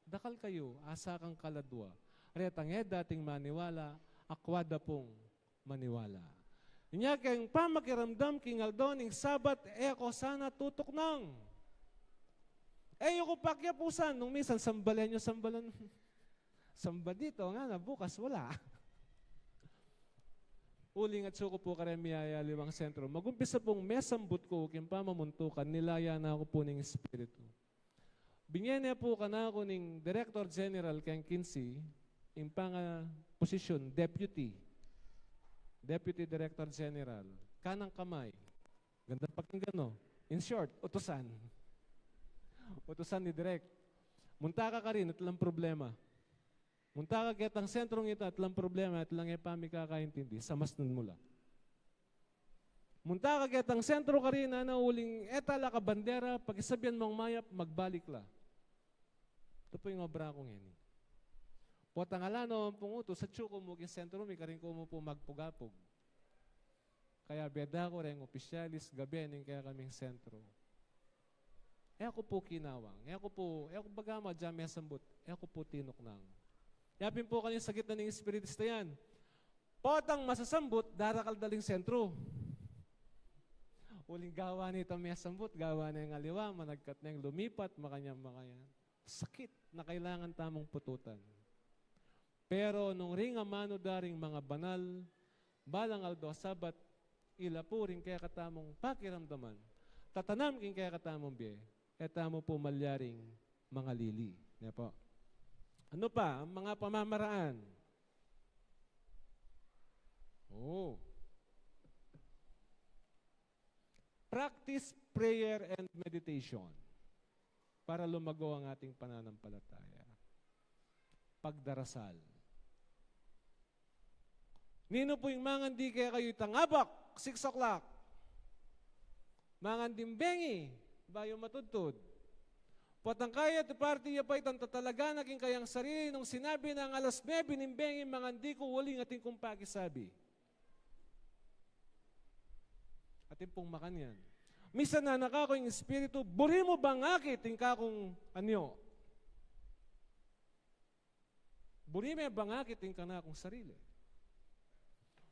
Dakal kayo, asa kang kaladwa. Retang dating maniwala, akwada pong maniwala. Inya kayong pamakiramdam king aldoning sabat, ako sana tutok nang. Yung kupakyapusan, nung minsan sambalan nyo, sambalan. Samba dito, nga na, bukas wala. Uling at suko po karemiyaya limang sentro. Magumpisa pong mesambut ko, king pamamuntukan, nilaya na ako po ng espiritu. Bingyan niya po ka na ako ng Director General kayang Kinsey, yung posisyon, Deputy Director General, kanang kamay. Ganda pakinggan, no? In short, utusan. Utusan ni Direk. Munta ka rin, at lang problema. Munta ka kitang sentrong ito, at lang problema, at lang epami kakaintindi. Samas nun mula. Munta ka kitang sentro ka rin, na uling etala ka bandera, pag-isabihan mong mayap, magbalik la. Ito po yung obra kong yan. Potangala no punguto sa tsuko mo kin sentro mi karing ko mo po magpugapog. Kaya beda ko ring opisyalis gabi ning kaya kaming sentro. Ako po kinawang. Ako bagama dyan may sambut. Ako po tinok nang. Yapin po kanyung sagit na ng espiritista yan. Potang masasambut, darakal daling sentro. Uling gawa nito may sambut, gawa na yung aliwa, managkat na yung lumipat, makanyang. Sakit na kailangan tamong pututan. Pero nung ring amano daring mga banal, balang aldo sabat, ila po rin kaya katamong pakiramdaman, tatanam king kaya katamong biye, etamo po malyaring mga lili. Yan po. Ano pa? Ang mga pamamaraan. Practice prayer and meditation para lumago ang ating pananampalataya. Pagdarasal. Nino po yung mga hindi kaya kayo tangabak, 6 o'clock. Mga dimbengi, bayo matudtod. Potang kaya, party ya pa itang tatalaga naging kayang sarili nung sinabi ng alas 9, nimbengi, mga hindi ko waling ating kong pakisabi. Ating pong makan yan. Misa na nakako yung espiritu, buri mo bang akit yung kakong anyo? Buri mo bang akit yung kanakong sarili?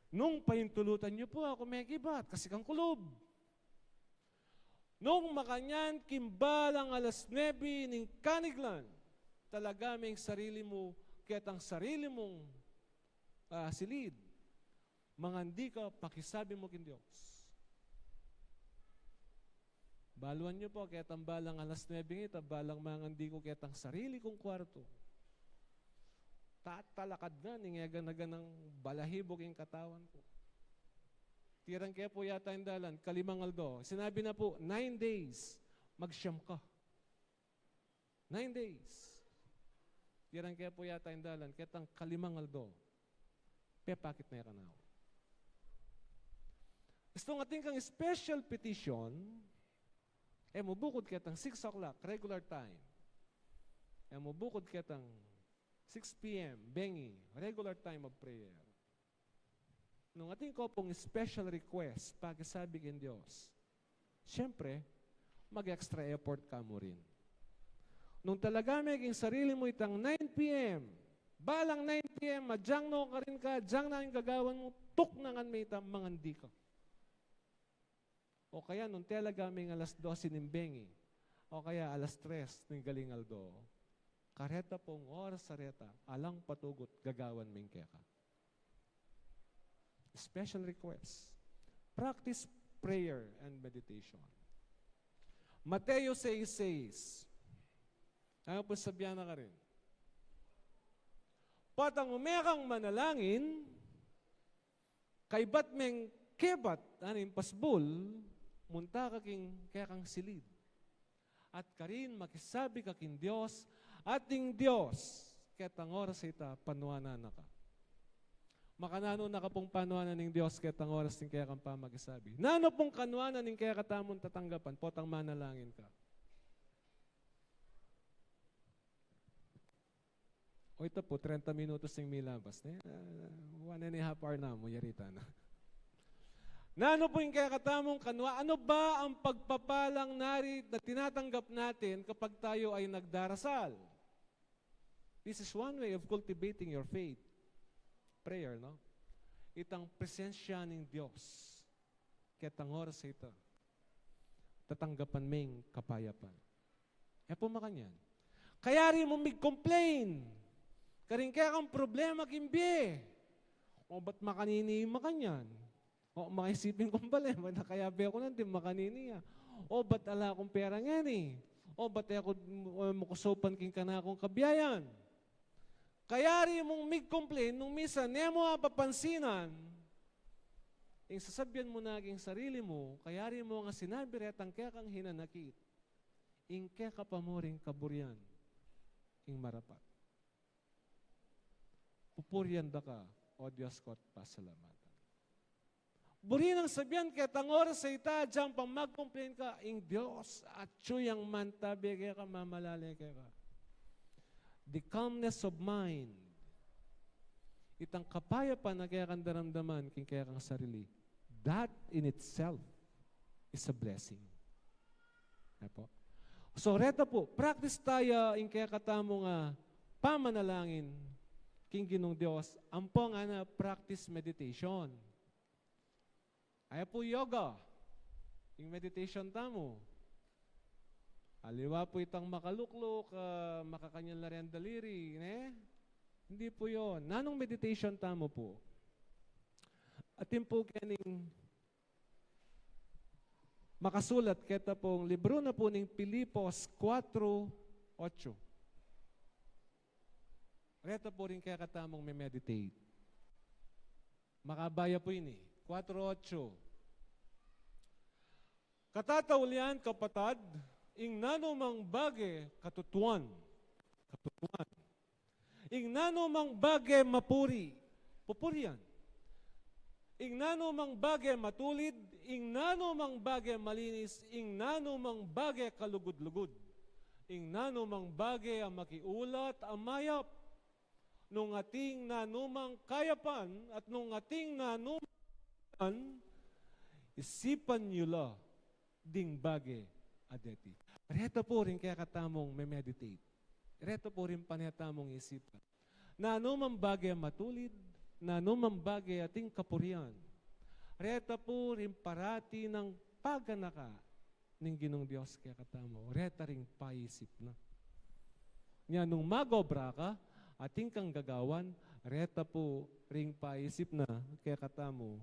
Nung pahintulutan niyo po ako may gibat, kasi kang kulob. Nung makanyan, kimbalang alas 9 ng kaniglan, talaga may sarili mo, kaya't ang sarili mong silid, mga hindi ka pakisabi mo kin Diyos. Baluan niyo po, kaya't ang balang alas 9 ito, balang mga hindi ko kaya't ang sarili kong kwarto. Tatalakad na, ningyaganagan ng balahibog yung katawan ko. Tirang kaya po yata yung dalan, kalimang aldo. Sinabi na po, 9 days, magsyam ka. 9 days. Tirang kaya po yata yung dalan, kaya ang kalimang aldo. Pepakit na yakanaw. Gusto ng ating kang special petition, mubukod kaya tang 6 o'clock, regular time. Mubukod kaya tang 6 p.m., bengi, regular time of prayer. Nung ating ko pong special request, pagkasabi kin Diyos, siyempre, mag-extra effort ka mo rin. Nung talaga may king sarili mo itang 9 p.m., balang 9 p.m., madyang no ka rin ka, dyang na yung gagawan mo, tuk na nga may itang mangandi ka. O kaya nung talaga may alas 12 nimbengi, o kaya alas 3 ng galingaldo, kareta pong oras sareta, alang patugot, gagawan may keka. Special request. Practice prayer and meditation. Mateo 6:6. Ano po sabihan na ka rin? Patang umekang manalangin, kay bat meng kebat, aning pasbul, munta kaking kaya kang silid. At karin makisabi kaking Diyos, ating Diyos, ketang oras ita, panuanan na ka. Makanano na ka pong panuanan ng Diyos, ketang oras ng kaya kang pamagisabi. Nano pong kanuanan ng kaya katamon tatanggapan, potang manalangin ka. O ito po, 30 minutos ng milabas. 1.5 hour na mo, yarita na. Nano po yung kaya katamong kanwa? Ano ba ang pagpapalang nari na tinatanggap natin kapag tayo ay nagdarasal? This is one way of cultivating your faith. Prayer, no? Itang presensya ng Diyos. Ketang oras ito. Tatanggapan ming kapayapan. E po makanyan. Kaya rin mo mig-complain. Karing kaya kang problema kimbi. O ba't makanini makanyan? O maisipin kong bala, kaya be ako nanti makanini ya. O ba't ala akong pera nga ni? O ba't ako mukusopan king kana akong kabiyayan? Kaya rin mong mig-complain nung misa, niya mo papansinan, yung sasabyan mo na aging sarili mo, kaya rin mo nga sinabi retang kaya kang hinanakit, ing kaya ka pa mo rin kaburyan, ing marapat. Pupuryan da ka, o Diyos ko at pasalamatan. Buri nang sabihan kaya tang oras sa ita, dyan pang mag-complain ka, ing Diyos, at chuyang mantabi kaya ka, mamalali kaya ka. The calmness of mind, itang kapayapan na kaya kang daramdaman, kaya kang sarili, that in itself is a blessing. Apo? So, reta po, practice tayo ing kaya katamo nga pamanalangin king Ginong Diyos, ampong ana practice meditation. Ay po yoga, yung meditation tamo. Aliwa po itang makaluklok, makakanyang larian daliri, Hindi po yon. Nanong meditation tamo po? Atin po kaning makasulat keta pong libro na po ng Pilipos 4:8. Reta po rin kaya katamong may meditate. Makabaya po yun 4:8. Katataulian kapatad, ing nanumang bagay katutuan. Katutuan. Ing nanumang bagay mapuri. Pupurian. Ing nanumang bagay matulid, ing nanumang bagay malinis, ing nanumang bagay kalugod-lugod. Ing nanumang bagay ang makiulat, ang mayap. Nung ating nanumang kayapan at nung ating nanumang isipan nyo la ding bagay adeti. Reto po rin kaya katamong may meditate. Reto po rin panatamong isipan. Nanumang bagay matulid, nanumang bagay ating kapurian. Reto po rin parati ng paganaka ng Ginong Diyos kaya katamo. Reta rin paisip na. Nga nung magobra ka, ating kang gagawan, reta po ring paisip na kaya katamo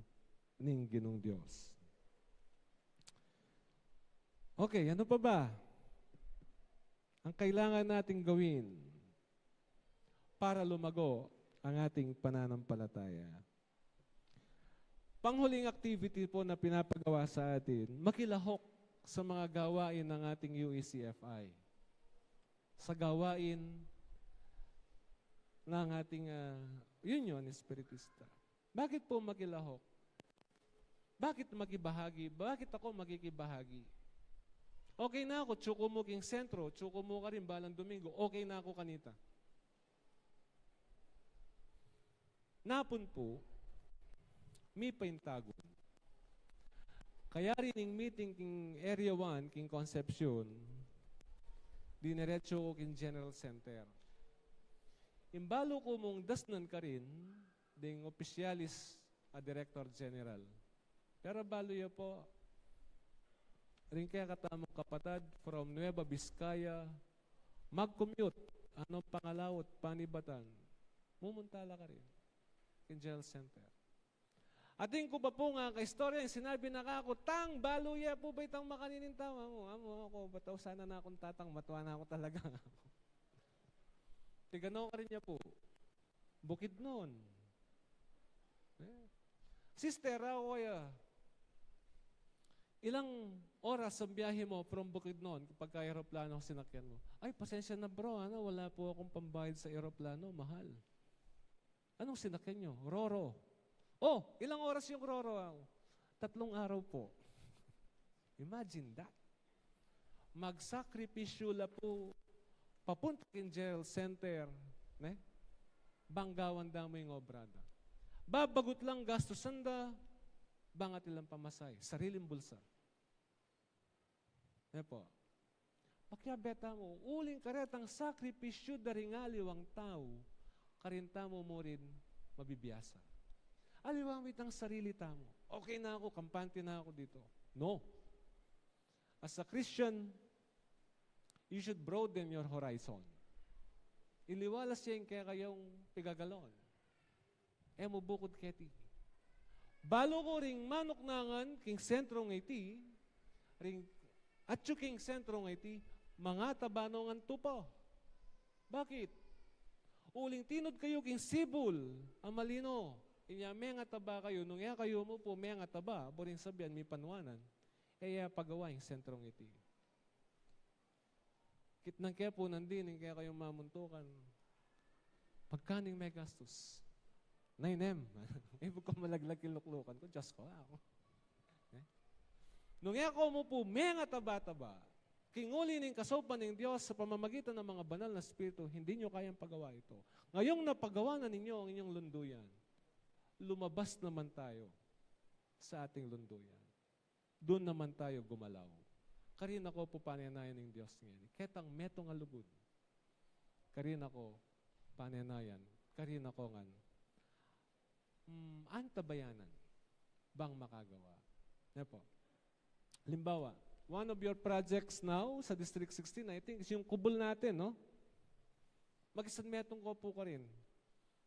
ning Ginong Diyos. Okay, ano pa ba? Ang kailangan nating gawin para lumago ang ating pananampalataya. Panghuling activity po na pinapagawa sa atin, makilahok sa mga gawain ng ating UECFI. Sa gawain ng ating Union Espiritista. Bakit po makilahok? Bakit makibahagi? Bakit ako makikibahagi? Okay na ako, tsuko mo king sentro, tsuko mo ka rin balang Domingo, okay na ako kanita. Napon po, may paintagon. Kaya rin yung meeting king Area 1, king Concepcion, diniretso ko kin General Center. Imbalo ko mong dasnan ka rin, ding opisyalis a Director General. Pero balo ya po, rin kaya katamang kapatad from Nueva Vizcaya, mag-commute, anong Pangalawot, Panibatan, mumuntala ka rin, kin General Center. Ating ko pa po nga ka-istorya, yung sinabi na kako, tang, baluya po ba itang makaninin tawa mo? Amo ako, bataw sana na akong tatang, matuwa na ako talaga. Tiganaw ka rin niya po. Bukid noon. Sister, ilang oras ang biyahe mo from Bukid noon kapag ka-aeroplano sinakyan mo? Ay, pasensya na bro, wala po akong pambayad sa aeroplano, mahal. Anong sinakyan nyo? Roro. Oh, ilang oras yung Roro? 3 araw po. Imagine that. Magsakripisyo la po, papunta kin General Center, banggawan da mo yung obrada. Babagot lang gastos sanda, bangat ilang pamasay, sariling bulsa. Po. Pakyabeta mo, uling karetang sakripisyo daringaliw ang tao, karinta mo rin mabibiyasa. Aliwangwit ang sarili tamo. Okay na ako, kampante na ako dito. No. As a Christian, you should broaden your horizon. Iliwalas siya yung kaya kayong pigagalon. Mo bukod keti. Balo ko ring manok nangan, king sentro ng iti, ring atyo king sentro ng iti, mga tabanongan tupa. Bakit? Uling tinod kayo king sibul, amalino. Inya may nga taba kayo, nung iya kayo mo po may nga taba, boring sabihan, may panuanan, kaya pagawa yung sentrong iti. Kitnang kaya po nandinin, kaya kayong mamuntukan. Pagkaning may gastos. 9M. Ibig ko malaglag kiluklukan ko, just ko ako. Nung iya ko mo po may nga taba-taba, kinguli ng kasopan ng Diyos sa pamamagitan ng mga banal na spirito, hindi nyo kayang pagawa ito. Ngayong napagawa na ninyo ang inyong lunduyan, lumabas naman tayo sa ating lunduyan. Doon naman tayo gumalaw. Karin ako po pananayan ng Diyos ngayon. Ketang metong alugod. Karin ako pananayan. Karin ako ngan. Antabayanan bang makagawa? Po. Limbawa, one of your projects now sa District 16, I think, is yung kubol natin, no? Mag-isang metong ko po ka rin.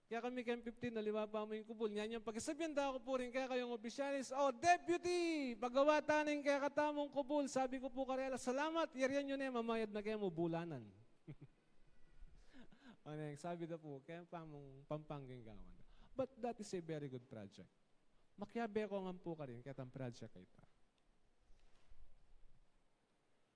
Kaya kami kayong 15, naliwa pa mo yung kubol. Yan yung pagkasabihan da ako po rin kaya kayong opisyalis, deputy, paggawa taning kaya katamong kubol. Sabi ko po karela, salamat, yariyan nyo na mamayad na kaya mo bulanan. Sabi na po, kaya pampangging gawan. But that is a very good project. Makyabe ko nga po ka rin, kaya tang project kayo ta.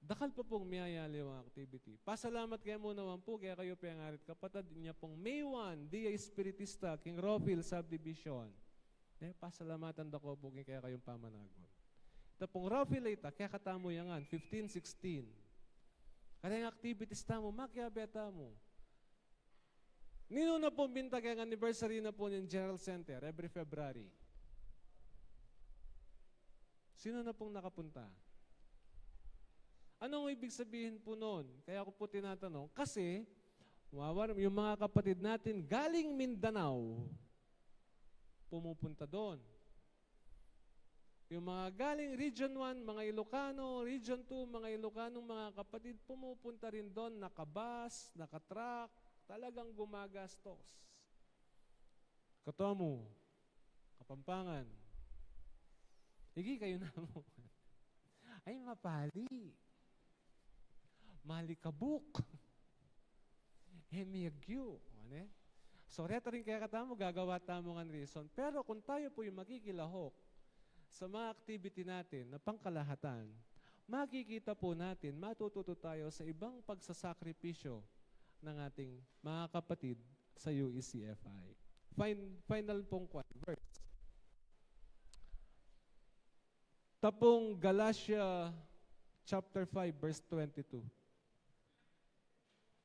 Dakal pa pong miyayali ang activity. Pasalamat kayo muna naman po, kaya kayo piyangarit kapatid niya pong May 1, Dia Espiritista, King Rofil Subdivision. Pasalamatan da ko po, kaya kayong pamanagon. Ito pong Rofil ita, kaya katamo yangan, 15, 16. Kaya yung activities tamo, makyabeta mo. Nino na pong bintag ang anniversary na po ng General Center every February. Sino na pong nakapunta? Anong ibig sabihin po noon? Kaya ako po tinatanong. Kasi, yung mga kapatid natin galing Mindanao, pumupunta doon. Yung mga galing Region 1, mga Ilocano, Region 2, mga Ilocanong mga kapatid, pumupunta rin doon, nakabus, nakatruck, talagang gumagastos. Katomo, Kapampangan, higi kayo na mo. Ay, mapali. Malikabuk. Hemiyagyo. So, reto rin kaya katamo, gagawa tamo ng reason. Pero kung tayo po yung makikilahok sa mga activity natin na pangkalahatan, makikita po natin, matututo tayo sa ibang pagsasakripisyo ng ating mga kapatid sa UECFI. Final pong verse. Tapong Galatia chapter 5, verse 22.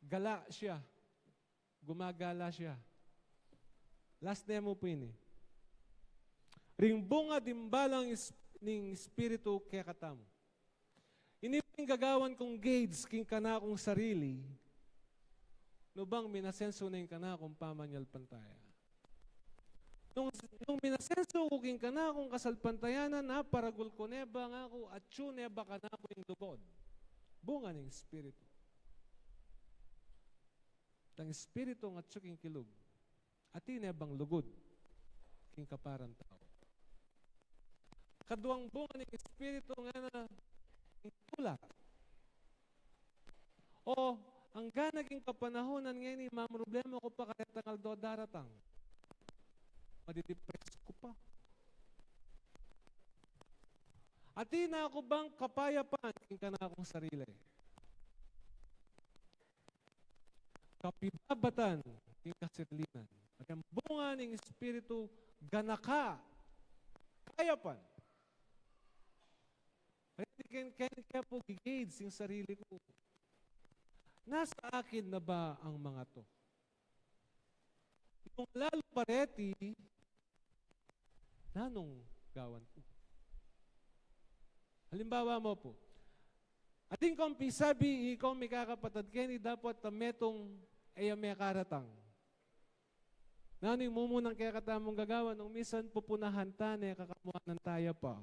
Gala siya. Gumagala siya. Last name mo po ini. Ring bunga dimbalang ning espiritu kaya katamo. Iniping gagawan kong gauge king kana kong sarili, no bang minasenso na yung kana kong pamanyal pantaya. Nung minasenso ko king kana kong kasalpantayanan na paragul ko neba nga ako at yun neba kana ko yung lugod. Bunga ng Espiritu. Tang Espiritu ng atsuking kilog. At nebang lugod king kaparan tao. Kaduang bunga ng Espiritu nga na tula. O, ang ganaging kapanahonan ngayon, problema ko pa kaya tangal do daratang. Madidepress ko pa. At na ako bang kapayapan king ka na akong sarili? Kapibabatan king kasirlinan. At ang bunga ng Espiritu, ganaka, kayapan. Kaya po gigades yung sarili ko. Nasa akin na ba ang mga to? Yung lalo pareti, nanong gawan ko. Halimbawa mo po, ating kumpi sabi, ikaw may kakapatad kini dapat metong ay may karatang. Nano'y mumunang kaya katamong gagawa nung misan pupunahan tane kakamuha ng taya pa.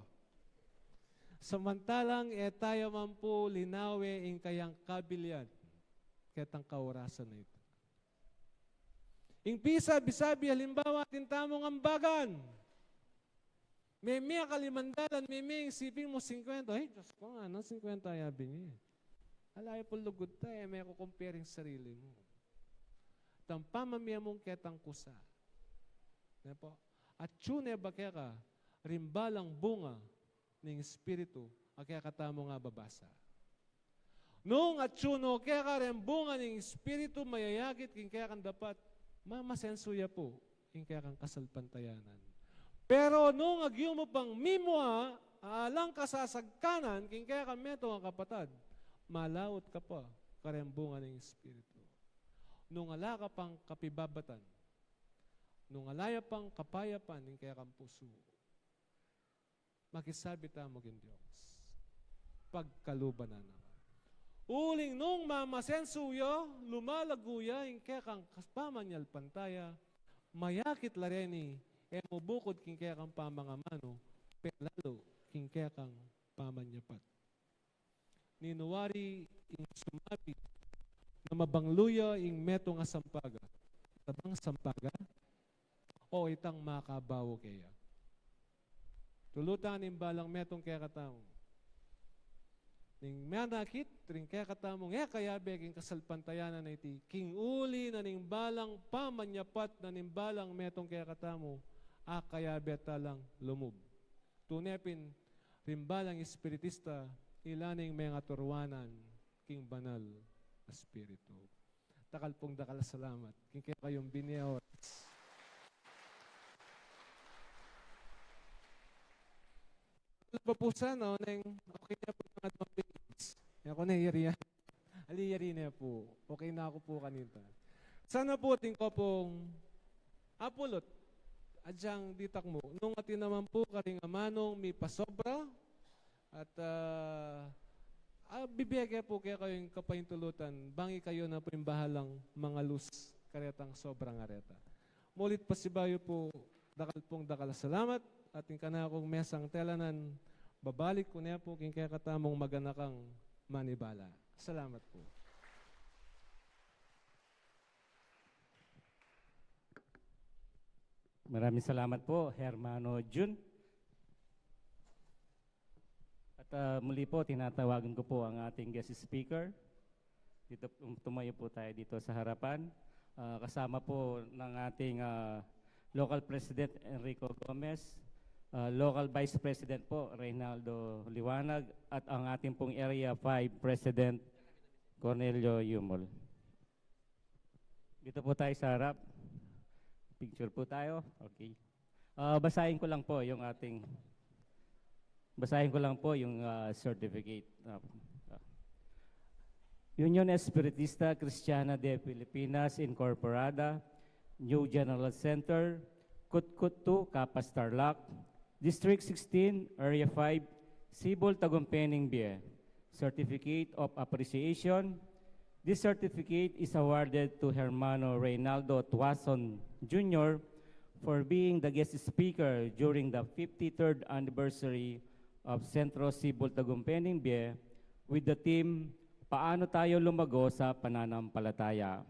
Samantalang tayo man po linawe in kayang kabilyan ketang kaurasan na ito. Ing pisa, bisabi, halimbawa, tintamong ambagan. May kalimandalan, may isipin mo 50. Ay, Diyos ko nga, 50 yabi niya. Alay po lugod tayo, may kukumparing sarili mo. Tampamamaya mong ketang kusa. Po? At tune ba kaya ka, rimbalang bunga ng Espiritu, kaya katamo nga babasa. Nung at tsuno, kaya ka rin bunga ng Espiritu, mayayagit, kaya kang dapat, mamasensuya po, kaya kang kasalpantayanan. Pero nung agyo mo pang mimwa, alang kasasagkanan, kaya kang meto ang kapatad, malawot ka pa, karembunga ng Espiritu. Nung ala ka pang kapibabatan, nung alaya pang kapayapan, kaya kang puso, makisabi tamo kin Diyos, pagkalubanan naman. Uling nung mamasensuyo, lumalaguya, kaya kang pamanyal pantaya, mayakit lareni, mubukod king kaya kang pamangamano, pelalo king kaya kang pamanyapat. Ninuwari ing sumabi, na mabangluya ing meto nga sampaga. Tabang sampaga? O itang makabawo kaya. Tulutan ing balang metong kaya katamo. Ning manakit, ring kaya katamo, kaya beking kasalpantayanan na iti, king uli na ning balang pamanyapat na ning balang metong kaya katamo, kaya beta lang lumub. Tunepin, rimbalang espiritista, ilaning mga turwanan, king banal Espiritu. Takal pong dakal salamat. King kaya kayong biniyaw. Papusa, no? Okay na po mga topics. Ako na iriyan. Aliyari na po. Okay na ako po kanita. Sana po ting ko pong apulot. Adyang ditak mo. Nung atin naman po karing amanong may pasobra. At bibigay po kaya kayong kapahintulutan. Bangi kayo na po yung bahalang mga luz. Karetang sobrang areta. Mulit pa si Bayo po. Dakal pong dakal salamat. Ating kana akong mesang telanan, babalik ko niya po king kaya katamong maganakang manibala. Salamat po. Maraming salamat po, Hermano Jun. At muli po, tinatawagan ko po ang ating guest speaker. Dito, tumayo po tayo dito sa harapan. Kasama po ng ating local president Enrico Gomez, local vice president po Reynaldo Liwanag, at ang ating pong area 5 president Cornelio Yumol. Dito po tayo sa harap. Picture po tayo. Okay. Basahin ko lang po yung certificate. Union Espiritista Cristiana de Filipinas Incorporada, New General Center, Kutkut 2, Capas Tarlac, District 16, Area 5, Sibol, Tagumpay, Bie. Certificate of Appreciation. This certificate is awarded to Hermano Reynaldo Tuason Jr. for being the guest speaker during the 53rd anniversary of Centro Cebu Tagumpay Bie with the theme, Paano Tayo Lumago sa Pananampalataya?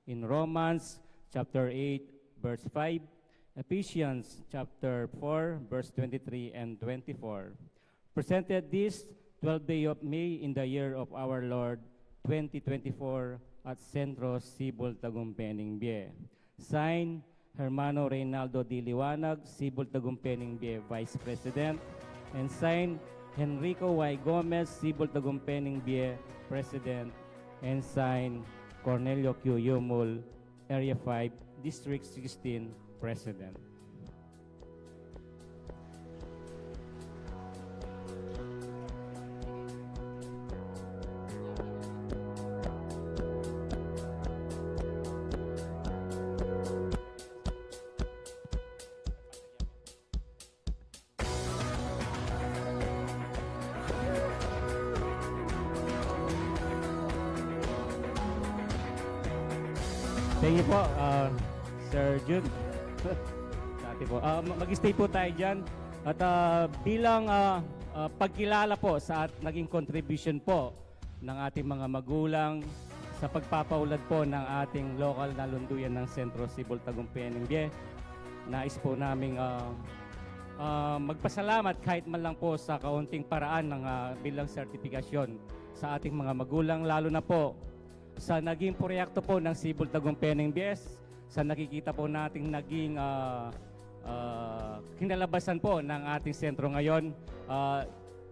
In Romans chapter 8, verse 5, Ephesians chapter 4, verse 23 and 24. Presented this 12th day of May in the year of our Lord 2024 at Centro Cebu Tagumpay Bie. Signed, Hermano Reynaldo D. Liwanag, Cebu Tagumpay Bie Vice President, and signed, Henrico Y. Gomez, Cebu Tagumpay Bie President, and signed, Cornelio Q. Yumul, Area 5, District 16 President. Thank you po, Sir Jun. Dati po. Mag-stay po tayo dyan. At bilang pagkilala po sa naging contribution po ng ating mga magulang sa pagpapaulad po ng ating local na lunduyan ng Centro Cebu Tagumpay Bie, nais po naming magpasalamat kahit man lang po sa kaunting paraan ng bilang sertifikasyon sa ating mga magulang, lalo na po sa naging proyekto po ng Cebu Tagumpay Bie, sa nakikita po nating naging kinalabasan po ng ating sentro ngayon.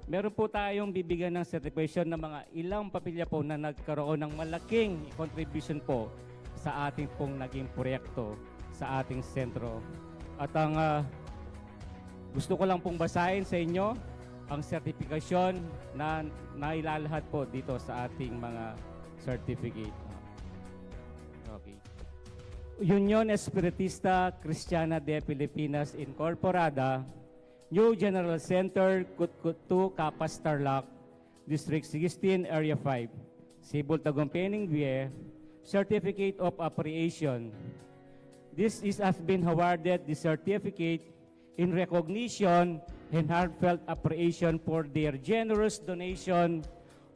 Meron po tayong bibigyan ng certification ng mga ilang pamilya po na nagkaroon ng malaking contribution po sa ating pong naging proyekto sa ating sentro. At ang gusto ko lang pong basahin sa inyo ang sertifikasyon na nailalahad po dito sa ating mga certificate. Okay. Union Espiritista Cristiana de Pilipinas Incorporada, New General Center, Kutkutu, Kapas, Tarlac, District 16, Area 5, Cebu Tagumpay Bie, Certificate of Appreciation. This has been awarded the certificate in recognition and heartfelt appreciation for their generous donation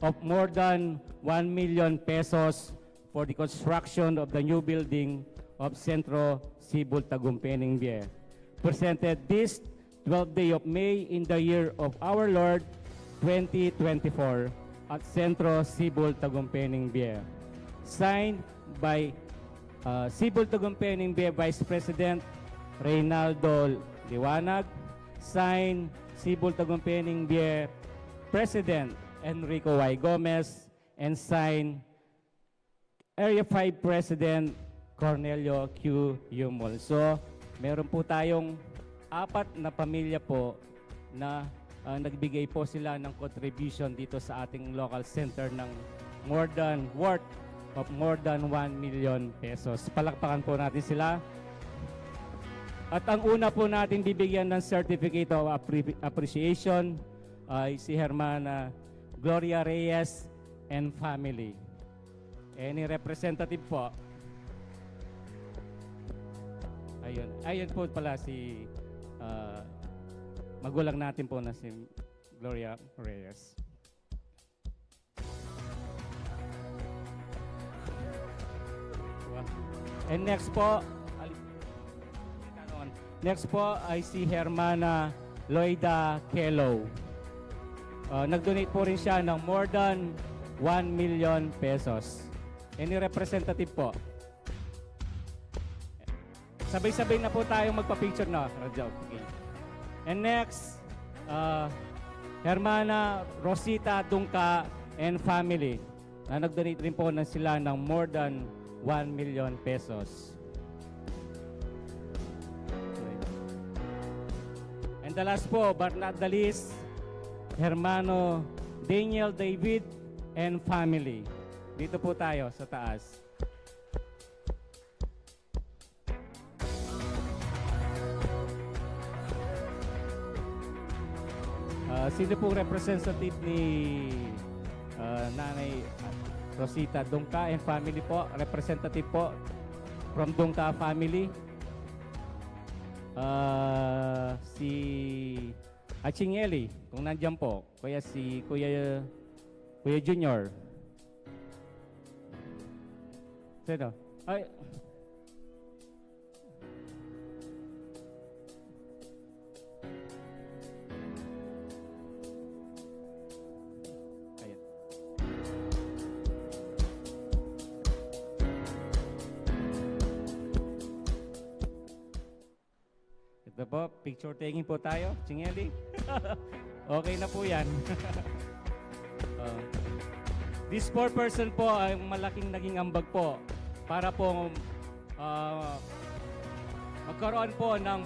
of more than 1 million pesos for the construction of the new building of Centro Cebu Tagumpay Bie. Presented this 12th day of May in the year of our Lord 2024 at Centro Cebu Tagumpay Bie. Signed by Cebu Tagumpay Bie Vice President Reynaldo Liwanag. Signed, Cebu Tagumpay Bie President Enrico Y. Gomez, and signed, Area 5 President Cornelio Q. Yumul. So, meron po tayong 4 na pamilya po na nagbigay po sila ng contribution dito sa ating local center ng worth of more than 1 million pesos. Palakpakan po natin sila. At ang una po natin bibigyan ng Certificate of Appreciation ay si Hermana Gloria Reyes and family. Any representative po? Ayun po pala si magulang natin po na si Gloria Reyes. And next po ay si Hermana Loida Kelo. Nag-donate po rin siya ng more than 1 million pesos. Any representative po? Sabay-sabay na po tayong magpa-picture na. Okay. And next, Hermana Rosita Dungka and family. Nag-donate rin po na sila ng more than 1 million pesos. And the last po, but not the least, Hermano Daniel David and family. Dito po tayo sa taas. Sino pong representative ni Nanay Rosita Dungka and family po, representative po from Dungka family. Si Achingeli, kung nandiyan po, kaya si Kuya Junior. Sino? Ay, ayan. Ito po, picture taking po tayo, Chingeli. Okay na po yan. This 4% po ay malaking naging ambag po para po magkaroon po ng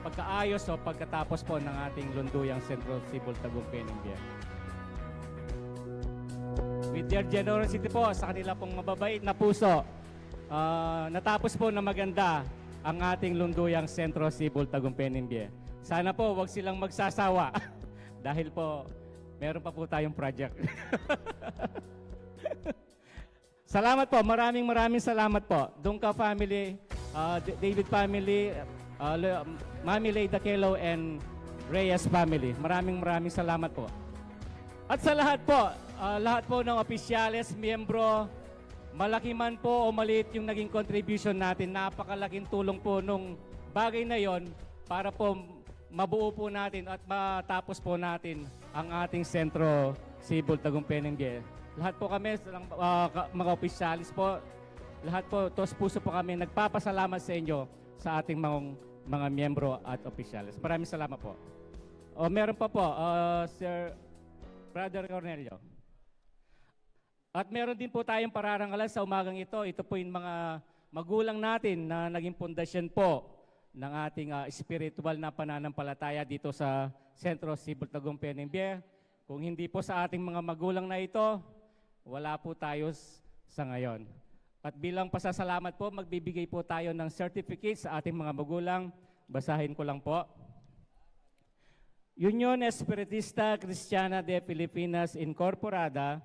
pagkaayos o pagkatapos po ng ating lunduyang Centro Cebu Tagumpay Ningbiya. With their generosity po sa kanila pong mababait na puso, natapos po na maganda ang ating lunduyang Centro Cebu Tagumpay Ningbiya. Sana po wag silang magsasawa dahil po meron pa po tayong project. Salamat po, maraming salamat po. Dungka family, David family, Mami Leyda Kelo and Reyes family. Maraming salamat po. At sa lahat po ng opisyales, miyembro, malaki man po o maliit yung naging contribution natin, napakalaking tulong po nung bagay na yon para po mabuo po natin at matapos po natin ang ating Sentro Cebu Tagumpay Ningbiya. Lahat po kami, mga opisyalis po, lahat po, tos puso po kami nagpapasalamat sa inyo sa ating mga miyembro at opisyalis. Maraming salamat po. Meron pa po, Sir Brother Cornelio. At meron din po tayong pararangalan sa umagang ito. Ito po yung mga magulang natin na naging pundasyon po ng ating spiritual na pananampalataya dito sa Sentro Cebu Tagumpay Ningbiya. Kung hindi po sa ating mga magulang na ito, wala po tayo sa ngayon. At bilang pasasalamat po, magbibigay po tayo ng certificate sa ating mga magulang. Basahin ko lang po. Union Espiritista Cristiana de Filipinas Incorporada,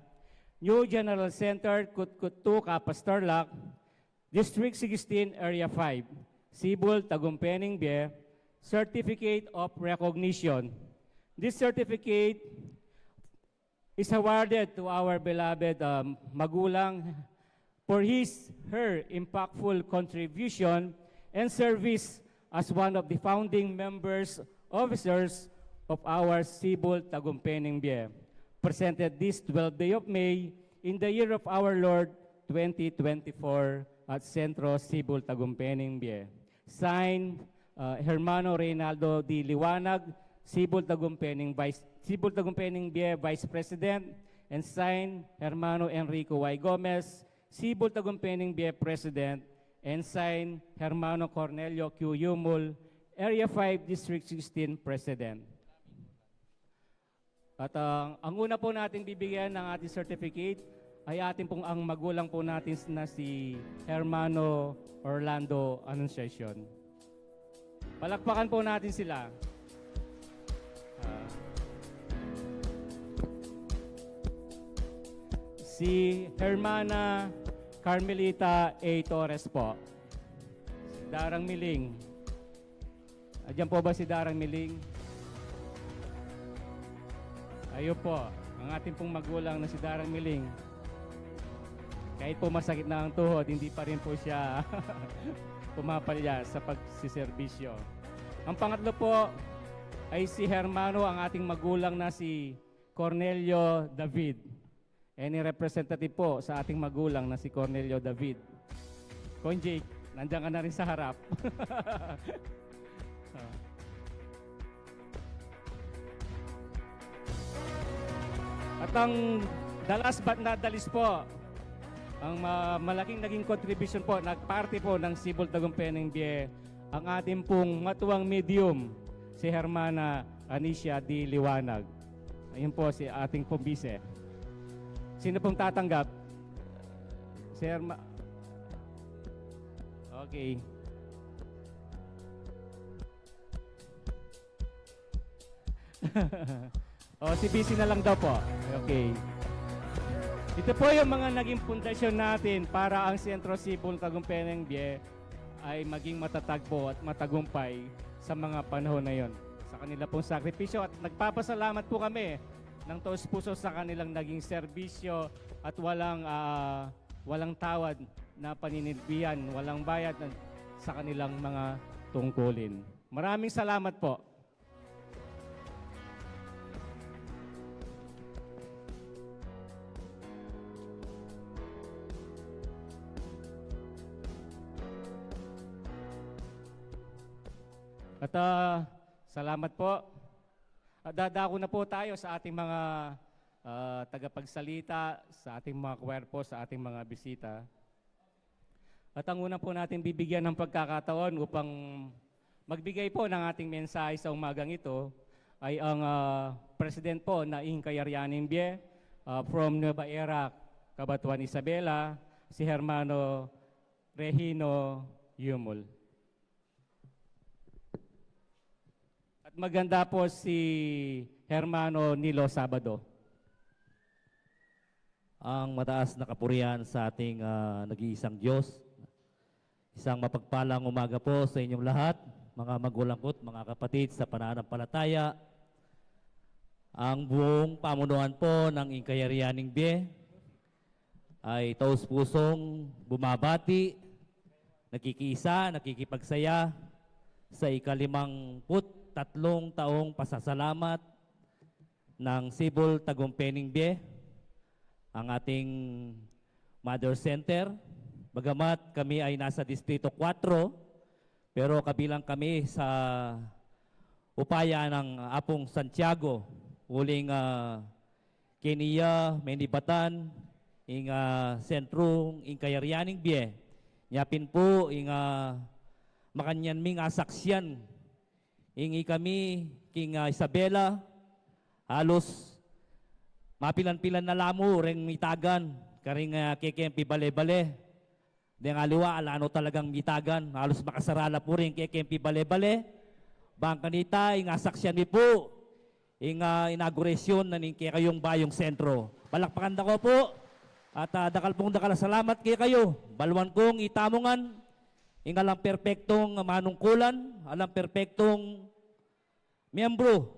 New General Center, Kutkutu, Kapas Tarlac, District 16, Area 5, Cebu Tagumpay Ningbiya, Certificate of Recognition. This certificate is awarded to our beloved magulang for her impactful contribution and service as one of the founding members, officers of our Cebu Tagumpay Ningbiya. Presented this 12th day of May in the year of our Lord 2024 at Centro Cebu Tagumpay Ningbiya. Signed, Hermano Reynaldo D. Liwanag, Cebu Tagumpay Ningbiya Vice President, and signed, Hermano Enrico Y. Gomez, Cebu Tagumpay Ningbiya President, and signed, Hermano Cornelio Q. Yumul, Area 5, District 16 President. At ang una po natin bibigyan ng ating certificate ay ating pong ang magulang po natin na si Hermano Orlando Annunciation. Palakpakan po natin sila. Si Hermana Carmelita A. Torres po. Si Darang Miling. Diyan po ba si Darang Miling? Ayun po, ang ating pong magulang na si Darang Miling. Kahit po masakit na ang tuhod, hindi pa rin po siya pumapalya sa pagsiservisyo. Ang pangatlo po ay si Hermano, ang ating magulang na si Cornelio David. Any representative po sa ating magulang na si Cornelio David. Konjik, nandiyan ka na rin sa harap. At ang the last but not the least po, ang malaking naging contribution po, nagparty po ng Cebu Tagumpay Ningbiya, ang ating pong matuwang medium, si Hermana Anicia D. Liwanag. Ayun po si ating pong bise. Sino pong tatanggap? Si Okay. O, si busy na lang daw po. Okay. Ito po yung mga naging pundasyon natin para ang Sentro Sibol Tagumpay Bie ay maging matatag po at matagumpay sa mga panahon na yon. Sa kanila pong sakripisyo at nagpapasalamat po kami ng taos puso sa kanilang naging serbisyo at walang tawad na paninilbihan, walang bayad sa kanilang mga tungkulin. Maraming salamat po. At salamat po. Dadako na po tayo sa ating mga tagapagsalita, sa ating mga kwerpo, sa ating mga bisita. At ang una po natin bibigyan ng pagkakataon upang magbigay po ng ating mensahe sa umagang ito ay ang President po na Ingkayaryaning Bie from Nueva Era, Cabanatuan Isabela, si Hermano Regino Yumol. At maganda po si Hermano Nilo Sabado. Ang mataas na kapurihan sa ating nag-iisang Diyos. Isang mapagpalang umaga po sa inyong lahat, mga magulang ko't mga kapatid sa pananampalataya. Ang buong pamunuan po ng Ingkayaryaning Bie ay taos pusong bumabati, nakikiisa, nakikipagsaya sa ika-53 taong pasasalamat ng Sibol Tagumpay Bie, ang ating Mother Center. Bagamat kami ay nasa Distrito 4, pero kabilang kami sa upaya ng Apong Santiago, uling Kenia, Menibatan, ing Sentrum, ing Kayaryaning Bie. Nyapin po, ing makanyan ming asaksyan, ing kami, king Isabela, halos mapilan-pilan na lamo, ring mitagan, karing kekempi bale-bale. Di nga liwa, alano talagang mitagan. Halos makasarala po rin kekempi bale-bale. Bang kanita, ingasaksyan ni po. Inauguration na ning kayong bayong sentro. Palakpakan ko po. At dakal salamat kayo. Balwan kong itamungan. Alang perpektong manungkulan. Alang perpektong miyembro.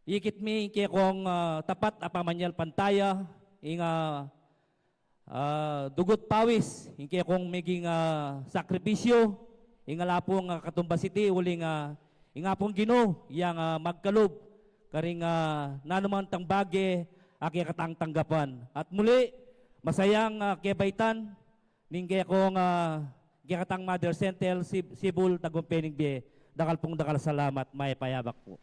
Ikit mi kaya kong tapat apamanyal pantaya. Dugot pawis, hindi akong maging sakripisyo, ingala pong katumbasiti, uling ingapong gino, yang magkalob, karing nanuman tang bagi, aki katang tanggapan. At muli, masayang kebaitan, ninggi akong katang Mother Center, Sibol Tagumpay Bie, dakal salamat, may payabak po.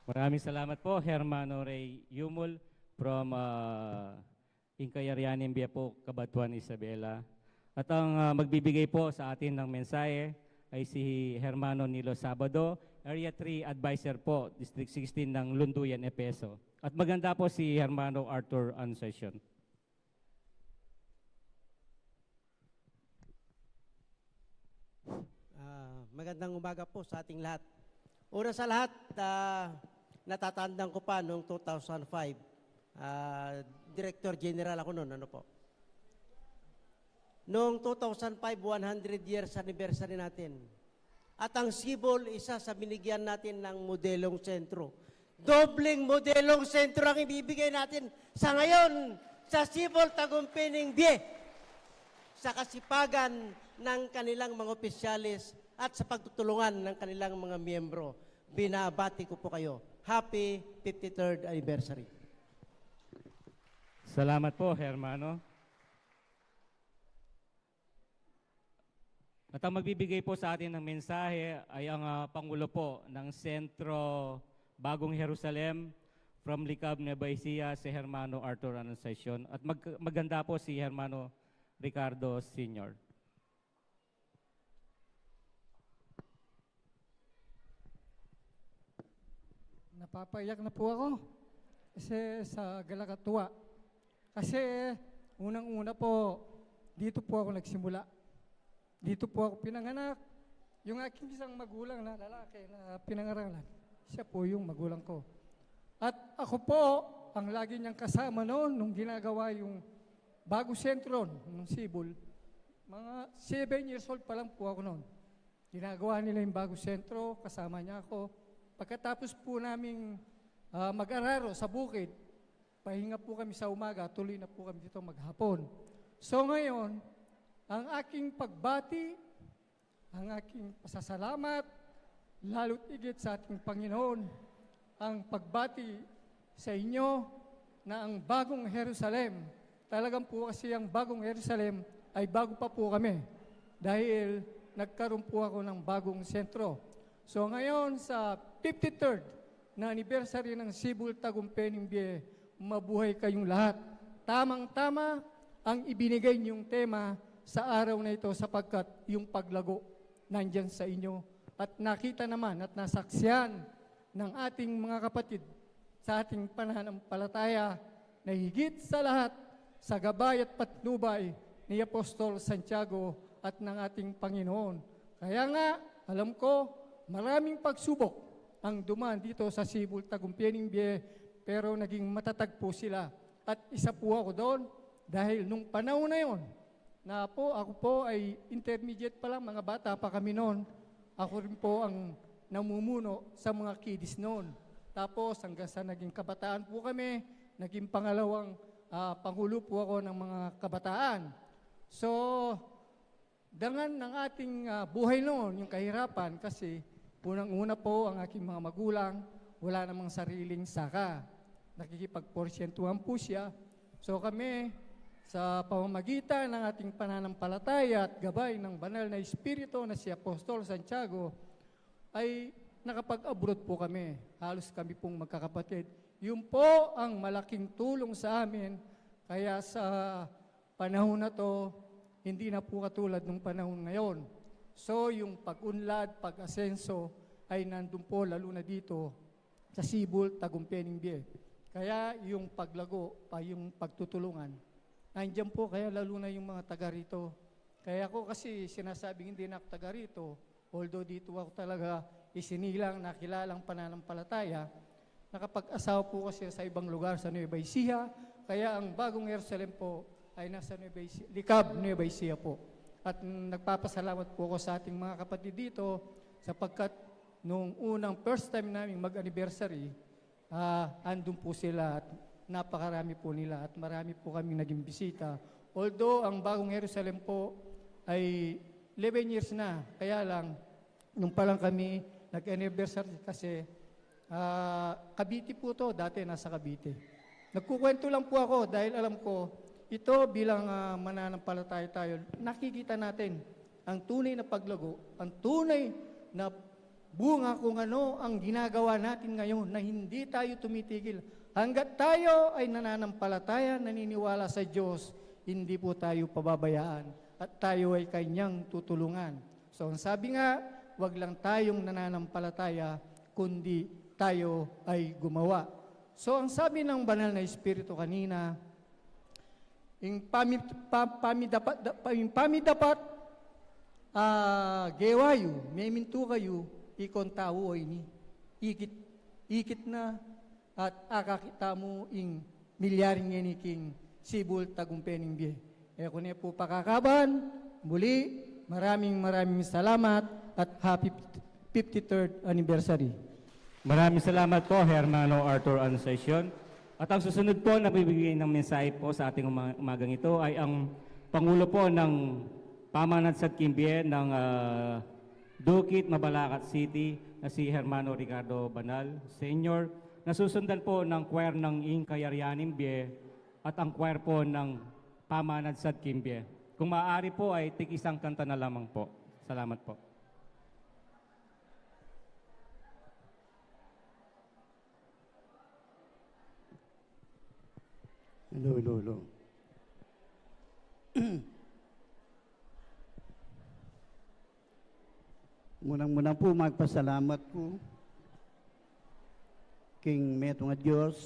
Maraming salamat po, Hermano Ray Yumol from Ingkayaryaning Bie po, Cabanatuan Isabela. At ang magbibigay po sa atin ng mensahe ay si Hermano Nilo Sabado, Area 3 Advisor po, District 16 ng Lunduyan, Epeso. At maganda po si Hermano Arthur Ansession. Magandang umaga po sa ating lahat. Una sa lahat, natatandaan ko pa noong 2005, Director General ako noon, ano po. Noong 2005, 100 years anniversary natin. At ang Sibol, isa sa binigyan natin ng modelong sentro. Dobleng modelong sentro ang ibibigay natin sa ngayon sa Sibol Tagumpay Bie. Sa kasipagan ng kanilang mga opisyalis at sa pagtutulungan ng kanilang mga miyembro. Binabati ko po kayo. Happy 53rd anniversary. Salamat po, Hermano. At ang magbibigay po sa atin ng mensahe ay ang Pangulo po ng Sentro Bagong Jerusalem from Likab, Nueva Ecija, si Hermano Arthur Ansession. At maganda po si Hermano Ricardo Sr. Napapayak na po ako kasi sa galakatuwa. Kasi unang-una po, dito po ako nagsimula. Dito po ako pinanganak. Yung aking isang magulang na lalaki na pinangaralan, siya po yung magulang ko. At ako po ang lagi niyang kasama noon nung ginagawa yung bago sentro ng Sibol. Mga 7 years old pa lang po ako noon. Ginagawa nila yung bago sentro, kasama niya ako. Pagkatapos po naming mag-araro sa bukid, pahinga po kami sa umaga, tuloy na po kami dito maghapon. So ngayon, ang aking pagbati, ang aking pasasalamat, lalo't higit sa ating Panginoon, ang pagbati sa inyo na ang bagong Jerusalem. Talagang po kasi ang bagong Jerusalem ay bago pa po kami dahil nagkaroon po ako ng bagong sentro. So ngayon sa 53rd na anniversary ng Sibol Tagumpay Ningbiye, mabuhay kayong lahat. Tamang-tama ang ibinigay niyong tema sa araw na ito sapagkat yung paglago nandyan sa inyo. At nakita naman at nasaksiyan ng ating mga kapatid sa ating pananampalataya na higit sa lahat sa gabay at patnubay ni Apostol Santiago at ng ating Panginoon. Kaya nga, alam ko, maraming pagsubok ang dumaan dito sa Sibol Tagumpay Ningbiye, pero naging matatag po sila. At isa po ako doon dahil nung panahon na yon, na po, ako po ay intermediate pa lang, mga bata pa kami noon. Ako rin po ang namumuno sa mga kiddies noon. Tapos hanggang sa naging kabataan po kami, naging pangalawang pangulo po ako ng mga kabataan. So, dangan ng ating buhay noon, yung kahirapan, kasi unang-una po ang aking mga magulang, wala namang sariling saka. Nakikipagporsyentuhan po siya. So kami, sa pamamagitan ng ating pananampalataya at gabay ng banal na Espiritu na si Apostol Santiago, ay nakapag-abroad po kami. Halos kami pong magkakapatid. Yun po ang malaking tulong sa amin. Kaya sa panahon na to, hindi na po katulad ng panahon ngayon. So yung pag-unlad, pag-asenso ay nandun po lalo na dito sa Sibol Tagumpay Ningbiye. Kaya yung paglago, yung pagtutulungan, nandiyan po kaya lalo na yung mga taga rito. Kaya ako kasi sinasabing hindi na ako taga rito, although dito ako talaga isinilang, nakilalang pananampalataya, nakapag-asawa po kasi sa ibang lugar sa Nueva Ecija, kaya ang bagong Jerusalem po ay nasa Likab, Nueva Ecija po. At nagpapasalamat po ako sa ating mga kapatid dito sapagkat nung unang first time namin mag-anniversary, andun po sila at napakarami po nila at marami po kaming naging bisita. Although ang bagong Jerusalem po ay 11 years na, kaya lang nung pa lang kami nag-anniversary kasi Cavite po to, dati nasa Cavite. Nagkukwento lang po ako dahil alam ko ito bilang mananampalataya tayo, nakikita natin ang tunay na paglago, ang tunay na bunga kung ano ang ginagawa natin ngayon na hindi tayo tumitigil. Hanggat tayo ay nananampalataya, naniniwala sa Diyos, hindi po tayo pababayaan at tayo ay Kanyang tutulungan. So ang sabi nga, wag lang tayong nananampalataya, kundi tayo ay gumawa. So ang sabi ng banal na Espiritu kanina, yung pamidapat gewayo, may minto kayo, ikon tao ay ni ikit na at akakita mo ing milyaring yeniking Sibol Tagumpay Ningbiye. Kung po pakakaban, muli maraming salamat at happy 53rd anniversary. Maraming salamat po, Hermano Arthur Anunciacion. At ang susunod po na bibigay ng mensahe po sa ating umagang ito ay ang Pangulo po ng Pamanansad Quimbiye ng Dukit, Mabalacat City na si Hermano Ricardo Banal, Senior. Nasusundan po ng choir ng Ingkayarian Ningbiye at ang choir po ng Pamanansad Quimbiye. Kung maaari po ay tig-isang kanta na lamang po. Salamat po. Hello. Munang-munang po magpasalamat po king meto nga Diyos.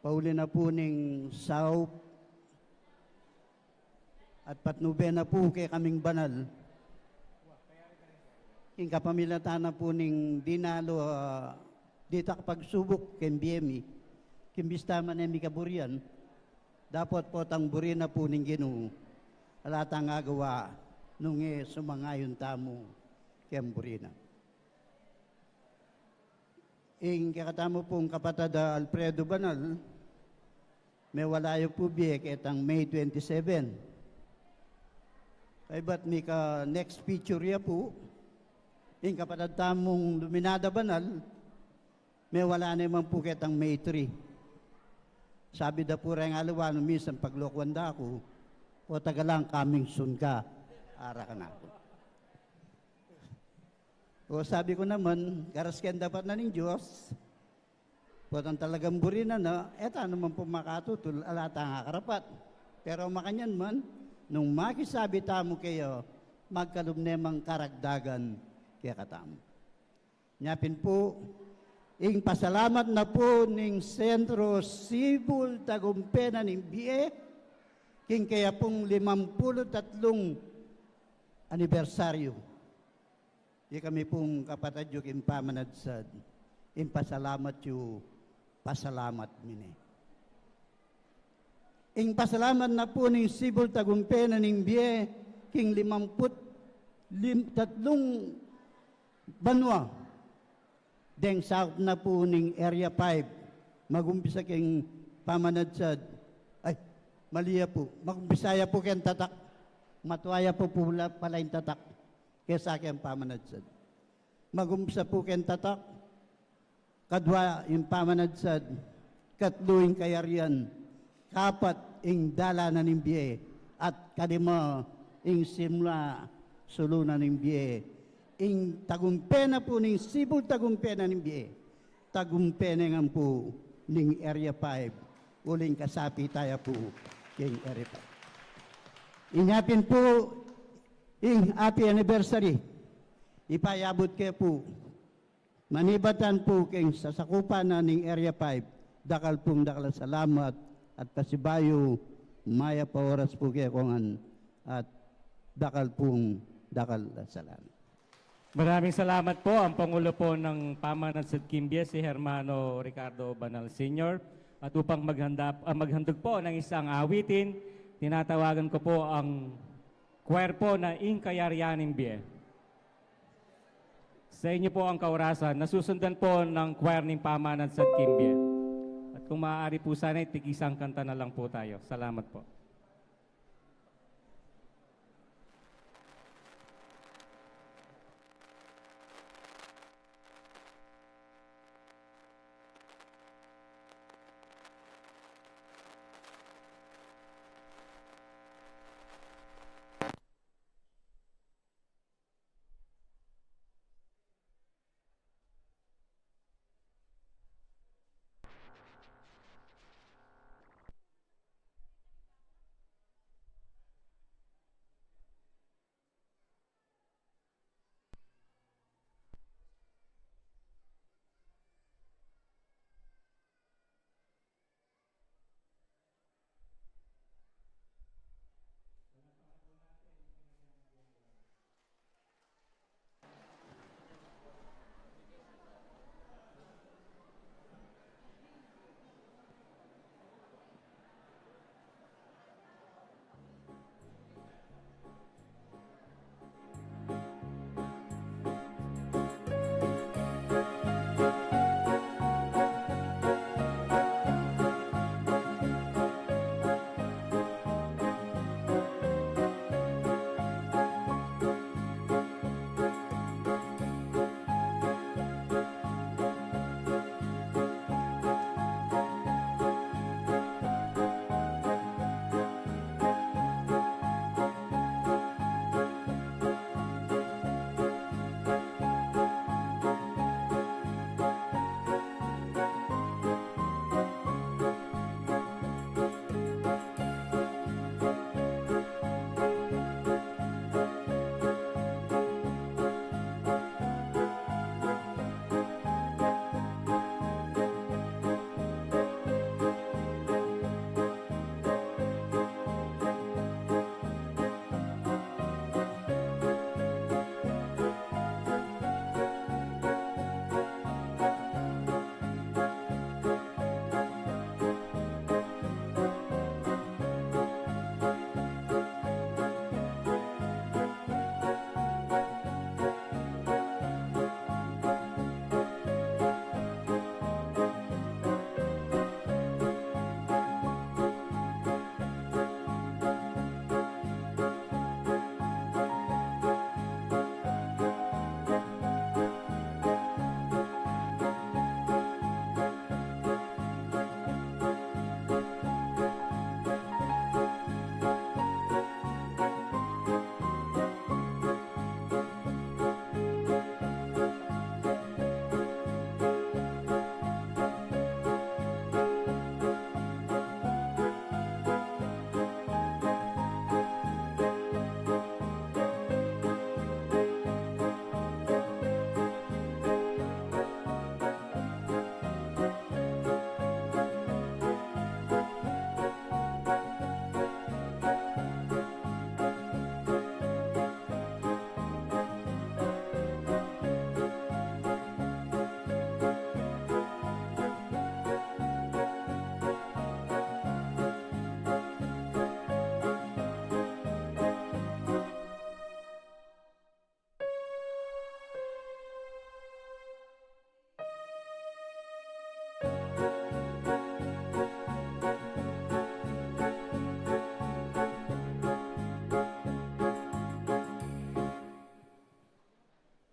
Pauli na po ning saup at patnube na po kay kaming banal. King kapamilatan na po ning dinalo dito kapagsubok ken BME, kimbistama na mi kaburian, dapat po tang burina po ning Ginoo, alatang agawa nung sumangayon tamo ken burina. Ing kakatamo pong kapatid Alfredo Banal, may walayo po biye ketang May 27. Ay ba't may ka next picture ya po, ing kapatid tamong Luminada Banal, may wala naman po ketang May 3. Sabi da po rin alawa, no minsan paglokwan da ako, o tagalang coming soon ka, ara ka na ako. O sabi ko naman, karasken dapat na ng Diyos, potang talagang burina na, eto naman po makatutul, alata nga karapat. Pero makanyan man, nung makisabi tamo kayo, magkalumnemang karagdagan kaya katamo. Nyapin po, ing pasalamat na po ning Sentro Sibul Tagumpena ning BIE, king kaya pong 53 anibersaryo. Di kami pong kapatid yung impamanadsad. Impasalamat yung pasalamat mini. Ing pasalamat na po ng Sibol Tagumpena ng BIE, king 53 banwa. Deng south na po ng Area 5. Magumpisa king pamanadsad. Ay, maliya po. Magumpisaya po ken tatak. Matuaya po pula pala yung tatak. Kaya sa akin pamanadsad. Magumpisa po ken tatak, kadwa yung pamanadsad, katlo yung kayarian, kapat yung dala na ng BIE, at kadima yung simula sulunan ng BIE. Yung tagumpena po ng Sibol Tagumpena ng BIE, tagumpena nga po ng Area 5, uling kasapi tayo po yung Area 5. Inyapin po ing happy anniversary. Ipayabot kayo po. Manibatan po kayong sasakupan na ng Area 5. Dakal salamat at pasibayo maya pa oras po kayo kongan at dakal salamat. Maraming salamat po ang Pangulo po ng Pamanansad Kimbie, si Hermano Ricardo Banal Sr. At upang maghandog po ng isang awitin, tinatawagan ko po ang kwerpo na Inkayarianing BIE. Sa inyo po ang kaurasan, nasusundan po ng choir ng Pamanansad Kimbie. At kung maaari po sana, tig-isang kanta na lang po tayo. Salamat po.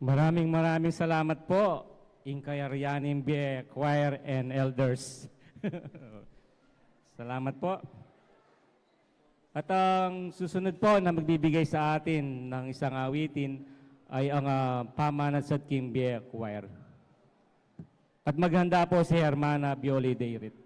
Maraming salamat po, Inkayarianin BIA Choir and Elders. Salamat po. At ang susunod po na magbibigay sa atin ng isang awitin ay ang Pamanad King BIA Choir. At maghanda po si Hermana Violi Deirit.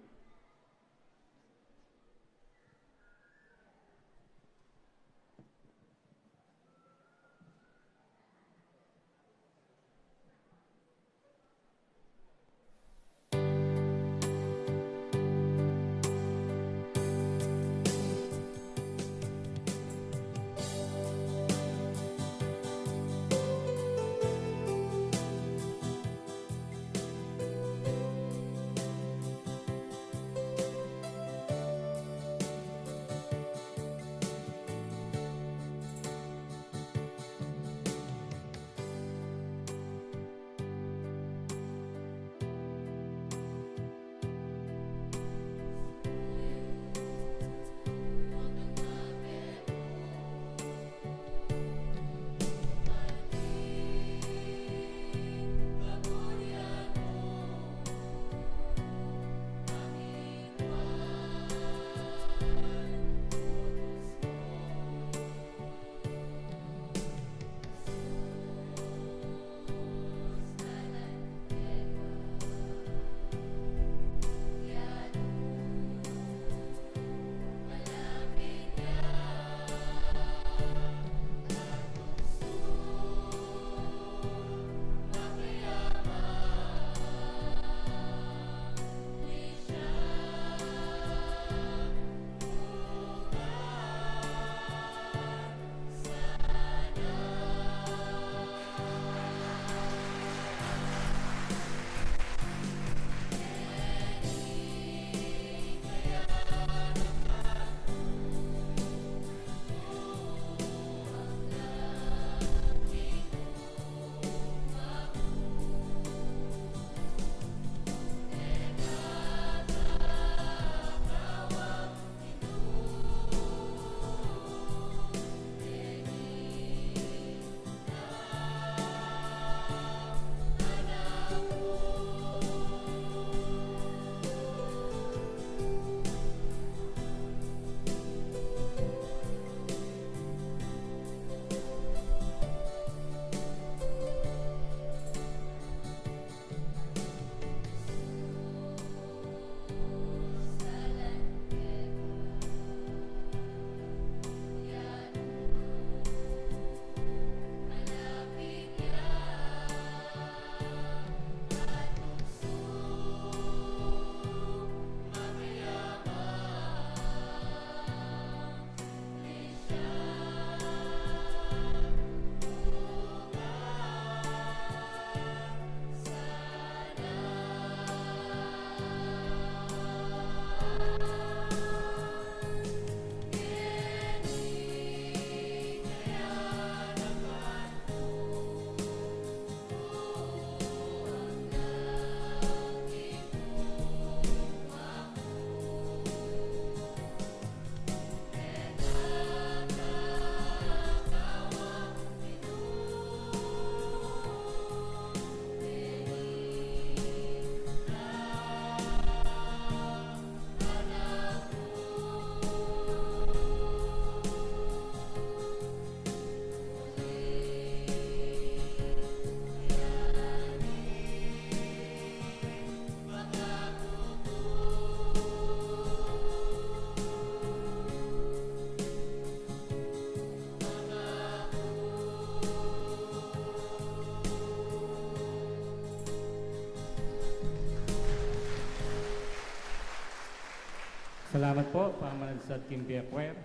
Salamat po, Pamanad King BIA Choir.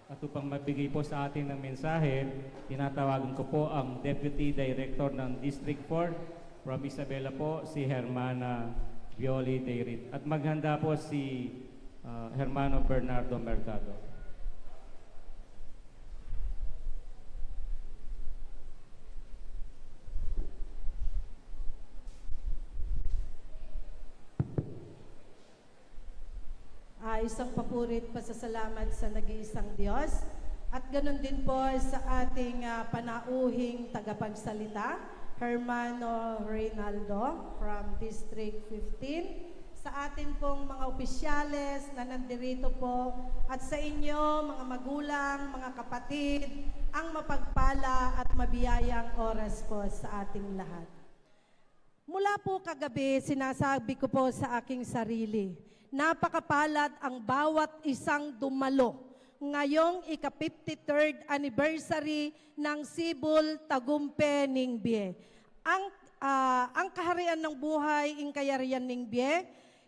At upang magbigay po sa atin ng mensahe, tinatawagan ko po ang Deputy Director ng District 4 from Isabela po, si Hermana Violi Deirit. At maghanda po si Hermano Bernardo Mercado. Isang papurit pasasalamat sa nag-iisang Diyos at ganun din po sa ating panauhing tagapagsalita Hermano Reynaldo from District 15, sa atin pong mga opisyales na nandirito po, at sa inyo, mga magulang, mga kapatid, ang mapagpala at mabiyayang oras po sa ating lahat. Mula po kagabi, sinasabi ko po sa aking sarili, napakapalad ang bawat isang dumalo ngayong ika-53rd anniversary ng Sibol Tagumpay Ningbie. Ang kaharian ng buhay, Inkayarian Ningbie,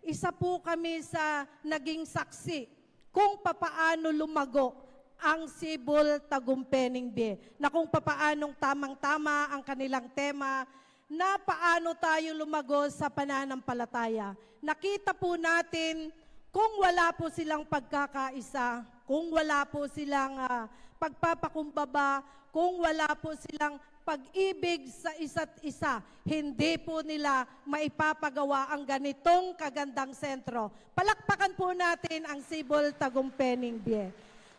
isa po kami sa naging saksi kung papaano lumago ang Sibol Tagumpay Ningbie, na kung papaanong tamang-tama ang kanilang tema, na paano tayo lumago sa pananampalataya. Nakita po natin kung wala po silang pagkakaisa, kung wala po silang pagpapakumbaba, kung wala po silang pag-ibig sa isa't isa, hindi po nila maipapagawa ang ganitong kagandang sentro. Palakpakan po natin ang Sibol Tagumpay Ningbie.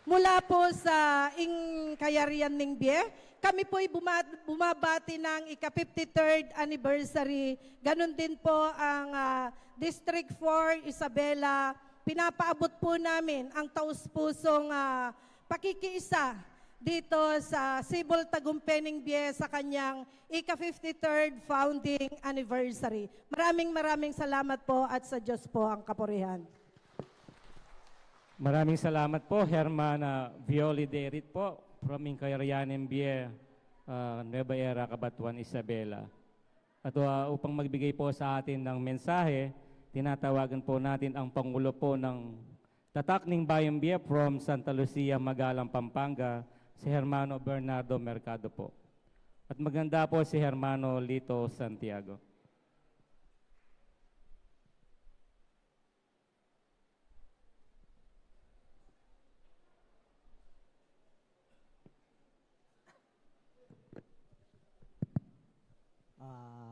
Mula po sa Inkayarian Ningbie, kami po'y bumabati ng ika-53rd anniversary. Ganon din po ang District 4, Isabela. Pinapaabot po namin ang taus-pusong pakikiisa dito sa Sibol Tagumpay Ningbie sa kanyang ika-53rd founding anniversary. Maraming salamat po at sa Diyos po ang kapurihan. Maraming salamat po, Hermana Violi Derit po, from Inkayarian Ningbie, Nueva Era, Cabatuan, Isabela. At upang magbigay po sa atin ng mensahe, tinatawagan po natin ang Pangulo po ng Tatak ng Bayambie from Santa Lucia, Magalang, Pampanga, si Hermano Bernardo Mercado po. At maganda po si Hermano Lito Santiago.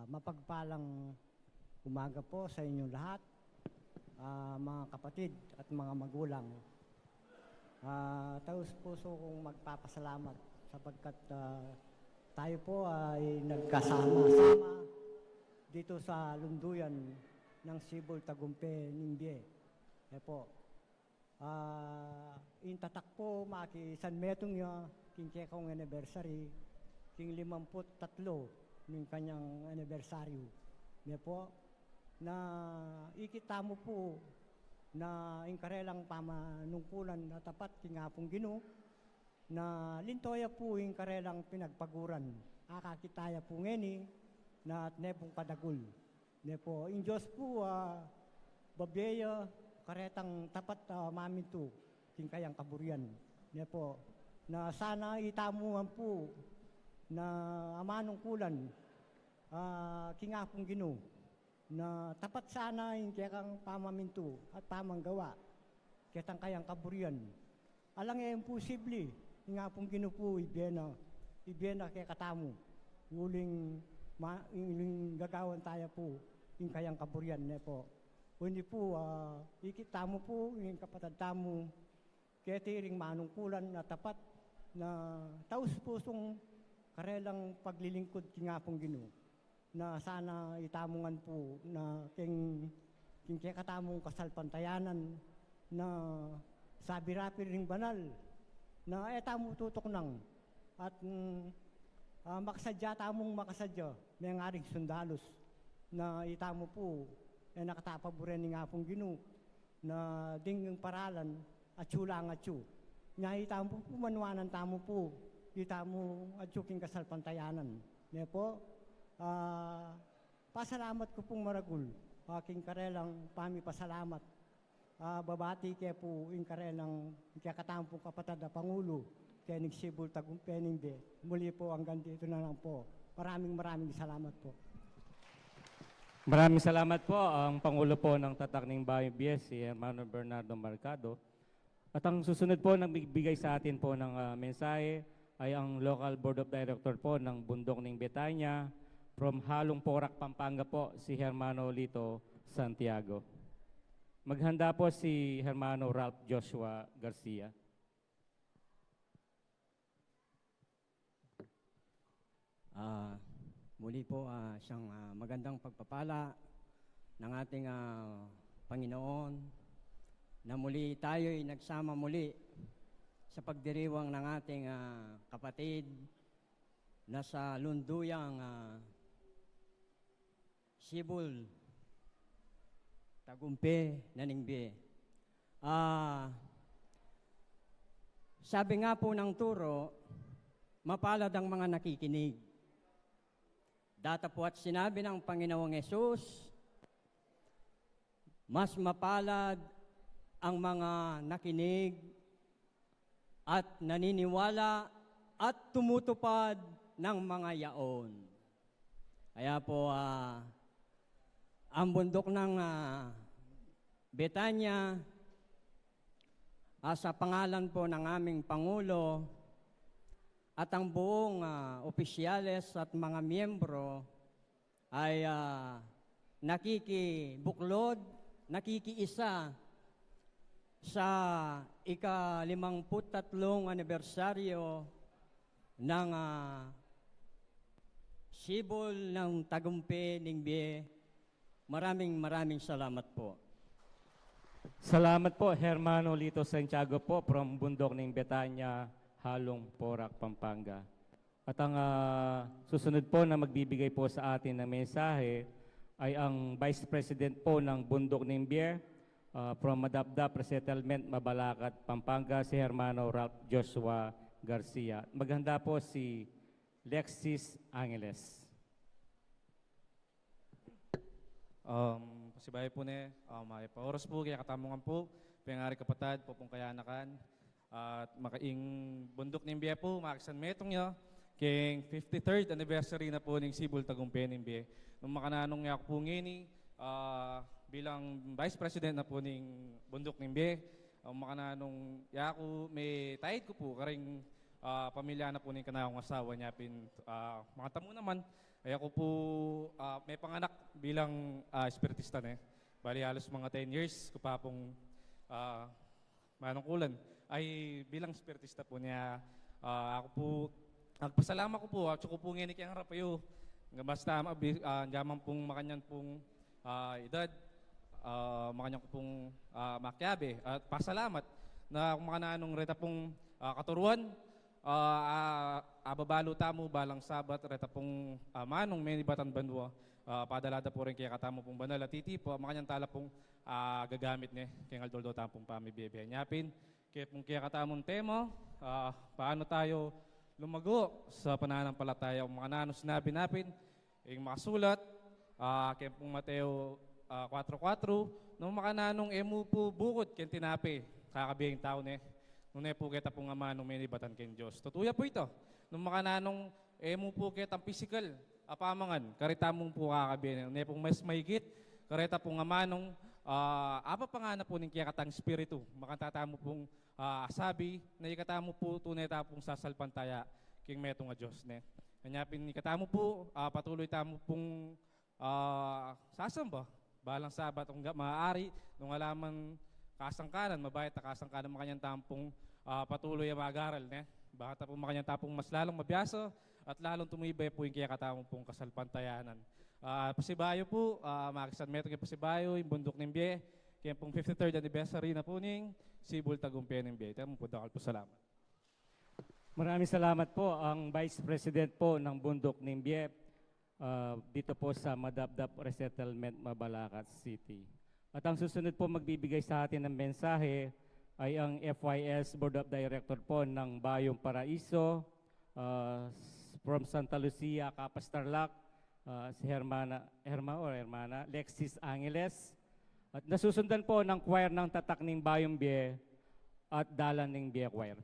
Mapagpalang umaga po sa inyong lahat, mga kapatid at mga magulang. Taos puso kong magpapasalamat sapagkat tayo po ay nagkasama-sama dito sa lunduyan ng Sibol Tagumpay Ningbie. In tatak po maki San Metong niya kinkekong anniversary king 53 ng kanyang anibersaryo. Na ikita mo po na inkarelang pamanungkulan na tapat kingapong Ginoo na lintoya po inkarelang pinagpaguran. Akakitaya po ngeni na at nepong kadagul. In Diyos po babeya karetang tapat maminto king kayang kaburian. Na sana itamuhan po na amanungkulan kingapong Ginoo na tapat sana yung kayang pamaminto at pamanggawa kitang kayang kaburian. Alang imposible kingapong Ginoo po ibena kay katamu uling gagawan tayo po yung kayang kaburian Hindi po ikita mo po yung kapatid tamo kaya tiring manungkulan na tapat na taus pusong karelang paglilingkod kingapong Ginoo na sana itamungan po na king katamong kasalpantayanan na sabi rapi ring banal na etamo tutok nang at makasadya tamong makasadya may ngaring sundalos na itamo po nakatapaburen ni ngapong Ginoo na ding paralan at sulang at su nya itamo po manwanan tamo po kita mo at yuking kasalpantayanan. Pasalamat ko pong maragul. Aking karelang pasalamat. Babati kaya po yung karelang kakatampong kapatid na Pangulo kaya Sibol Tagumpay Ningbie. Muli po hanggang dito na lang po. Maraming salamat po. Maraming salamat po ang Pangulo po ng Tatak ng Bayambie, si Hermano Bernardo Mercado. At ang susunod po nagbibigay sa atin po ng mensahe ay ang Local Board of Director po ng Bundok ng Betania from Halong Porac, Pampanga po, si Hermano Lito Santiago. Maghanda po si Hermano Ralph Joshua Garcia. muli po siyang magandang pagpapala ng ating Panginoon na muli tayo'y nagsama muli sa pagdiriwang ng ating kapatid na sa lunduyang Sibol, Tagumpe, Naningbe. Sabi nga po ng turo, mapalad ang mga nakikinig. Datapwat sinabi ng Panginoong Yesus, mas mapalad ang mga nakinig at naniniwala at tumutupad ng mga yaon. Kaya po, ang bundok ng Betanya, sa pangalan po ng aming Pangulo at ang buong opisyales at mga miyembro ay nakikibuklod, nakikiisa sa ika-53 anibersaryo ng Sibol ng Tagumpe, Ningbe. Maraming salamat po. Salamat po, Hermano Lito Santiago po from Bundok ng Betanya, Halong, Porac, Pampanga. At ang susunod po na magbibigay po sa atin ng mensahe ay ang Vice President po ng Bundok ng Bier from Madapdap Resettlement, Mabalacat, Pampanga, si Hermano Ralph Joshua Garcia. Maghanda po si Lexis Angeles. Pasibay po ne, may paoras po, kaya katamungan po, pangari kapatad, po pong kayanakan, at makaing bundok ng Biye po, makakisan metong nyo, kayong 53rd anniversary na po ng Sibol Tagumpe ng Biye. Nung makananong nga po ngini, bilang Vice President na po ng bundok ng Biye, makananong yaku, may tayid ko po, karing pamilya na po ng kanakong asawa niya, mga tamo naman, ay ako po may panganak bilang espiritista na bali halos mga 10 years ko pa pong manungkulan ay bilang espiritista po niya ako po nagpasalamat ko po at ko po ngayon kaya harap kayo basta jaman pong makanyan pong edad makanyan ko pong makyabe at pasalamat na kung makananong reta pong katuruan ababalo tamo balang sabat reta pong manong meni batan banwa padalada po rin kaya katamo pong banal at titi po makanyang tala pong gagamit ne kaya ngaldoldo tampong pamibiyabiyay nyapin kaya pong kaya katamong tema paano tayo lumago sa pananampalataya mga nano sinabi napin yung makasulat kaya pong Mateo 4:4 nung makananong emu po bukod kaya tinapi kakabiyang tao ne nung po kita pong ama nung may nibatan kay Diyos. Tutuya po ito. Nung makananong mo po kita physical, apamangan, karita mong po kakabin. Nung pong mas mahigit, karita pong ama nung apa pa nga na po ng kaya katang spiritu. Makantata mo pong asabi na ikata mo po tunay ta pong sasalpantaya king meto nga Diyos. Kanyapin ikata mo po, patuloy ta mo pong sasamba. Balang sabat, kung maaari, nung alaman kasangkanan, mabayat na kasangkanan makanyang tampong patuloy ang mag-aral. Bakit po makanyang tapong mas lalong mabiyasa at lalong tumibay po yung kaya katamong pong kasalpantayanan. Pasibayo po, makisan metro kay Pasibayo, yung bundok ng Biye, kaya pong 53rd anniversary na po ng Sibol Tagumpe ng Biye. Tayo po dakal po salamat. Maraming salamat po ang Vice President po ng Bundok ng Biye dito po sa Madapdap Resettlement, Mabalacat City. At ang susunod po magbibigay sa atin ng mensahe ay ang FYS Board of Director po ng Bayong Paraiso from Santa Lucia, Capas Tarlac, si Hermana Lexis Angeles. At nasusundan po ng choir ng Tatak ng Bayong Biye at Dalan ng Biye Choir.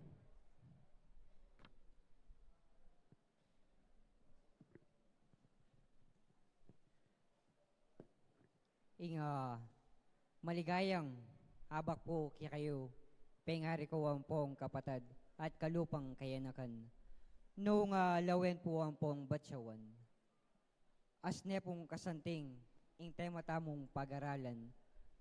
Maligayang habak po kaya kayo, pengari ko ang pong kapatad at kalupang kayanakan. Noong lawen po ang pong batsawan. Asne pong kasanting, ing tema tamong pag-aralan.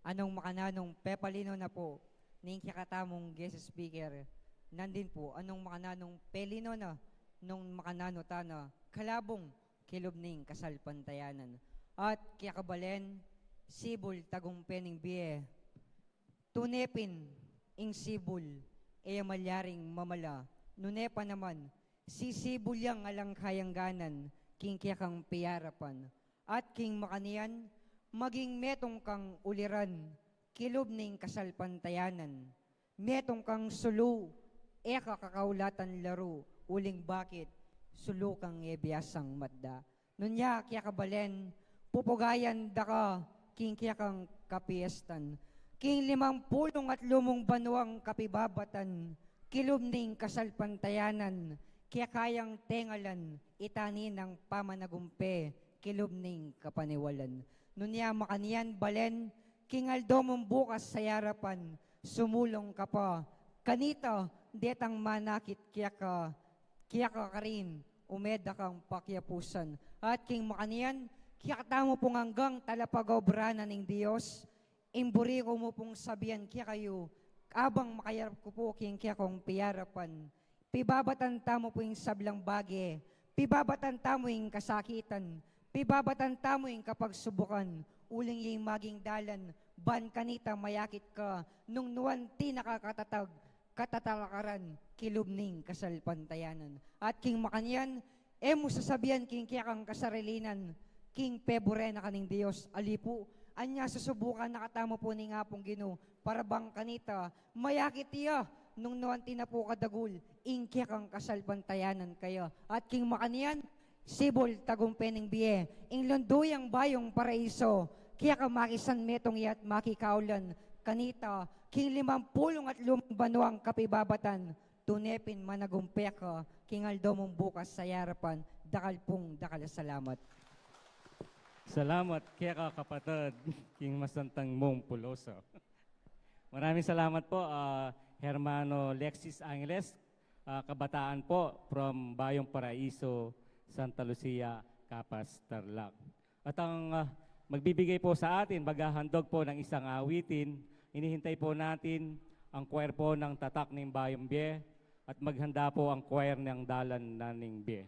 Anong makananong pepalino na po, ning kakatamong guest speaker, nandin po, anong makananong pelino na, nung makanano tana, kalabong, kilubning kasalpantayanan. At kiyakabalen, sibol tagumpening biye, tunepin ing sibol, e malyaring mamala, nunepa naman, si sibol yang alang kayangganan, king kiyakang piyarapan, at king makanian, maging metong kang uliran, kilubning kasalpantayanan, metong kang sulu, eka kakaulatan laro, uling bakit, sulu kang ebiyasang madda. Nunya kya kabalen, pupugayan da ka, king kya kang kapiestan, king 50 banwang kapibabatan, kilubning kasalpantayanan, kaya kayang tengalan, itani ng pamanagumpe, kilubning kapaniwalan. Nunya makanian balen, king aldo mong bukas sa yarapan, sumulong ka pa, kanita, detang manakit kaya ka karin, umeda kang pakyapusan. At king makanian, kaya tamo pong hanggang talapagaobrana ng Diyos, imburi ko mo pong sabihan kaya kayo, abang makayarap ko po kaya kong piyarapan, pibabatan tamo po yung sablang bagi, pibabatan tamo yung kasakitan, pibabatan tamo yung kapagsubukan, uling yung maging dalan, ban kanita mayakit ka, nung nuwanti nakakatatag, katatalakaran, kilubning kasalpantayanan. At king makanyan, mo sasabihan king kaya kang kasarilinan, king pebore na kaning Diyos, alipo, anya susubukan nakatamo po ni nga pong Ginoo, para bang kanita, mayakit iya, nung nuwanti na po kadagul, ingkya kang kasalpantayanan kayo. At king makanian, sibol tagumpening biye, ing lunduyang bayong paraiso, kaya ka makisan metong yat makikaulan, kanita, king 50 banwang kapibabatan, tunepin managumpe ka, king aldo mong bukas sa yarapan, dakal pong dakal salamat. Salamat kaya ka kapatid, king masantang mong puloso. Maraming salamat po, Hermano Lexis Angeles, kabataan po from Bayong Paraiso, Santa Lucia, Capas, Tarlac. At ang magbibigay po sa atin, maghahandog po ng isang awitin, inihintay po natin ang choir po ng Tatak ng Bayong Bie at maghanda po ang choir ng Dalan ng Bie.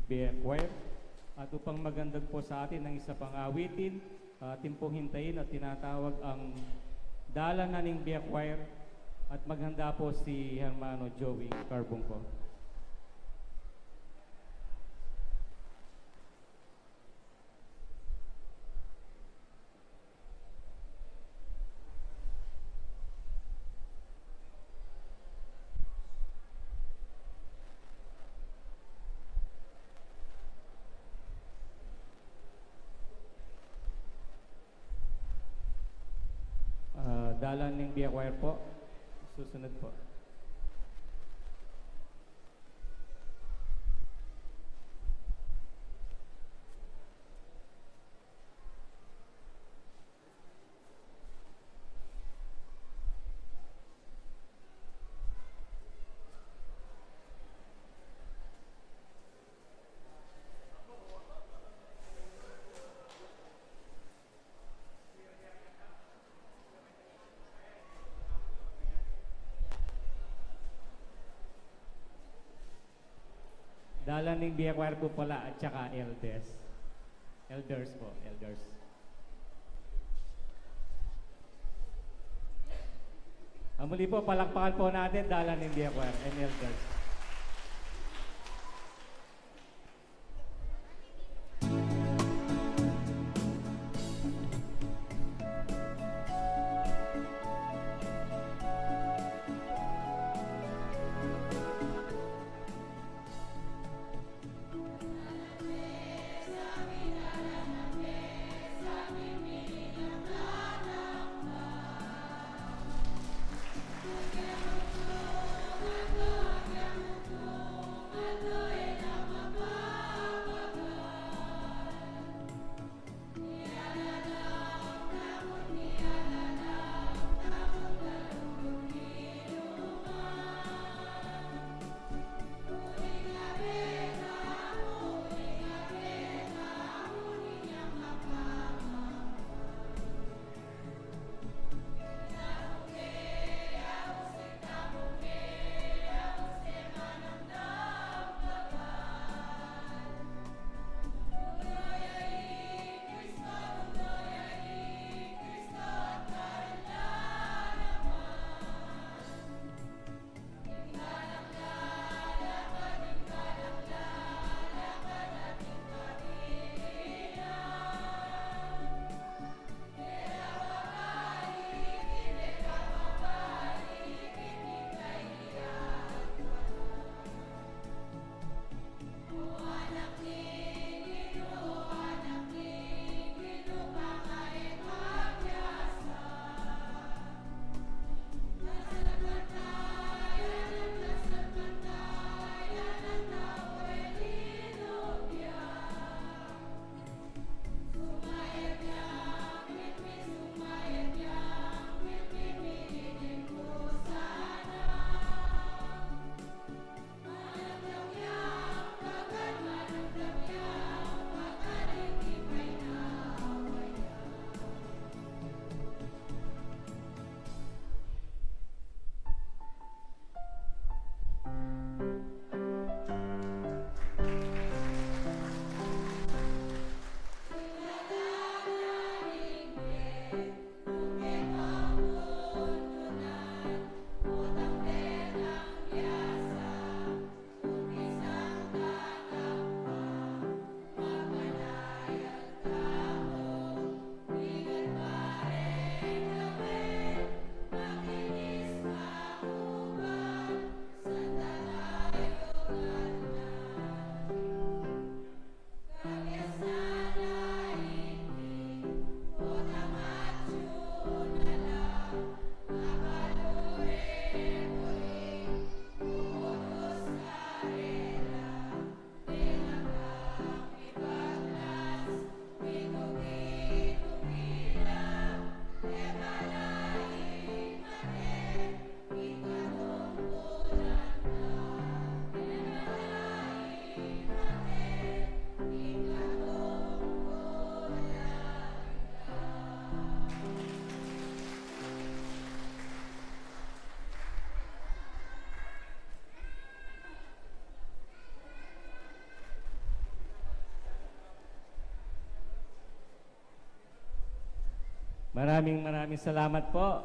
Bea Choir. At upang magandang po sa atin ng isa pang awitin, atin pong hintayin at tinatawag ang Dalan na ning Bea Choir at maghanda po si Hermano Joey Carbonco. Dalan ng Bea Choir po. Susunod po. Dalan ng Bea Choir po pala at saka elders. Elders po, elders. Muli po, palakpakan po natin Dalan ng Bea Choir and elders. Yeah. Maraming salamat po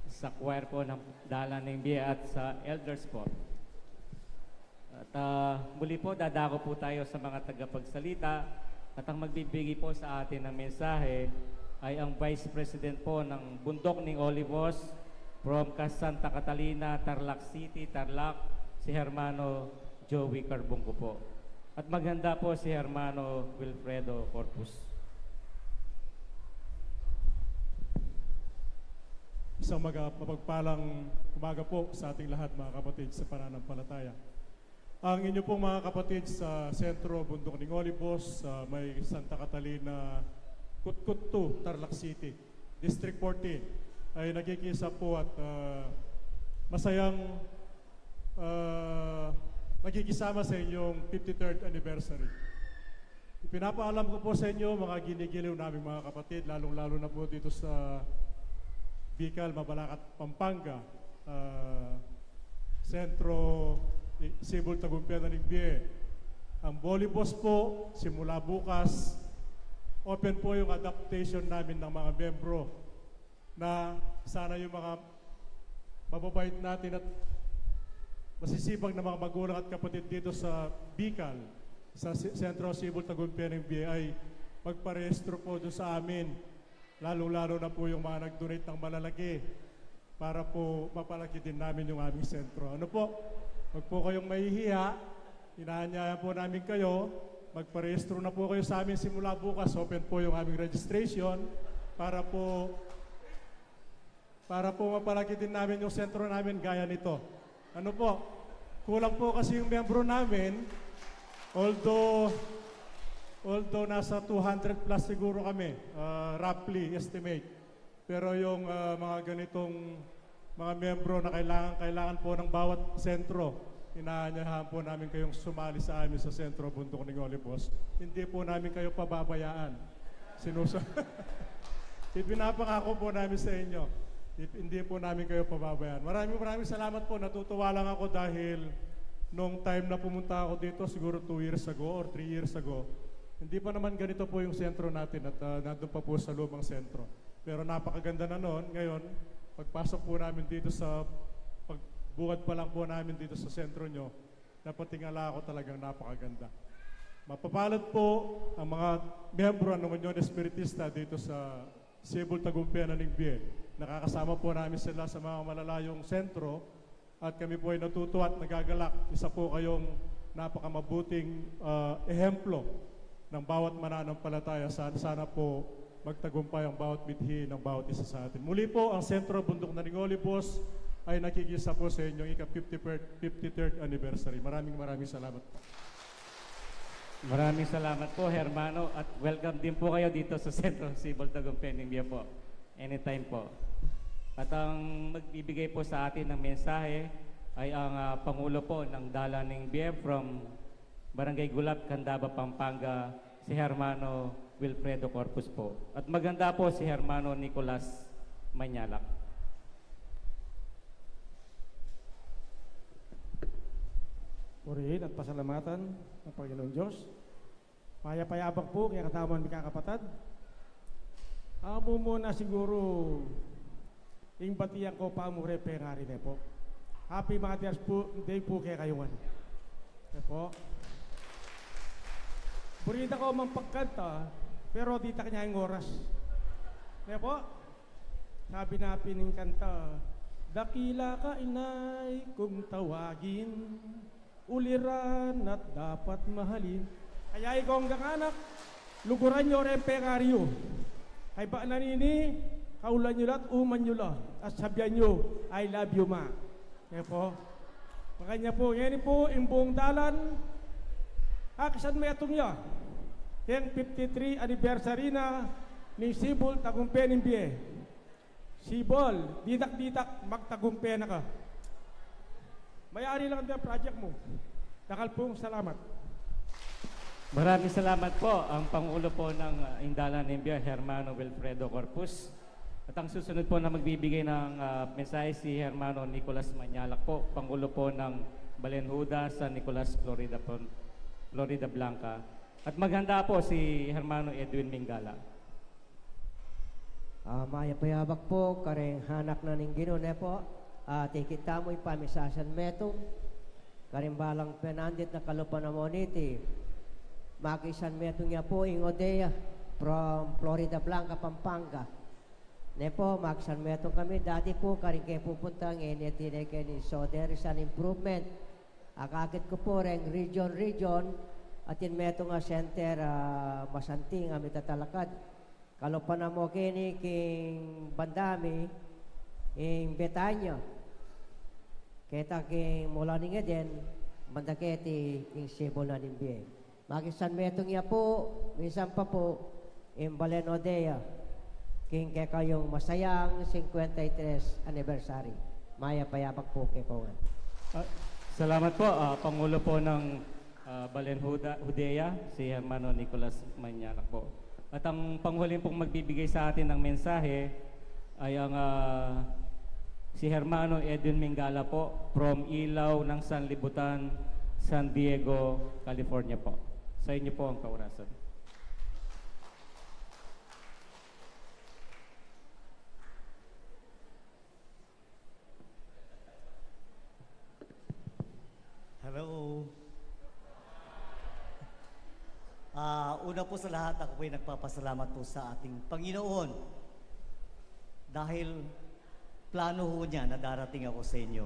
sa choir po ng Dalan ng Biyaya at sa elders po. At muli po, dadako po tayo sa mga tagapagsalita at ang magbibigay po sa atin ng mensahe ay ang Vice President po ng Bundok ng Olivos from Santa Catalina, Tarlac City, Tarlac, si Hermano Joey Carbonco po. At maganda po si Hermano Wilfredo Corpus. Isang mapagpalang umaga po sa ating lahat mga kapatid sa pananampalataya. Ang inyo pong mga kapatid sa sentro Bundok ng Olivos, may Santa Catalina, Kutkut 2, Tarlac City, District 14, ay nagkikisa po at masayang nagkikisama sa inyong 53rd anniversary. Pinapaalam ko po sa inyo mga ginigiliw naming mga kapatid, lalong-lalo na po dito sa Bicol, Mabalacat, Pampanga, Sentro, Cebu, Tagumpia, Nigbiye. Ang Bolibos po, simula bukas, open po yung adaptation namin ng mga membro na sana yung mga mababait natin at masisipag na mga magulang at kapatid dito sa Bicol, sa Sentro, Cebu, Tagumpia, Nigbiye ay magparehistro po doon sa amin. Lalo-lalo na po yung mga nag-donate ng malalaki para po mapalaki din namin yung aming sentro. Ano po? Huwag po kayong mahihiya. Inaanyayan po namin kayo. Magparehistro na po kayo sa amin simula bukas. Open po yung aming registration para po mapalaki din namin yung sentro namin gaya nito. Ano po? Kulang po kasi yung membro namin. Although nasa 200 plus siguro kami, roughly estimate. Pero yung mga ganitong mga membro na kailangan po ng bawat sentro, inaanyahan po namin kayong sumali sa amin sa sentro Bundok ng Olivos. Hindi po namin kayo pababayaan. Ipinapangako po namin sa inyo. Hindi po namin kayo pababayaan. Maraming salamat po. Natutuwa lang ako dahil nung time na pumunta ako dito, siguro 2 years ago or 3 years ago, hindi pa naman ganito po yung sentro natin at nandun pa po sa lumang sentro. Pero napakaganda na noon. Ngayon, pagpasok po namin dito pagbukad pa lang po namin dito sa sentro nyo, napatingala ako talagang napakaganda. Mapapalad po ang mga miyembro ng Union Espiritista dito sa Cebu, Tagumpia, Nigbiye. Nakakasama po namin sila sa mga malalayong sentro at kami po ay natutuwa at nagagalak. Isa po kayong napakamabuting ehemplo ng bawat mananampalataya. Sana po magtagumpay ang bawat bithi ng bawat isa sa atin. Muli po, ang Sentro Bundok ng Olivos ay nakikisa po sa inyong ika-53rd anniversary. Maraming salamat. Maraming salamat po, Hermano, at welcome din po kayo dito sa Sentro Cebu, Tagumpia, Nigbiye po. Anytime po. At ang magbibigay po sa atin ng mensahe ay ang Pangulo po ng Dalan ng Biyaya from Barangay Gulap, Candaba, Pampanga, si Hermano Wilfredo Corpus po. At maganda po si Hermano Nicolas Manyalak. Purihin at pasalamatan ng Panginoon Diyos. Maya-payabak po kaya katawan ng kakapatad. Amo muna siguro yung batiyan ko pa mure pengari na po. Happy Mother's Day po kaya kayuan. Kaya po. Burita ko mampagkanta, pero di ta kanya yung oras. Kaya po, sabi na pining kanta, dakila ka inay kung tawagin, uliran at dapat mahalin. Kaya ikaw ang anak, luguran nyo rin pengaryo. Kay ba nanini, kaulan nyo lahat, uman nyo lahat. At sabihan nyo, I love you ma. Kaya po, makanya po, ngayon po, yung buong dalan, kasan may atong ya, yung 53 anniversary na ni Cebu, Tagumpia, Nigbiye. Cebu, ditak-ditak, magtagumpia na ka. Mayari lang ang project mo. Nakalpong salamat. Maraming salamat po ang Pangulo po ng Dalan ng Biyaya, Hermano Wilfredo Corpus. At ang susunod po na magbibigay ng mensahe si Hermano Nicolas Manyalak po, Pangulo po ng Balenhuda sa Nicolas, Florida Blanca. At maghanda po si Hermano Edwin Mingala. Maya payabak po, kareng hanak na ning Ginoo po. Tikit tamoy pamisasan metong. Kareng balang penandit na kalupan na moniti. Makisan metong niya po ing Odea from Florida Blanca, Pampanga. Nepo, makisan metong kami. Dati po, kareng kayo pupuntang initine kayo ni so there is an improvement. Akakit ko po reng region. Atin metong nga center masanting amit tatalakad. Kalau pa na mo kini king bandami ing Betanya. Kita king mula ni Eden mandaketi king Cebu na nimbiye. Magisan metong ya po, minsan pa po ing Balenodea king kayong masayang 53 anniversary. Maya payapak po kay Kongan. Salamat po, Pangulo po ng Balen Hudea, si Hermano Nicolas Manyanak po. At ang panghuling pong magbibigay sa atin ng mensahe ay ang si Hermano Edwin Mingala po from Ilaw ng Sanlibutan, San Diego, California po. Sa inyo po ang kaurasan. Hello. Una po sa lahat, ako po'y nagpapasalamat po sa ating Panginoon dahil plano ho niya na darating ako sa inyo.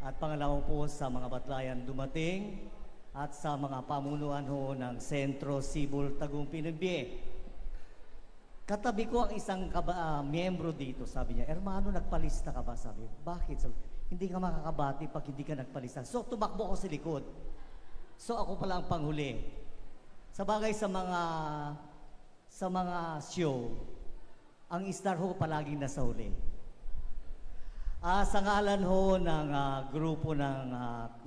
At pangalawa po sa mga batlayan dumating at sa mga pamunuan ho ng Sentro Sibol Tagumpay Nagbiye. Katabi ko ang isang miyembro dito, sabi niya, Hermano, nagpalista ka ba? Sabi, bakit? Sabi, hindi ka makakabati pag hindi ka nagpalista. So, tumakbo ako sa likod. So, ako pala ang panghuli. Sa bagay sa mga show, ang star ho palaging nasa huli. Sa ngalan ho ng grupo ng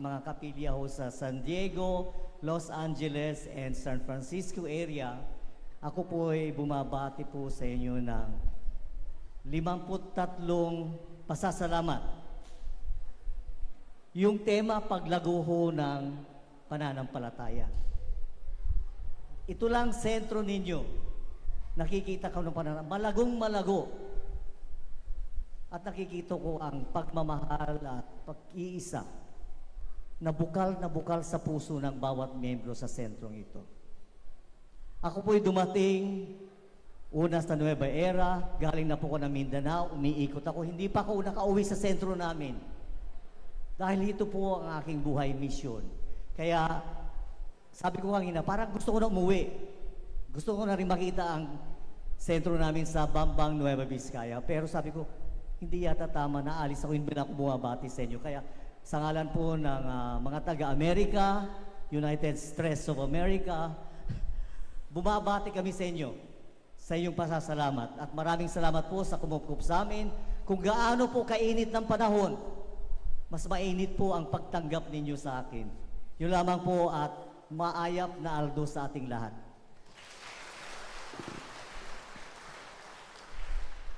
mga kapilya ho sa San Diego, Los Angeles, and San Francisco area, ako po ay bumabati po sa inyo ng 53 pasasalamat. Yung tema, paglago ho ng pananampalataya. Ito lang sentro ninyo. Nakikita ko ng pananampalataya. Malagong malago. At nakikita ko ang pagmamahal at pag-iisa na bukal sa puso ng bawat miyembro sa sentrong ito. Ako po'y dumating una sa Nueva Era, galing na po ko ng Mindanao, umiikot ako. Hindi pa ako nakauwi sa sentro namin. Dahil ito po ang aking buhay mission. Kaya sabi ko kanina, parang gusto ko na umuwi. Gusto ko na rin makita ang sentro namin sa Bambang, Nueva Vizcaya. Pero sabi ko, hindi yata tama na alis ako, hindi na ako bumabati sa inyo. Kaya sa ngalan po ng mga taga-Amerika, United States of America, bumabati kami sa inyo, sa inyong pasasalamat. At maraming salamat po sa kumukup sa amin. Kung gaano po kainit ng panahon, mas mainit po ang pagtanggap ninyo sa akin. Yun lamang po at maayap na aldo sa ating lahat.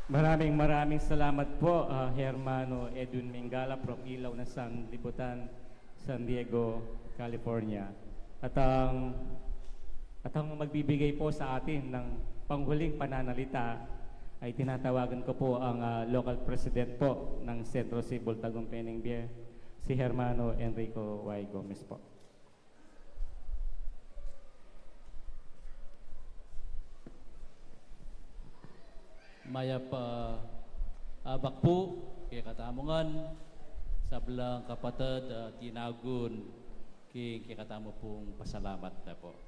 Maraming salamat po, Hermano Edwin Mingala from Ilaw ng Sanlibutan, San Diego, California. At ang magbibigay po sa atin ng panghuling pananalita ay tinatawagan ko po ang local president po ng Sentro Sibol Tagumpay Nagbiye, si Hermano Enrico Y. Gomez po. Maya pa abak po kay katamungan sablang kapatid tinagun kay katamo pong pasalamat na po.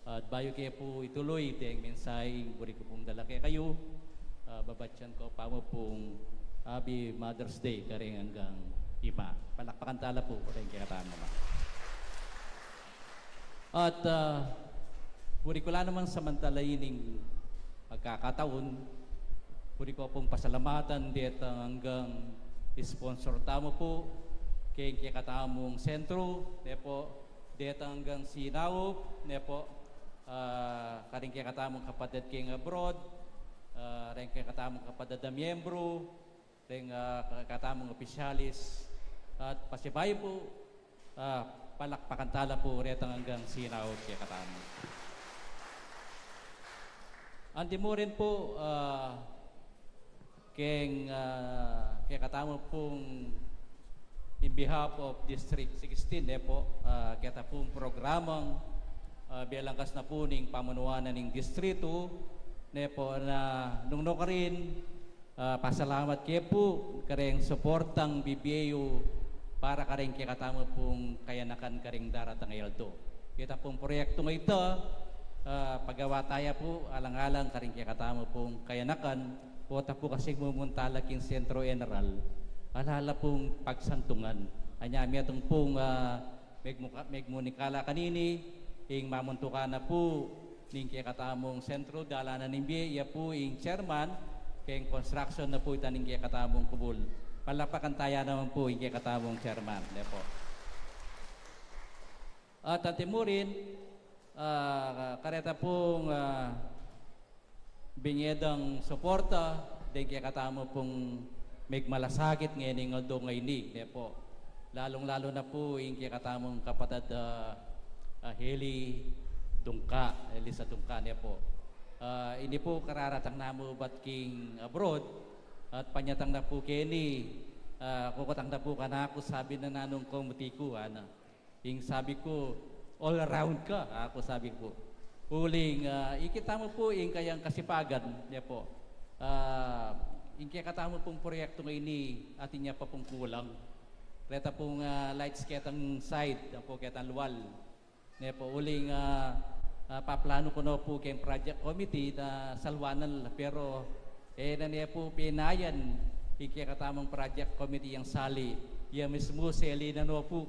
At bayo kayo po ituloy deng mensahe buri ko pong dala kayo babatyan ko pa mo pong Happy Mother's Day karing hanggang ima. Palakpakan tala po rin kay katamo. At buri ko lang naman samantalayining pagkakataon. Puri ko pong pasalamatan dito hanggang sponsor tamo po kay katamong sentro, nepo dito hanggang Sinawop, nepo karing kay katamong kapatid king abroad, ring kay katamong kapatid na miyembro, ring katamong opisyalis at pasibayo po palakpakan tala po dito hanggang Sinawop kay katamong. Andi mo rin po kaya katamo pong in behalf of District 16 po, kaya pong programang bialangkas na po ning pamunuanan ng distrito po na nung ka rin pasalamat kayo po kareng suportang BBAU para kareng kaya katamo pong kayanakan kareng daratang Eldo. Kita pong proyekto ng ito, paggawa tayo po alang-alang kareng kaya katamo pong kayanakan po po kasi mumuntala king sentro general alala pong pagsantungan. Anyami atong pong megmunikala kanini ing mamuntukan na po ning kaya katamong sentro dalanan ng iya po ing chairman kayong construction na po itaning kaya katamong kubul. Palapakan tayo naman po ing kaya katamong chairman. Po. At antimurin, kareta pong binyedang suporta din kaya katamo pong malasakit ngayon ng aldo ngayon po. Lalong-lalo na po yung kaya katamong kapatid Heli Elisa Dungka po. Ini po kararatang namo bat king abroad at panyatang na po kini kukutang na po kanako sabi na nanong komutikuan. Yung sabi ko all around ka ako sabi ko. Uling, ikita mo po yung kayang kasipagan niya po. Yung kaya katamo pong proyekto ngayon atin niya pa pong kulang. Reta pong lights ketang side, po ketang luwal. Niya po, uling paplano ko na po kayong project committee na salwanan. Pero, na niya po pinayan, yung kaya katamong project committee yung sali. Yung mismo seli na no po,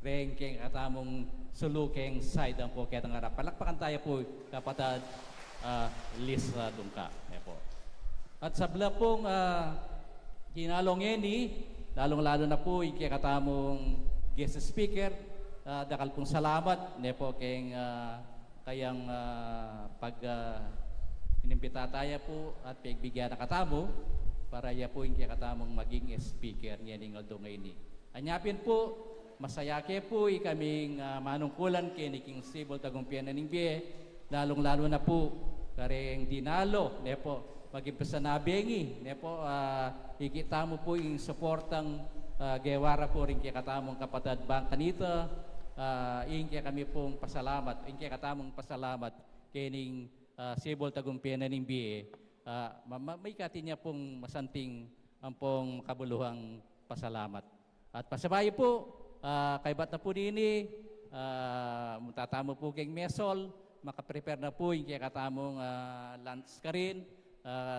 rin kaya katamong sulukeng side ang po kaya tangarap. Palakpakan tayo po kapatid Liz Dungka. Po. At sa bla pong hinalong yeni, lalong-lalo na po kaya katamong guest speaker, dakal pong salamat po kayang pag inimbita tayo po at pagbigyan na katamo para ya po kaya katamong maging speaker niya ng aldo ngayon. Anyapin po, masaya ke po kaming manungkulan ke ni King Sibol Tagumpian na ningbiye, lalong-lalo na po kareng dinalo, po, mag-impisa na bengi, po, ikita mo po yung suportang gewara po rin kaya katamong kapatid Bangkanita, yung kaya kami pong pasalamat, yung kaya katamong pasalamat kay ning Sibol Tagumpian na ningbiye, may kati niya pong masanting ang pong kabuluhang pasalamat. At pasabay po, kay bat na po nini, tatamo po kayong mesol, makaprepare na po yung kaya katamong lunch ka rin,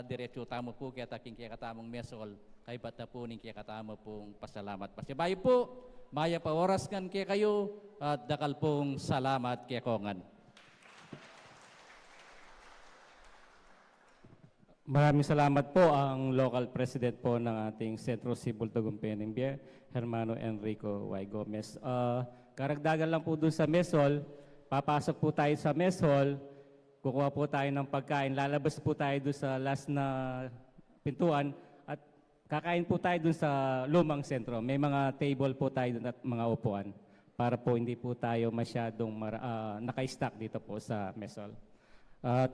diretso tamo po kaya taking kaya katamong mesol, kay bat na po ning kaya katamo pong pasalamat. Pasibay po, maya pa oras kan kaya kayo, at dakal pong salamat kaya kongan. Maraming salamat po ang local president po ng ating Sentro Sibol Tagumpian Ningbiye, Hermano Enrico Y. Gomez. Karagdagan lang po doon sa mesol, papasok po tayo sa mesol, kukuha po tayo ng pagkain, lalabas po tayo doon sa last na pintuan at kakain po tayo doon sa lumang sentro. May mga table po tayo doon at mga upuan para po hindi po tayo masyadong naka-stack dito po sa mesol. At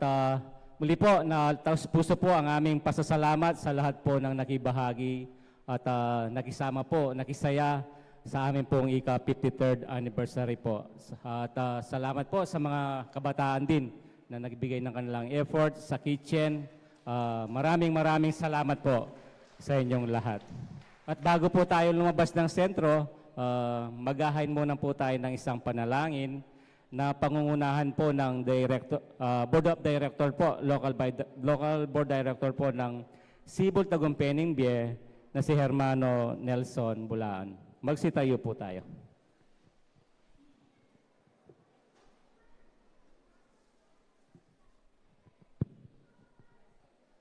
muli po, taos puso po ang aming pasasalamat sa lahat po ng nakibahagi at nakisama po, nakisaya sa amin pong ika-53rd anniversary po. At salamat po sa mga kabataan din na nagbigay ng kanilang effort sa kitchen. Maraming salamat po sa inyong lahat. At bago po tayo lumabas ng sentro, maghahain muna po tayo ng isang panalangin na pangungunahan po ng Board of Director po, local Board Director po ng Sibol Tagumpian Ningbiye na si Hermano Nelson Bulaan. Magsitayo po tayo.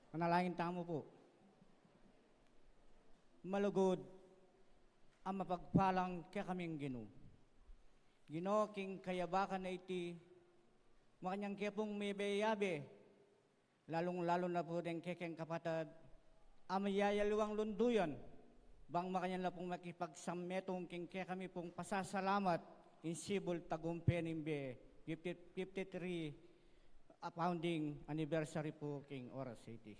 Panalangin tamo po. Malugod ang mapagpalang kaya kaming Ginoo. Ginoo king kayabakan na iti makanyang kaya pong may bayabe lalong-lalo na po din kekeng kapatid amayayaluang lunduyan bang makanyang na pong makipagsammetong king kaya kami pong pasasalamat in Sibol Tagumpian Ningbiye 53 founding anniversary po king Oras City.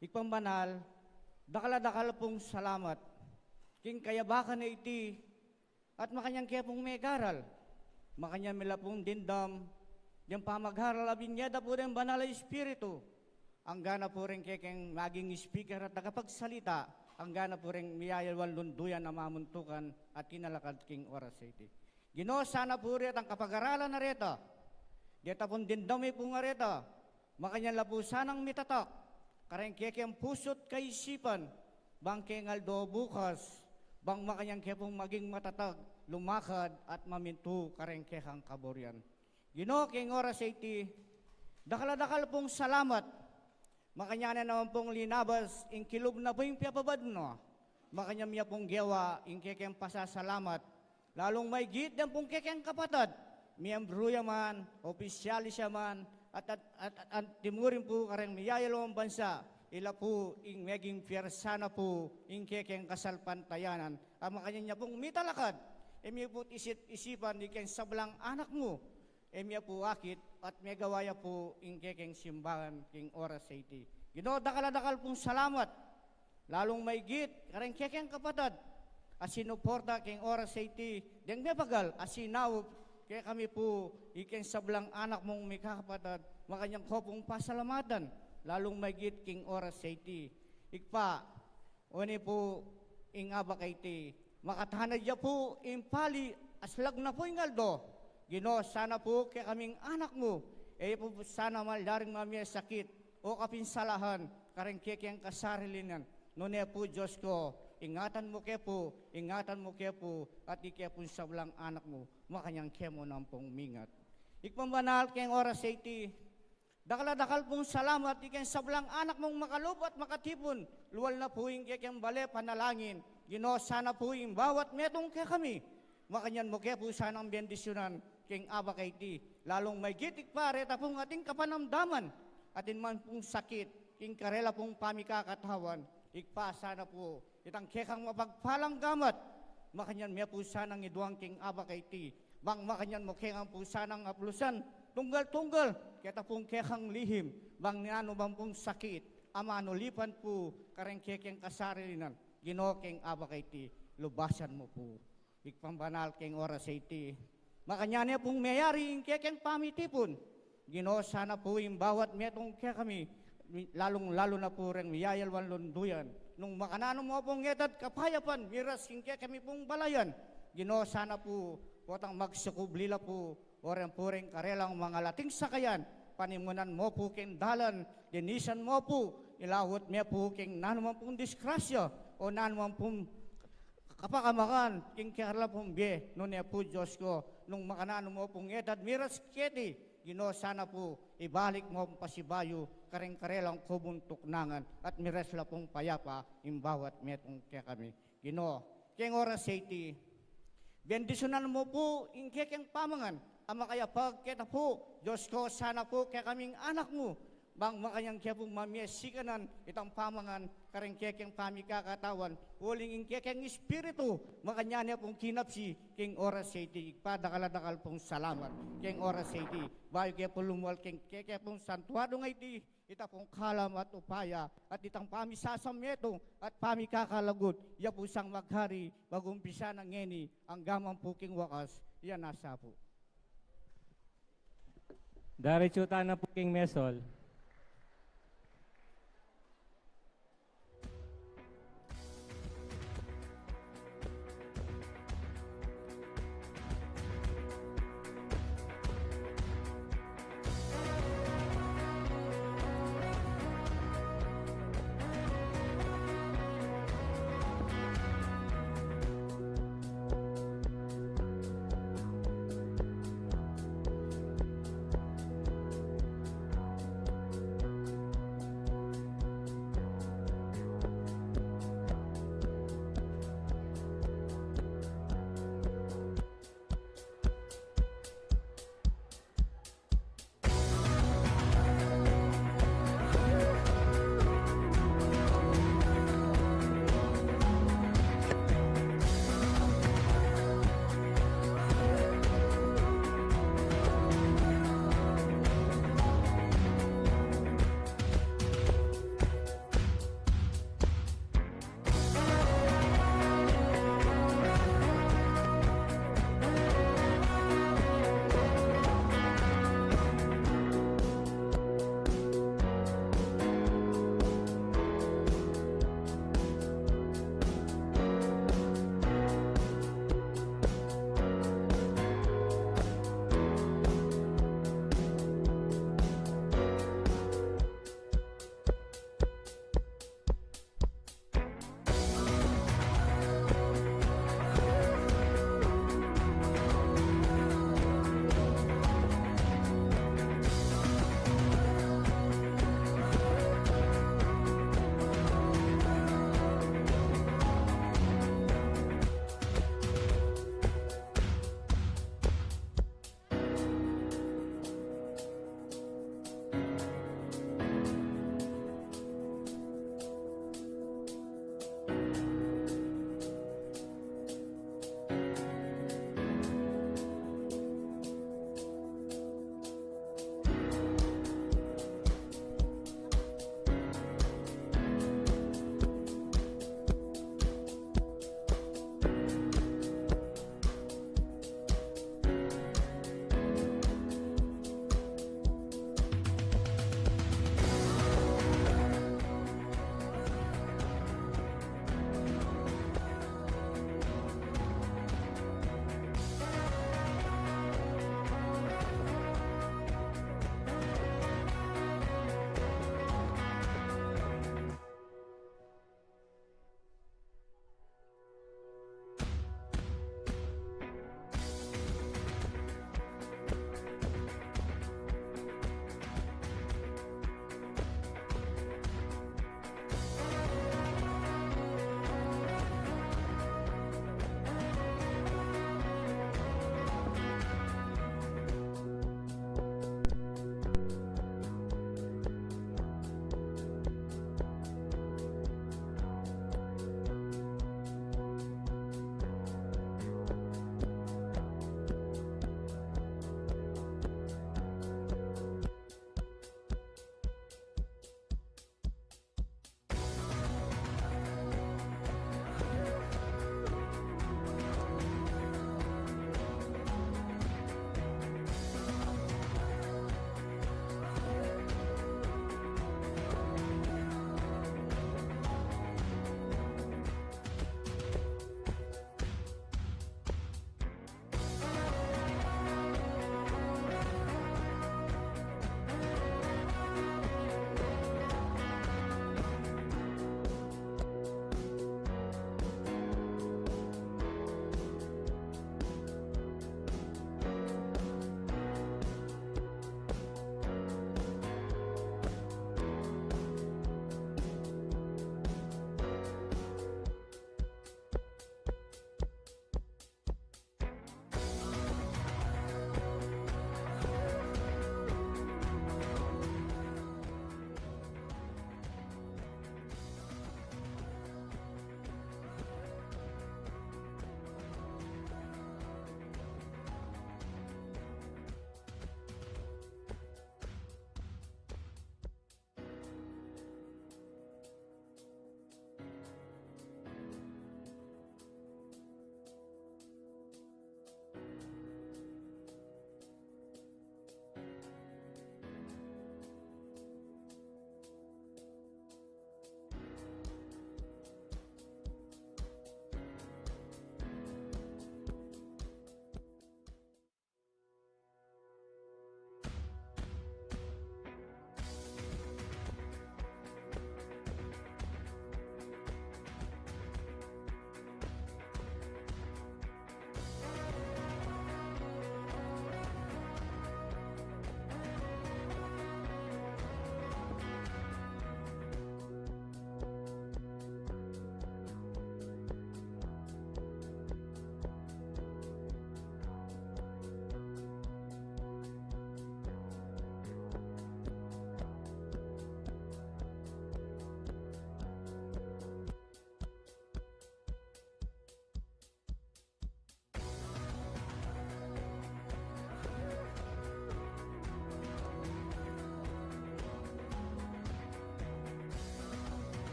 Ikpang banal dakala-dakala pong salamat. King kayabakan na iti, at makanyang kaya pong may garal. Makanyang mila pong dindam, yung pamagharal abinyada po rin banal na espiritu. Ang gana po rin kekeng maging speaker at tagapagsalita, ang gana po rin miyayalwan lunduyan na mamuntukan at kinalakad king oras iti. Ginoo sana po rin ang kapag-aralan na rito. Dito pong dindami po nga rito. Makanyang lapo sanang mitatak. Kareng kekeng pusot kaisipan. Bang kengaldo bukas. Bang makanyang kepong maging matatag, lumakad at mamintu kareng kekang kaboryan. Ginoo king oras iti. Dakala-dakal pong salamat. Makanya na naman pong linabas, ing kilub na po yung piyapabad no. Makanya miya pong gewa, ing kekeng pasasalamat. Lalong may git din pong kekeng kapatad. Miyembro yaman, opisyalis yaman, at timurin po kareng miyayalawang bansa. Ila po ing meging fiersana po, ing kekeng kasalpantayanan. Ang makanya niya pong mitalakad. Miya po isipan, ing sablang anak mo. Miya po akit, at may gawaya po ing kekeng simbahan king oras sa iti. Ginoo dakal-dakal pong salamat. Lalong may git, kareng kekeng kapatad. Asinuporta king oras sa iti. Deng may pagal, asinaw, kaya kami po iking sablang anak mong may kakapatad. Makanyang kopong pasalamatan. Lalong may git king oras sa iti. Ikpa, oni po ing abak iti. Makatahanad ya po impali, aslag na po ing aldo. Ginoo, sana po kaya kaming anak mo, po sana malaring mamaya sakit o kapinsalahan, kareng kekeng kasarilinan. Nune po, Diyos ko, ingatan mo kaya po, at ikaya po sablang anak mo, makanyang kemo ng pong mingat. Ikpambanal kayong oras sa iti, dakala-dakal pong salamat, ikayang sablang anak mong makalub at makatipon, luwal na po yung kayang bale panalangin. Ginoo, sana po yung bawat metong kaya kami, makanyan mo kaya po sanang bendisyonan, king aba kay ti, lalong may gitik pare, tapong ating kapanamdaman, atin man pong sakit, king karela pong pamikakatawan, ikpa sana po, itang kekang mapagpalang gamat, makanyan miya po sanang iduang king aba kay ti, bang makanyan mo kekang po sanang aplusan, tunggal-tunggal, kita pong kekang lihim, bang niano bang pong sakit, amano lipan po, kareng kekeng kasarilinan, Ginoo king aba kay ti, lubasan mo po, ikpambanal king oras ay ti, makanya niya pong mayari yung kekeng pamitipon. Ginoo, sana po yung bawat metong kaya kami, lalong-lalo na po rin miyayalwan lunduyan. Nung makanano mo pong edad kapayapan, miras yung kaya kami pong balayan. Ginoo, sana po, potang magsukublila po, oren po rin karelang mga lating sakayan, panimunan mo po king dalan, dinisan mo po, ilawot niya po king nanuman pong diskrasya, o nanuman pong kapakamakan, king karla pong biye, noon niya po Diyos ko, nung makanano mo pong edad, miras keti, Ginoo, sana po, ibalik mo ang pasibayo, kareng-karelang kubong tuknangan, at miras la pong payapa, imbawat metong kaya kami. Ginoo, kaya oras sa iti, bendisyonan mo po, ing kekeng pamangan, ama kaya pagkita po, Diyos ko, sana po, kaya kaming anak mo, bang makanyang kaya pong mamiyasikanan, itang pamangan, kareng kekeng pamikakatawan, uling ing kekeng espiritu, makanya niya pong kinapsi, king oras sa iti, ikpadakal-dakal pong salamat, king oras sa iti, bayo kaya po lumuwal, king kekeng pong santuado nga iti, ita pong kalam at upaya, at itang pamisasamyeto, at pamikakalagot, iya po sang maghari, magumpisa ng ngeni, ang gamang po king wakas, iya nasa po. Daritsuta na po king mesol.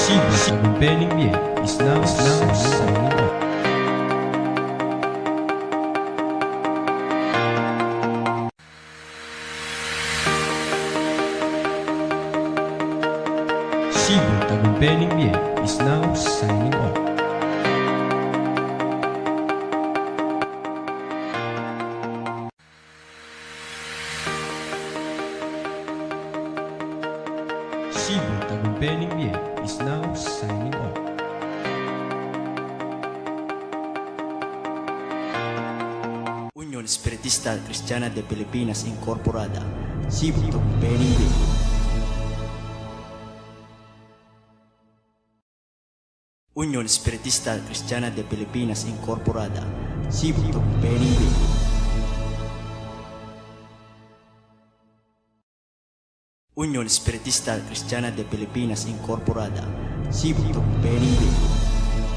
Cebu Tagumpay Bien is now signing off. Cebu Tagumpay Bien is now signing off. Cebu Tagumpay Bien is now signing off. Unión Espiritista Cristiana de Pilipinas Incorporada, Cebu Tagumpay Bien. Unión Espiritista Cristiana de Pilipinas Incorporada, Cebu Tagumpay Bien. Unión Espiritista Cristiana de Pilipinas Incorporada, Cebu Tagumpay Bien.